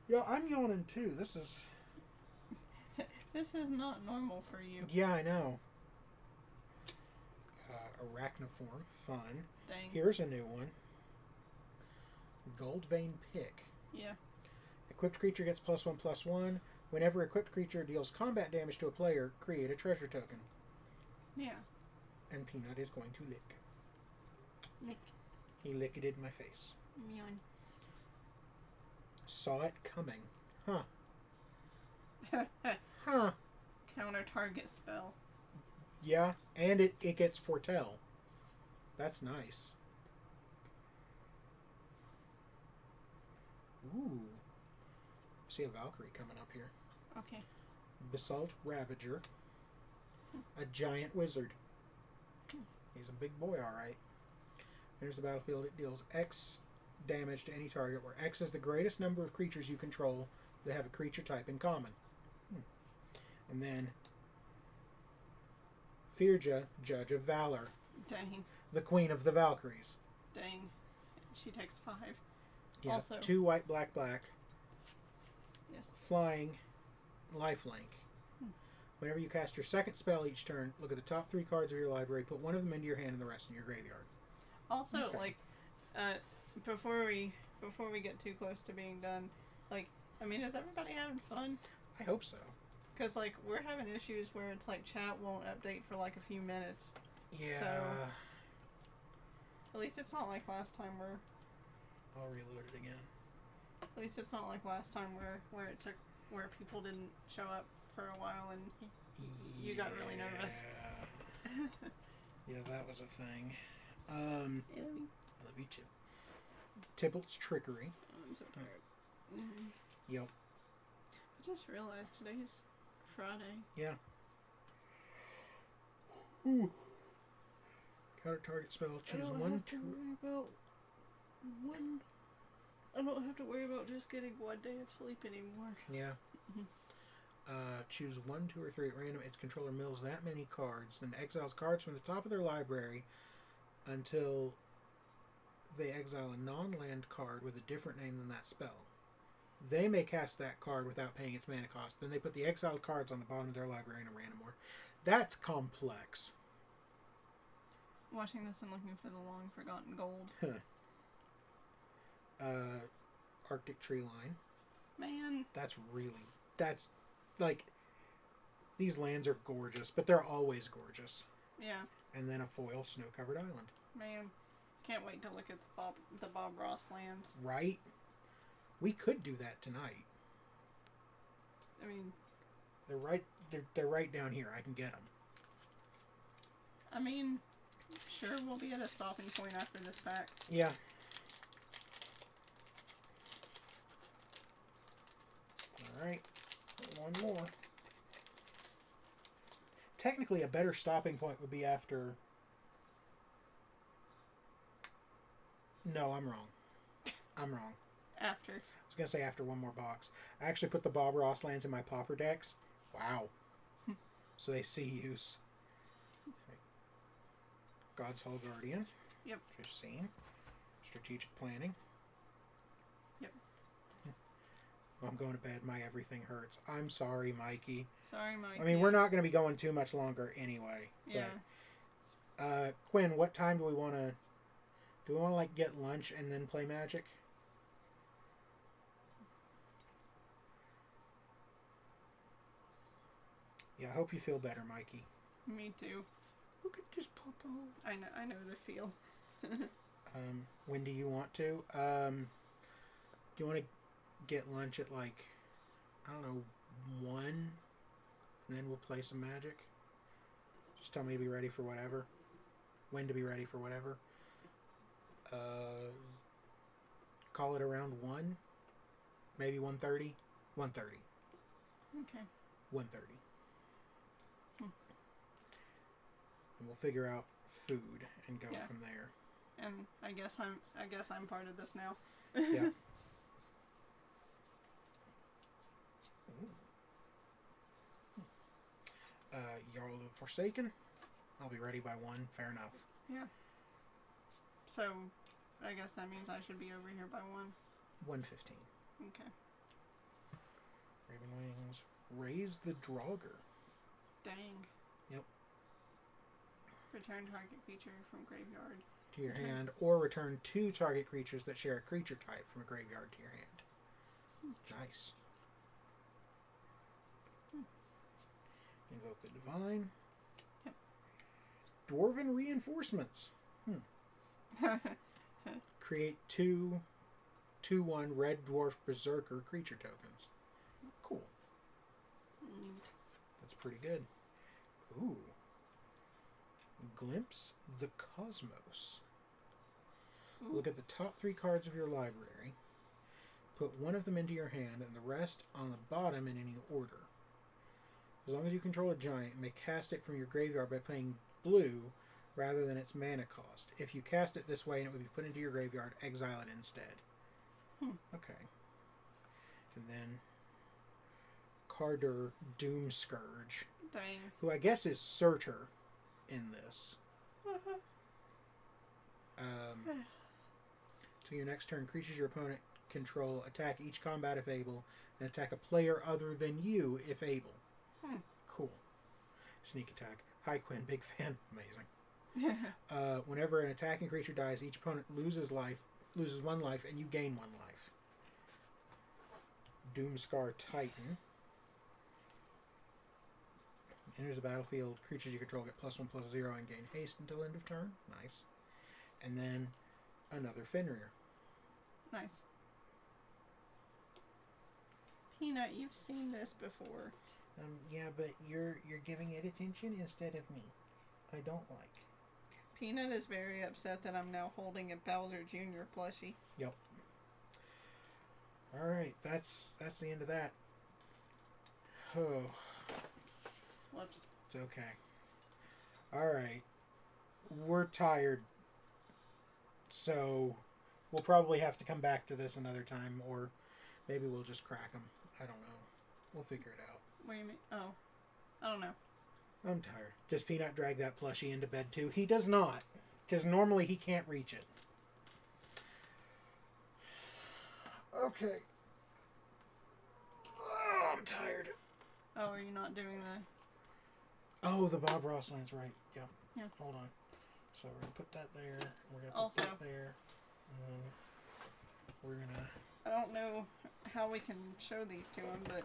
Yeah, I'm yawning too. This is not normal for you. Yeah, I know. Arachnoform, fun. Dang. Here's a new one. Gold Vein Pick. Yeah. Equipped creature gets +1/+1. Whenever equipped creature deals combat damage to a player, create a treasure token. Yeah. And Peanut is going to lick. Lick. He licked my face. Meow. Saw it coming. Huh. Huh. Counter target spell. Yeah, and it gets Foretell. That's nice. Ooh. See a Valkyrie coming up here. Okay. Basalt Ravager. A giant wizard. He's a big boy, alright. Enters the battlefield. It deals X damage to any target, where X is the greatest number of creatures you control that have a creature type in common. And then Firja, Judge of Valor. Dang. The Queen of the Valkyries. Dang. She takes 5. Yeah, Also, 2 white, black. Yes. Flying, lifelink. Whenever you cast your second spell each turn, look at the top 3 cards of your library, put one of them into your hand and the rest in your graveyard. Also, Okay. before we get too close to being done, is everybody having fun? I hope so. Because, we're having issues where it's chat won't update for a few minutes. Yeah. So, at least it's not like last time where... I'll reload it again. At least it's not like last time where people didn't show up for a while and you got really nervous. Yeah, that was a thing. I love you too. Tybalt's Trickery. I'm so tired. Yep. I just realized today's Friday. Yeah. Ooh. Counter target spell. Choose one, two. I don't have to worry about just getting 1 day of sleep anymore. Yeah. Choose 1, 2, or 3 at random. Its controller mills that many cards, then exiles cards from the top of their library until they exile a non-land card with a different name than that spell. They may cast that card without paying its mana cost. Then they put the exiled cards on the bottom of their library in a random order. That's complex. Watching this and looking for the long forgotten gold. Arctic Tree Line. Man. That's like, these lands are gorgeous, but they're always gorgeous. Yeah. And then a foil snow-covered island. Man, can't wait to look at the Bob Ross lands. Right? We could do that tonight. I mean, they're right down here. I can get them. I mean, sure, we'll be at a stopping point after this pack. Yeah. All right, one more. Technically, a better stopping point would be after... No, I'm wrong. After. I was going to say after one more box. I actually put the Bob Ross lands in my pauper decks. Wow. So they see use. Okay. God's Hall Guardian. Yep. Just seen. Strategic planning. Yep. I'm going to bed. My everything hurts. I'm sorry, Mikey. Sorry, Mikey. I mean, we're not going to be going too much longer anyway. Yeah. But, Quinn, what time do we want to... Do we want to, like, get lunch and then play Magic? Yeah, I hope you feel better, Mikey. Me too. Look at this puppo. I know the feel. When do you want to? Do you want to get lunch at, like, I don't know, 1? And then we'll play some Magic? Just tell me to be ready for whatever. When to be ready for whatever. Call it around 1? Maybe 1:30? 1:30. Okay. 1:30. And we'll figure out food and go from there. And I guess I'm part of this now. Yeah. Jarl of Forsaken. I'll be ready by 1. Fair enough. Yeah. So, I guess that means I should be over here by 1. 1:15. Okay. Raven Wings. Raise the Draugr. Dang. Yep. Return target creature from graveyard to your hand, or return 2 target creatures that share a creature type from a graveyard to your hand. Nice. Invoke the Divine. Yep. Dwarven Reinforcements. Create 2 2/1 Red Dwarf Berserker creature tokens. Cool. Neat. That's pretty good. Ooh. Glimpse the Cosmos. Ooh. Look at the top 3 cards of your library. Put 1 of them into your hand and the rest on the bottom in any order. As long as you control a giant, you may cast it from your graveyard by playing blue rather than its mana cost. If you cast it this way and it would be put into your graveyard, exile it instead. Okay. And then Carder Doomscourge. Dang. Who I guess is Surtur in this. So your next turn, creatures your opponent control attack each combat if able, and attack a player other than you if able. Cool. Sneak attack. Hi Quinn, big fan. Amazing. Whenever an attacking creature dies, each opponent loses 1 life, and you gain 1 life. Doomscar Titan. Enters the battlefield. Creatures you control get +1/+0 and gain haste until end of turn. Nice. And then another Fenrir. Nice. Peanut, you've seen this before. Yeah, but you're giving it attention instead of me. I don't like. Peanut is very upset that I'm now holding a Bowser Jr. plushie. Yep. All right, that's the end of that. Oh. Whoops. It's okay. All right. We're tired. So we'll probably have to come back to this another time, or maybe we'll just crack them. I don't know. We'll figure it out. What do you mean? Oh. I don't know. I'm tired. Does Peanut drag that plushie into bed too? He does not. Because normally he can't reach it. Okay. Oh, I'm tired. Oh, are you not doing the... Oh, the Bob Ross line's right. Yeah. Yeah. Hold on. So we're going to put that there. We're going to put Also, that there. And then we're going to... I don't know how we can show these to him, but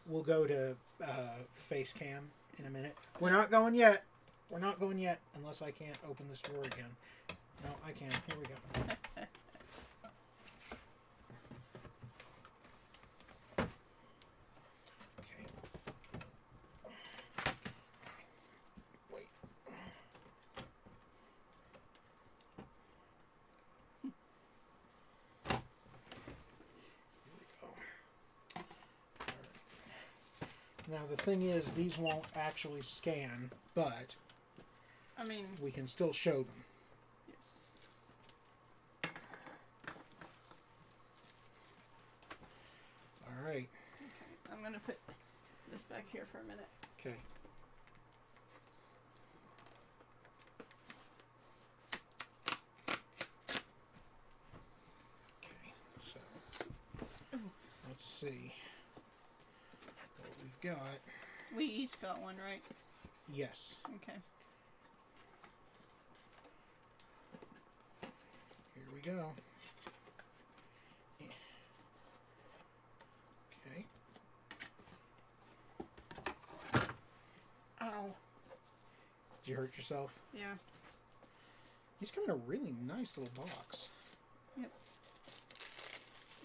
We'll go to face cam in a minute. We're not going yet. We're not going yet unless I can't open this drawer again. No, I can. Here we go. Okay. Wait. Here we go. Now the thing is, these won't actually scan, but I mean, we can still show them. yes. All right. Okay, I'm gonna put this back here for a minute. Okay. Okay. So let's see what we've got. We each got one, right? Yes. Okay. Here we go. Okay. Ow. Did you hurt yourself? Yeah. These come in a really nice little box. Yep.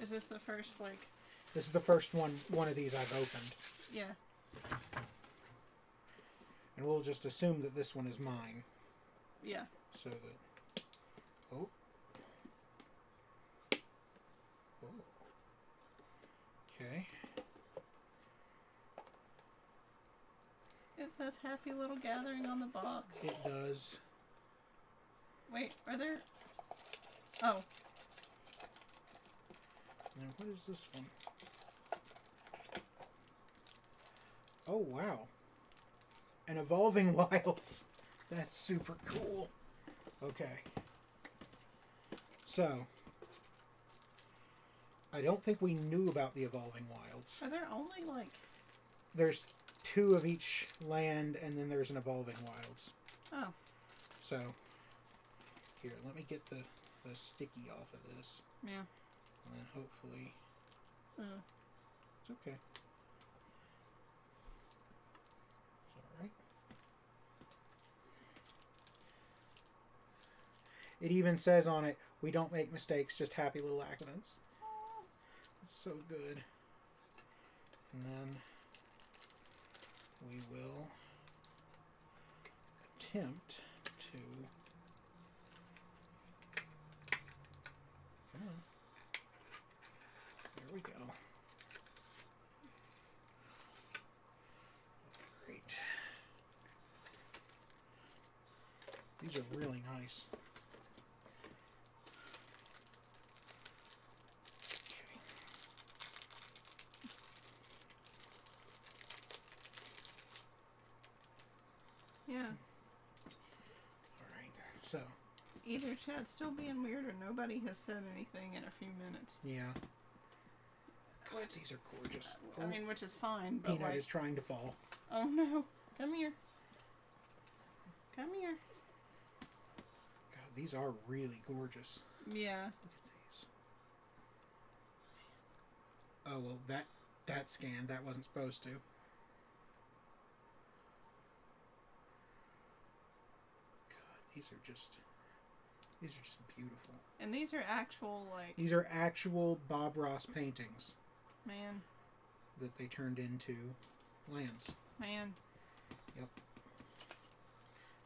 Is this the first, like... This is the first one of these I've opened. Yeah. And we'll just assume that this one is mine. Yeah. So that... Oh. Oh. Okay. It says Happy Little Gathering on the box. It does. Wait, are there... Oh. Now, what is this one? Oh, wow. An Evolving Wilds. That's super cool. Okay. So, I don't think we knew about the Evolving Wilds. Are there only, like... There's 2 of each land, and then there's an Evolving Wilds. Oh. So, here, let me get the sticky off of this. Yeah. And then hopefully... It's okay. It's alright. It even says on it, we don't make mistakes, just happy little accidents. It's so good. And then we will attempt to... Come on. There we go. Great. These are really nice. Okay. Yeah. Alright, so, Either Chad's still being weird or nobody has said anything in a few minutes. yeah. God, these are gorgeous. I mean, which is fine, but Peanut like... is trying to fall. Oh no. Come here. Come here. God, these are really gorgeous. Yeah. Look at these. Oh, well, that scanned. That wasn't supposed to. God, these are just beautiful. And these are actual, like... These are actual Bob Ross paintings Man. that they turned into lands. Man. Yep.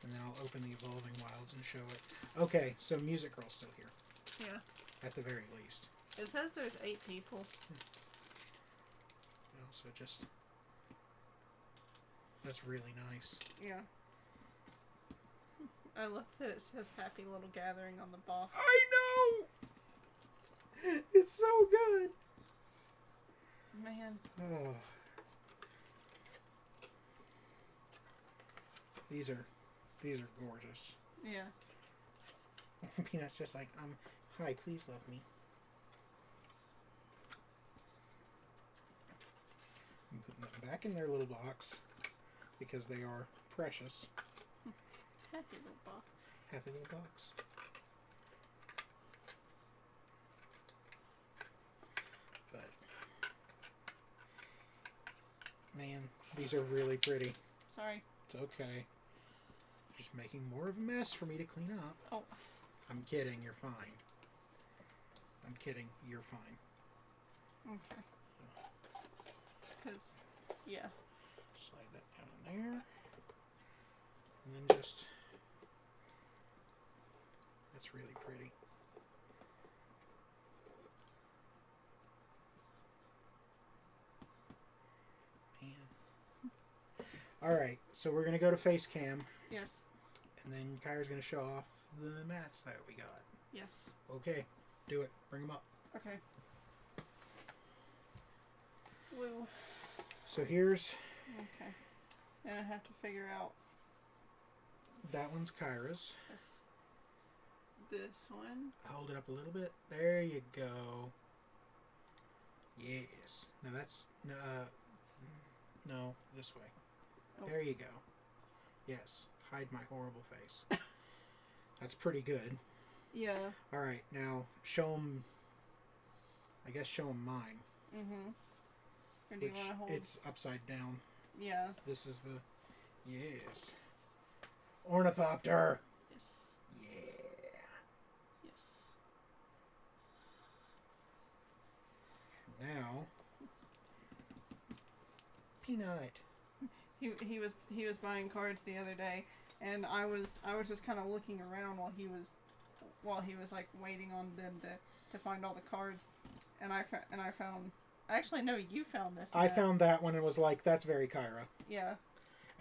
And then I'll open the Evolving Wilds and show it. Okay, so Music Girl's still here. Yeah. At the very least. It says there's 8 people. So just... That's really nice. Yeah. I love that it says Happy Little Gathering on the box. I know! It's so good! Man. Oh. These are gorgeous. Yeah. Peanut's just like, hi, please love me. I'm putting them back in their little box because they are precious. Happy little box. Happy little box. These are really pretty. Sorry. It's okay. Just making more of a mess for me to clean up. Oh. I'm kidding. You're fine. I'm kidding. You're fine. Okay. Because, yeah. Slide that down in there. And then just... That's really pretty. Alright, so we're going to go to face cam. Yes. And then Kyra's going to show off the mats that we got. Yes. Okay, do it. Bring them up. Okay. Woo. So here's... Okay. And I have to figure out... That one's Kyra's. This one. Hold it up a little bit. There you go. Yes. No, that's... no, this way. Oh. There you go. Yes. Hide my horrible face. That's pretty good. Yeah. Alright, now show them... I guess show them mine. Mm-hmm. Or do you want to hold... It's upside down. Yeah. This is the... Yes. Ornithopter! Yes. Yeah. Yes. Now... Peanut. He was buying cards the other day, and I was just kind of looking around while he was like waiting on them to find all the cards, and I found actually no, you found this. I found that one and was like, that's very Kyra. Yeah.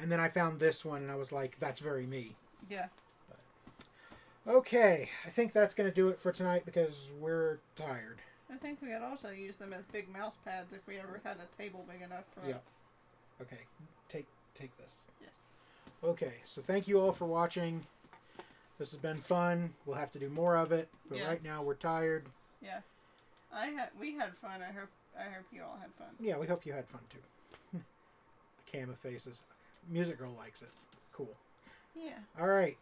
And then I found this one and I was like, that's very me. Yeah. But, okay, I think that's going to do it for tonight because we're tired. I think we could also use them as big mouse pads if we ever had a table big enough for. Yeah. Okay, take this. Yes. Okay, so thank you all for watching. This has been fun. We'll have to do more of it, but Yeah. right now we're tired. Yeah. We had fun. I hope you all had fun. Yeah, we hope you had fun too. Cam of faces. Music Girl likes it. Cool. Yeah. All right.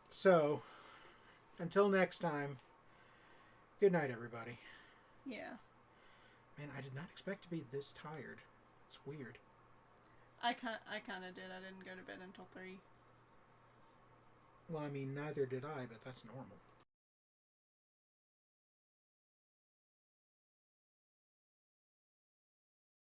So, until next time, good night, everybody. Yeah. Man, I did not expect to be this tired. It's weird. I kind of did. I didn't go to bed until 3. Well, I mean, neither did I, but that's normal.